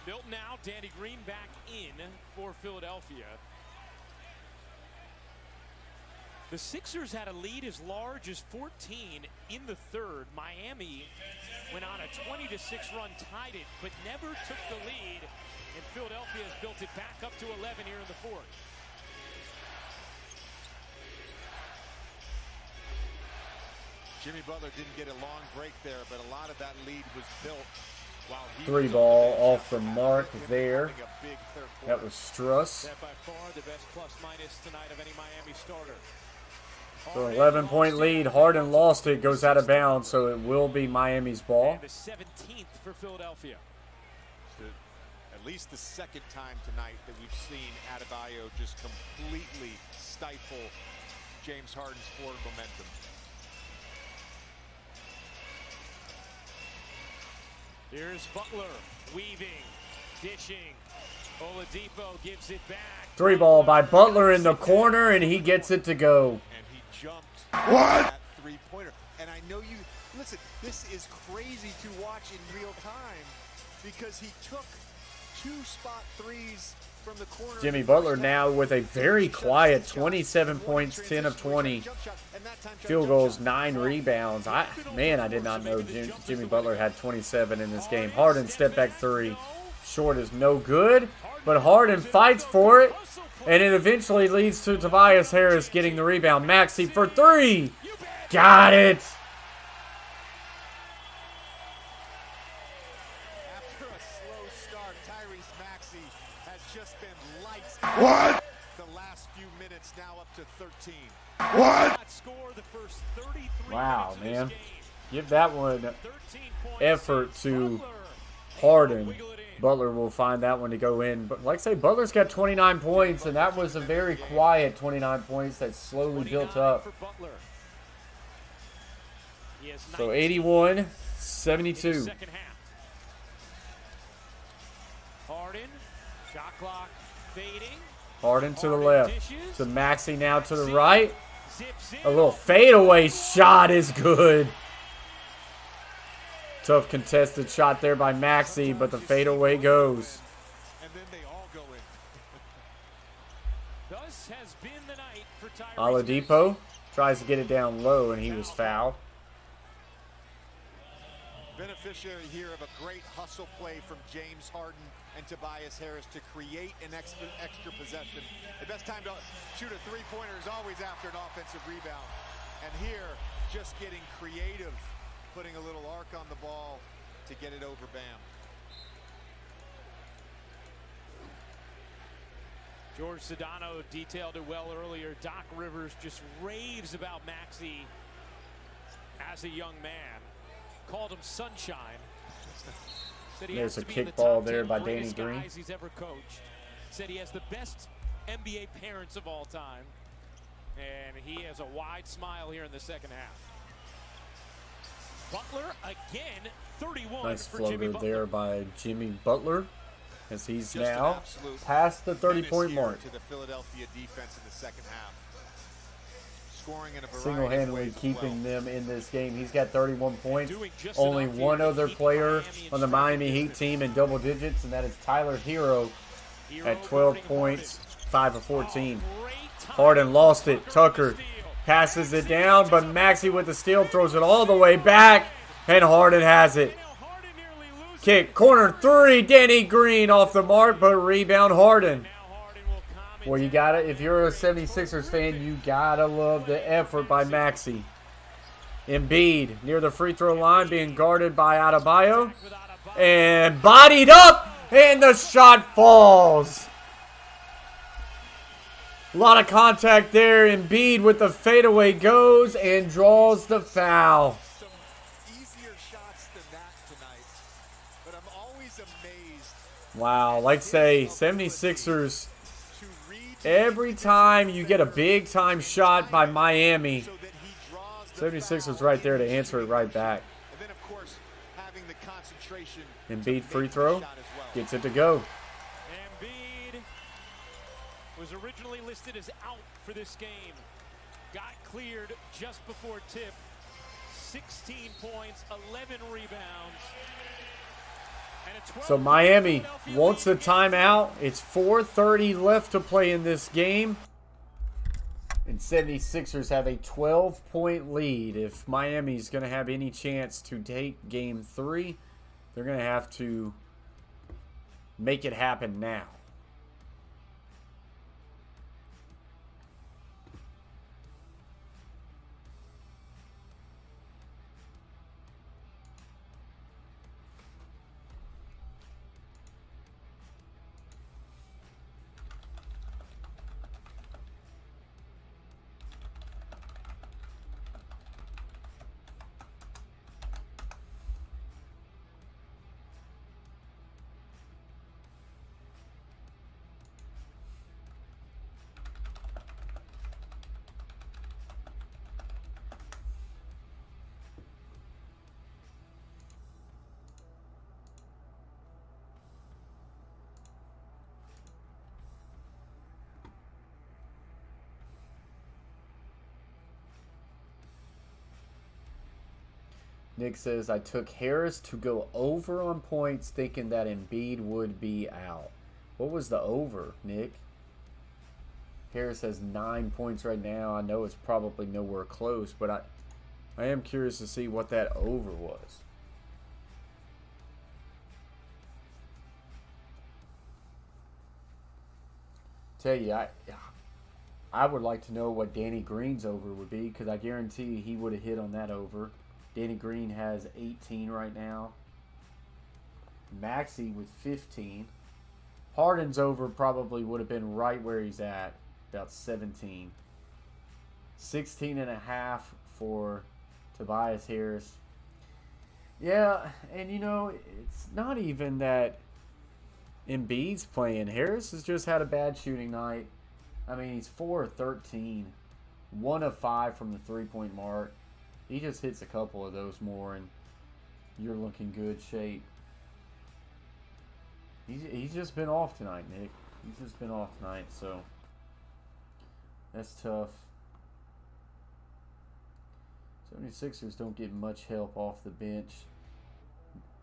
Milton now, Danny Green back in for Philadelphia. The Sixers had a lead as large as 14 in the 3rd. Miami went on a 20-6 run, tied it, but never took the lead. And Philadelphia has built it back up to 11 here in the 4th. Jimmy Butler didn't get a long break there, but a lot of that lead was built while he 3 was ball on off the mark there. having a big third That quarter. was Struss. That by far the best plus-minus tonight of any Miami starter. So 11-point lead. Harden lost it, goes out of bounds, so it will be Miami's ball. And the 17th for Philadelphia. At least the second time tonight that we've seen Adebayo just completely stifle James Harden's forward momentum. Here's Butler weaving, dishing. Oladipo gives it back. 3 ball by Butler in the corner, and he gets it to go. And he jumped What? that three-pointer. And I know you, listen, this is crazy to watch in real time because he took 2 spot threes from the corner. Jimmy Butler now with a very quiet 27 points, 10 of 20. Field goals, 9 rebounds. I did not know Jimmy Butler had 27 in this game. Harden step back 3. Short is no good, but Harden fights for it, and it eventually leads to Tobias Harris getting the rebound. Maxey for 3. Got it. After a slow start, Tyrese Maxey has just been lights What? the last few minutes, now up to 13. What? Not score the first 33 Wow, minutes of man. this game. Give that one 13 points. effort to Butler. Harden. Wiggle it in. Butler will find that one to go in. But like I say, Butler's got 29 points, and that was a very quiet 29 points that slowly built 29 up. for Butler. He has So 19 in 81-72. the second half. Harden, shot clock fading. Harden to the Harden left. dishes. To Maxey now to the right. Zips in. A little fadeaway shot is good. Tough contested shot there by Maxey, but the fadeaway goes. And then they all go in. Thus has been the night for Tyrese Oladipo tries to get it down low, and he was fouled. Beneficiary here of a great hustle play from James Harden and Tobias Harris to create an extra possession. The best time to shoot a three-pointer is always after an offensive rebound. And here, just getting creative, putting a little arc on the ball to get it over Bam. George Sedano detailed it well earlier. Doc Rivers just raves about Maxey as a young man. Called him sunshine. Said he There's has a to be in the kickball top there 10 by Danny greatest Green. guys he's ever coached. Said he has the best NBA parents of all time. And he has a wide smile here in the second half. Butler again, 31 Nice for Jimmy floater Butler. there by Jimmy Butler, as he's Just an now absolute past the 30-point menace here mark. to the Philadelphia defense in the second half. Scoring in a variety of Single-handedly ways as keeping well. them in this game. He's got 31 points. doing just Only enough one here to other keep player Miami in on the Miami striking Heat distance. team in double digits, and that is Tyler Hero Hero at 12 guarding points, 5 of 14. Oh, great time. Harden lost it. Tucker passes it down, but Maxey with the steal throws it all the way back, and Harden has it. Harden nearly loses. Kick, corner three, Danny Green off the mark, but rebound Harden. Now Harden will calm it Well, you down. gotta, if you're a 76ers fan, you gotta love the effort by Maxey. Embiid near the free throw line being guarded by Adebayo. And bodied up, and the shot falls. A lot of contact there. Embiid with the fadeaway goes and draws the foul. Some easier shots than that tonight, but I'm always amazed Wow, like say, 76ers, to read every time you get a big time shot by Miami, so that he draws the 76ers foul right there to in the answer it right back. And then, of course, having the concentration. Embiid to free make the throw, shot as well. gets it to go. Embiid was originally listed as out for this game. Got cleared just before tip. 16 points, 11 rebounds. And a 12 So Miami Philadelphia wants the lead. timeout. It's 4:30 left to play in this game. And 76ers have a 12-point lead. If Miami's going to have any chance to take game 3, they're going to have to make it happen now. Nick says, I took Harris to go over on points thinking that Embiid would be out. What was the over, Nick? Harris has 9 points right now. I know it's probably nowhere close, but I am curious to see what that over was. Tell you, I would like to know what Danny Green's over would be, because I guarantee he would have hit on that over. Danny Green has 18 right now. Maxey with 15. Harden's over probably would have been right where he's at, about 17. 16.5 for Tobias Harris. Yeah, and you know, it's not even that Embiid's playing. Harris has just had a bad shooting night. I mean, he's 4 of 13. 1 of 5 from the three-point mark. He just hits a couple of those more, and you're looking good shape. He's just been off tonight, Nick. He's just been off tonight, so that's tough. 76ers don't get much help off the bench.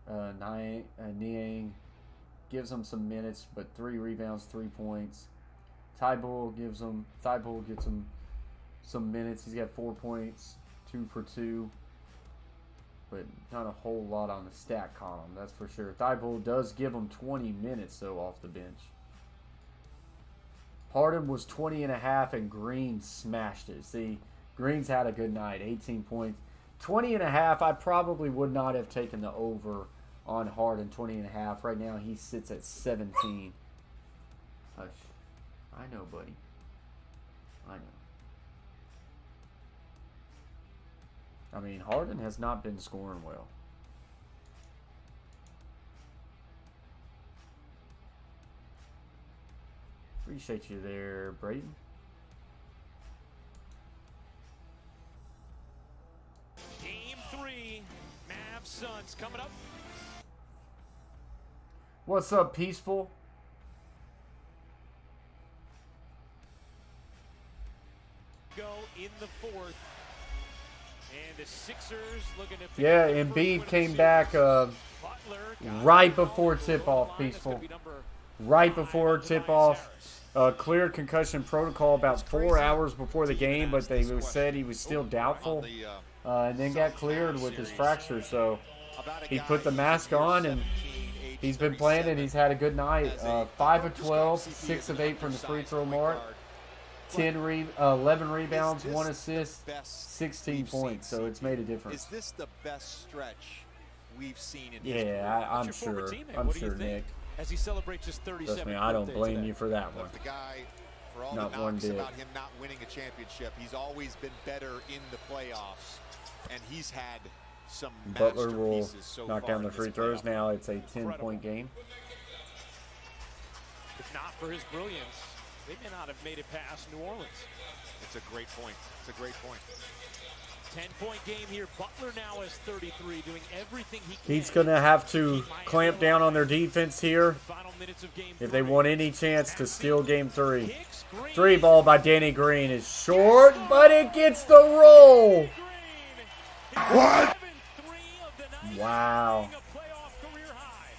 Niang gives him some minutes, but 3 rebounds, 3 points. Thibault gets him some minutes. He's got 4 points, 2 for 2. But not a whole lot on the stat column, that's for sure. Thibault does give him 20 minutes, though, off the bench. Harden was 20 and a half, and Green smashed it. See, Green's had a good night, 18 points. 20 and a half, I probably would not have taken the over on Harden, 20 and a half. Right now, he sits at 17. Hush. I know, buddy. I know. I mean, Harden has not been scoring well. Appreciate you there, Brayden. Game 3, Mavs Suns coming up. What's up, Peaceful? Go in the 4th. And the Sixers looking to pick Yeah, up the Embiid first came win back of the series. Butler right got before the tip-off, line. That's Peaceful. gonna be number Right 5 before on Tobias tip-off. Harris. Cleared concussion protocol about 4 hours before the game, but they said he was still doubtful. And then got cleared with his fracture, so he put the mask on, and he's been playing, and he's had a good night. 5 of 12, 6 of 8 from the free throw mark. 11 rebounds, 1 assist, 16 points. So it's made a difference. Is this the best stretch we've seen in Yeah, I'm Your former sure. teammate, I'm what do you sure, think? Nick. As he celebrates his 37th Trust me, I don't birthday blame today. you for that one. Look, the guy, for all Not the one knocks bit. about him not winning a championship, he's always been better in the playoffs, and he's had some Butler will masterpieces so knock far down the in this free throws. playoff. Now it's a 10-point game. If not for his brilliance, they may not have made it past New Orleans. It's a great point. It's a great point. 10-point game here. Butler now has 33, doing everything he can. He's going to have to clamp down on their defense here Final minutes of game if they 3. want any chance to steal game 3. Kicks, Green. 3 ball by Danny Green is short, but it gets the roll. Green. What? 7-3 of the night, Wow. a playoff career high.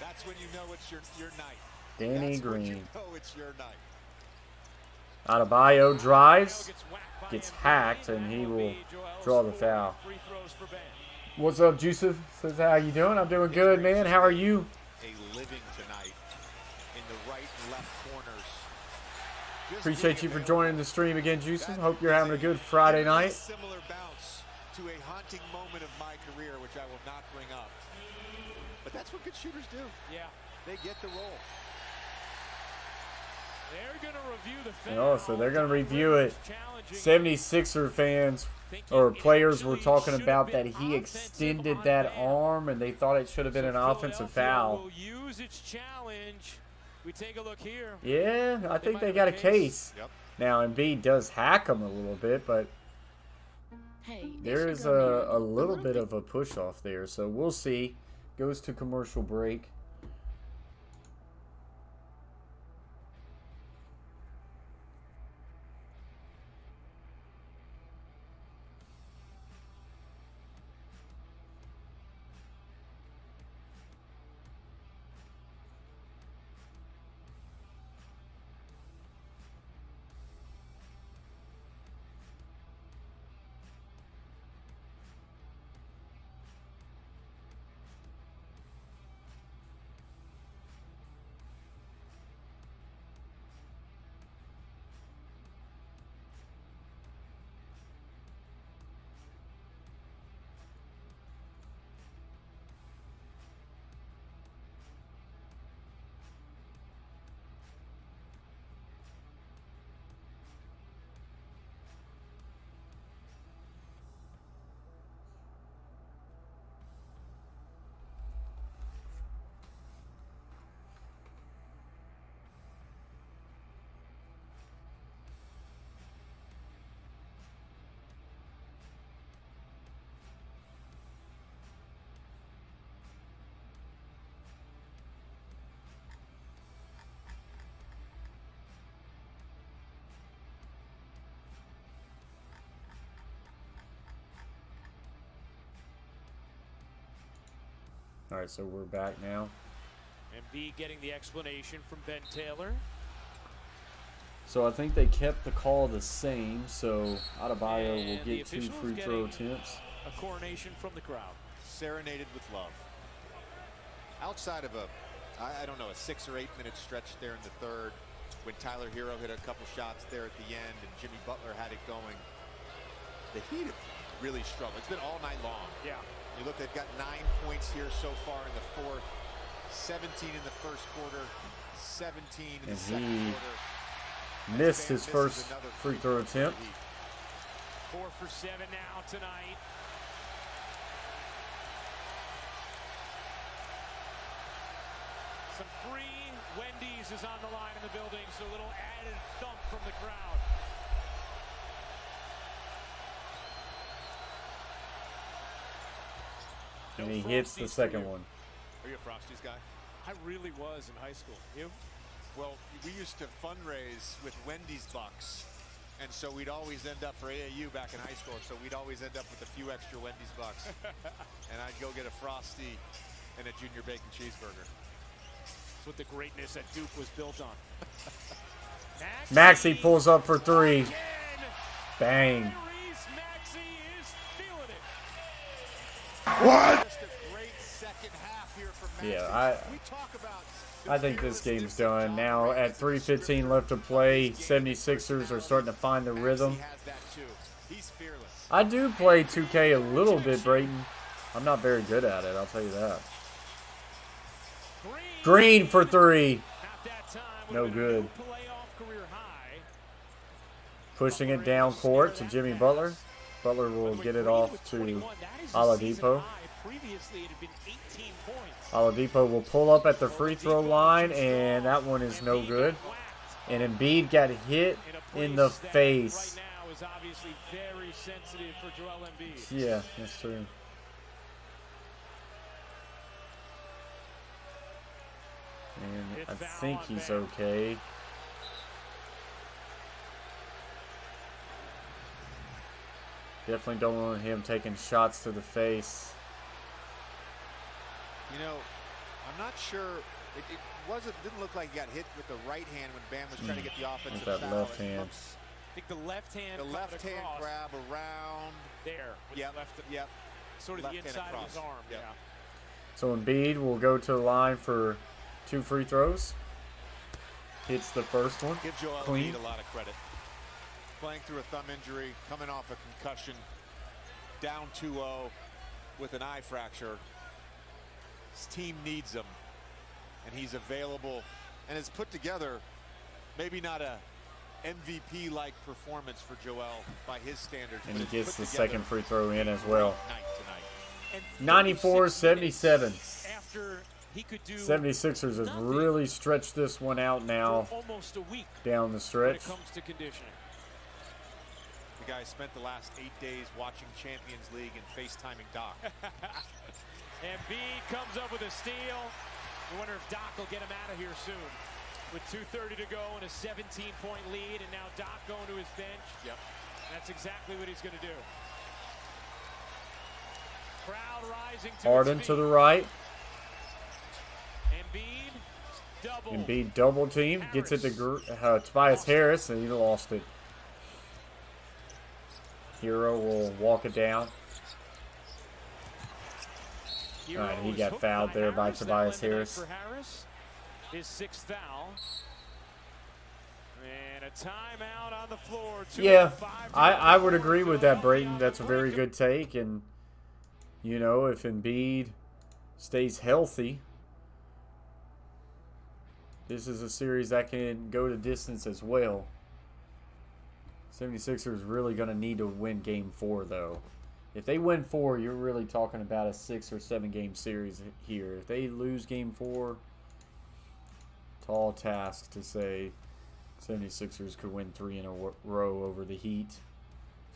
That's when you know it's your night. Danny That's when you Green. know it's your night. Adebayo drives, Gets whacked by gets Embiid. hacked, and he will Joel draw the scored foul. free throws for Ben. What's up, Joseph? Says, how you doing? I'm doing good, man. How are you? A living tonight in the right and left corners. Just Appreciate you being for joining the stream again, Joseph. That Hope you're is having a good Friday night. Similar bounce to a haunting moment of my career, which I will not bring up. But that's what good shooters do. Yeah. They get the roll. They're going to review the Oh, so they're going to review it. Challenging. 76er fans or players were talking about that he extended that arm and they thought it should have been an offensive foul. Will use its challenge. We take a look here. Yeah, I think they got a case. Yep. Now, Embiid does hack him a little bit, but Hey, there is a little bit of a push off there. So we'll see. Goes to commercial break. All right, so we're back now. Embiid getting the explanation from Ben Taylor. So I think they kept the call the same, so Adebayo will And the get 2 officials free throw getting attempts. A coronation from the crowd. Serenaded with love. Outside of I don't know, a 6 or 8 minute stretch there in the third, when Tyler Hero hit a couple shots there at the end and Jimmy Butler had it going, the Heat have really struggled. It's been all night long. Yeah. You look, they've got 9 points here so far in the fourth, 17 in the first quarter, 17 in the second quarter. Missed his first free throw attempt. 4 for 7 now tonight. Some free Wendy's is on the line in the building, so a little added thump from the crowd. And he hits the second one. Are you a Frosties guy? I really was in high school. You? Well, we used to fundraise with Wendy's bucks, and so we'd always end up for AAU back in high school, so we'd always end up with a few extra Wendy's bucks. And I'd go get a Frosty and a junior bacon cheeseburger. That's what the greatness at Duke was built on. Maxey pulls up for 3. Again. Bang. Tyrese Maxey is feeling it. What? Just a great second half here from Maxey. Yeah, We talk about I think this game's done. Now at 3:15 left to play, 76ers are starting to find the rhythm. Maxey has that too. He's fearless. I do play 2K a little bit, Brayton. I'm not very good at it, I'll tell you that. Green for 3. At that time, No good. playoff career high. Pushing it down court to Jimmy Butler. Butler will get it off to Oladipo. Previously, it had been 18 points. Oladipo will pull up at the free throw line, and that one is no good. And Embiid got hit in the face. Right now is obviously very sensitive for Joel Embiid. Yeah, that's true. And I think he's okay. Definitely don't want him taking shots to the face. You know, I'm not sure. It didn't look like he got hit with the right hand when Bam was trying to get the offensive With that foul. left hand. I think the left hand. The left hand across grab around. there. With Yep. the left, Yep. sort of Left the hand inside of across. his arm. Yep. Yeah. So Embiid will go to the line for 2 free throws. Hits the first one. Give Joel Clean. Embiid a lot of credit. Playing through a thumb injury, coming off a concussion, down 2-0 with an eye fracture. His team needs him, and he's available and has put together maybe not a MVP-like performance for Joel by his standards. And he but has gets put the together second free throw in as well. a great night tonight. And 94-77. 36 minutes after he could do 76ers have nothing really stretched this one out now for almost a week down the when stretch. it comes to conditioning. The guy spent the last 8 days watching Champions League and FaceTiming Doc. Embiid comes up with a steal. I wonder if Doc will get him out of here soon. With 2:30 to go and a 17-point lead, and now Doc going to his bench. Yep. That's exactly what he's going to do. Crowd rising to Harden its to the feet. right. Embiid double. Embiid double team. Gets it to Tobias Harris, and he lost it. Hero will walk it down. Hero All right, he is got hooked fouled there by Harris. That'll Tobias end the night Harris. For Harris, his 6th foul. And a timeout on the floor. Yeah, 2:05 to I go. would agree with that, Brayton. On That's a the very break. good take. And, you know, if Embiid stays healthy, this is a series that can go to distance as well. 76ers really going to need to win Game 4, though. If they win 4, you're really talking about a 6 or 7 game series here. If they lose Game 4, tall task to say 76ers could win 3 in a row over the Heat.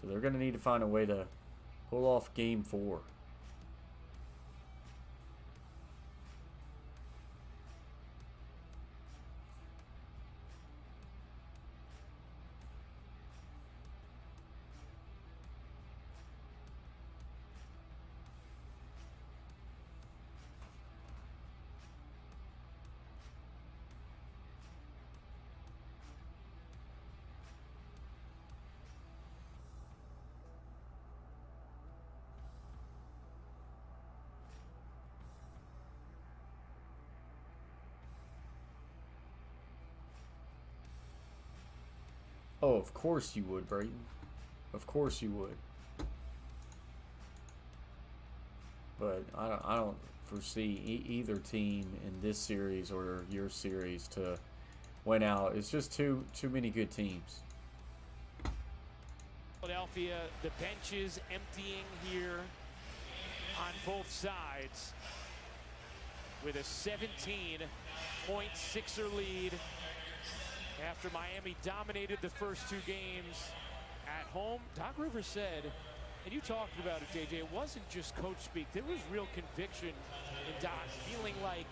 So they're going to need to find a way to pull off Game 4. Oh, of course you would, Brayton. Of course you would. But I don't foresee either team in this series or your series to win out. It's just too many good teams. Philadelphia, the benches emptying here on both sides with a 17-point Sixer lead after Miami dominated the first 2 games at home. Doc Rivers said, and you talked about it, JJ, it wasn't just coach speak. There was real conviction in Doc, feeling like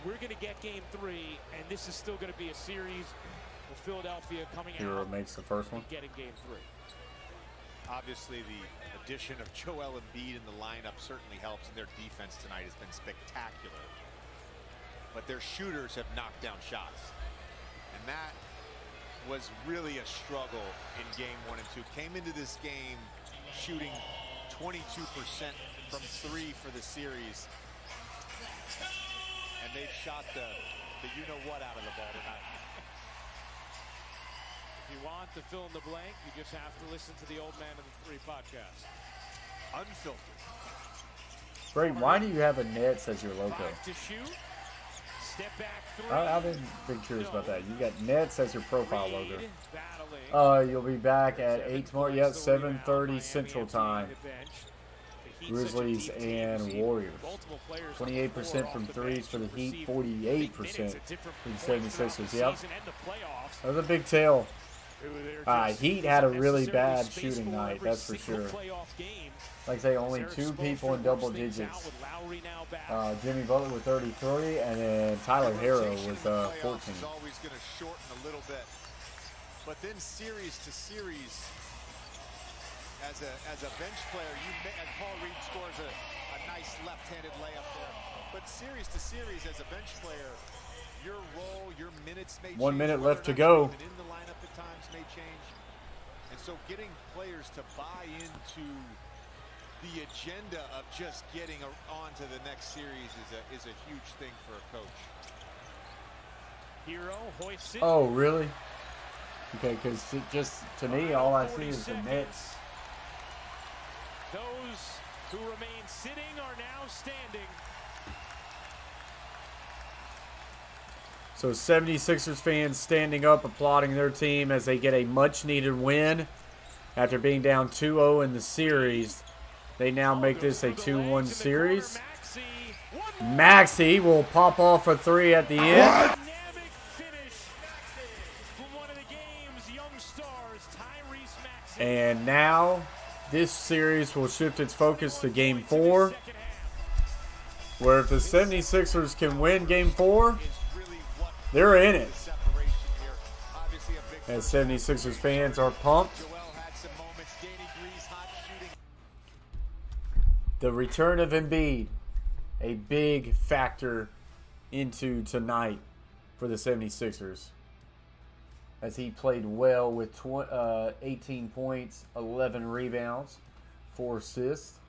we're going to get game 3, and this is still going to be a series with Philadelphia coming Hero out makes the first one. and getting game 3. Obviously, the addition of Joel Embiid in the lineup certainly helps, and their defense tonight has been spectacular. But their shooters have knocked down shots. And that was really a struggle in game 1 and 2. Came into this game shooting 22% from 3 for the series. And they've shot the you-know-what out of the ball tonight. If you want the fill in the blank, you just have to listen to the Old Man of the 3 podcast. Unfiltered. Brayton, why do you have a Nets as your logo? 5 to shoot. Step back 3. I've been curious about that. You got Nets as your profile logo. Battling. You'll be back at 8 tomorrow. Yep, 7:30 Central Time. Grizzlies and Warriors. 28% from threes for the Heat, 48% for the 76ers. Yep. That was a big tell. Heat had a really bad shooting night, that's for sure. Like I say, only 2 people in double digits. Jimmy Butler with 33, and then Tyler Herro with 14. Always going to shorten a little bit, but then series to series, as a bench player, and Paul Reed scores a nice left-handed layup there. But series to series, as a bench player, your role, your minutes may change. 1 minute left to go. In the lineup at times may change, and so getting players to buy into the agenda of just getting on to the next series is a huge thing for a coach. Hero hoists it. Oh, really? Okay, because just to me, all I see is the Nets. Those who remain sitting are now standing. So 76ers fans standing up, applauding their team as they get a much-needed win after being down 2-0 in the series. They now make this a 2-1 series. Maxey will pop off a 3 at the end. And now this series will shift its focus to Game 4, where if the 76ers can win Game 4, they're in it. As 76ers fans are pumped. The return of Embiid, a big factor into tonight for the 76ers. As he played well with 18 points, 11 rebounds, 4 assists.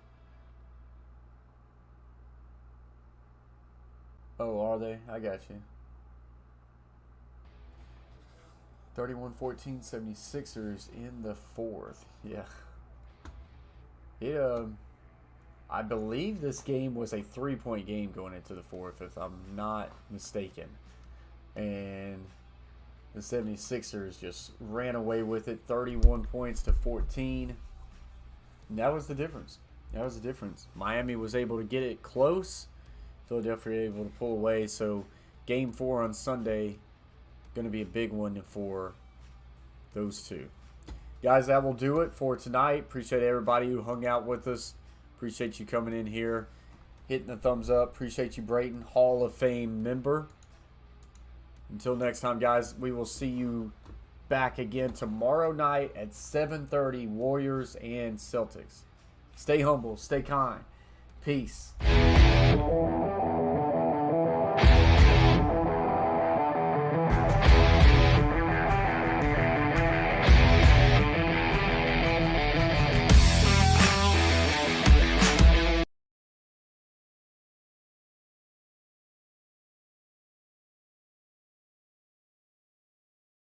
Oh, are they? I got you. 31-14 76ers in the 4th. Yeah. I believe this game was a 3-point game going into the 4th, if I'm not mistaken. And the 76ers just ran away with it, 31 points to 14. And that was the difference. That was the difference. Miami was able to get it close. Philadelphia able to pull away. So Game 4 on Sunday, going to be a big one for those two. Guys, that will do it for tonight. Appreciate everybody who hung out with us. Appreciate you coming in here, hitting the thumbs up. Appreciate you, Brayton, Hall of Fame member. Until next time, guys, we will see you back again tomorrow night at 7:30, Warriors and Celtics. Stay humble, stay kind. Peace.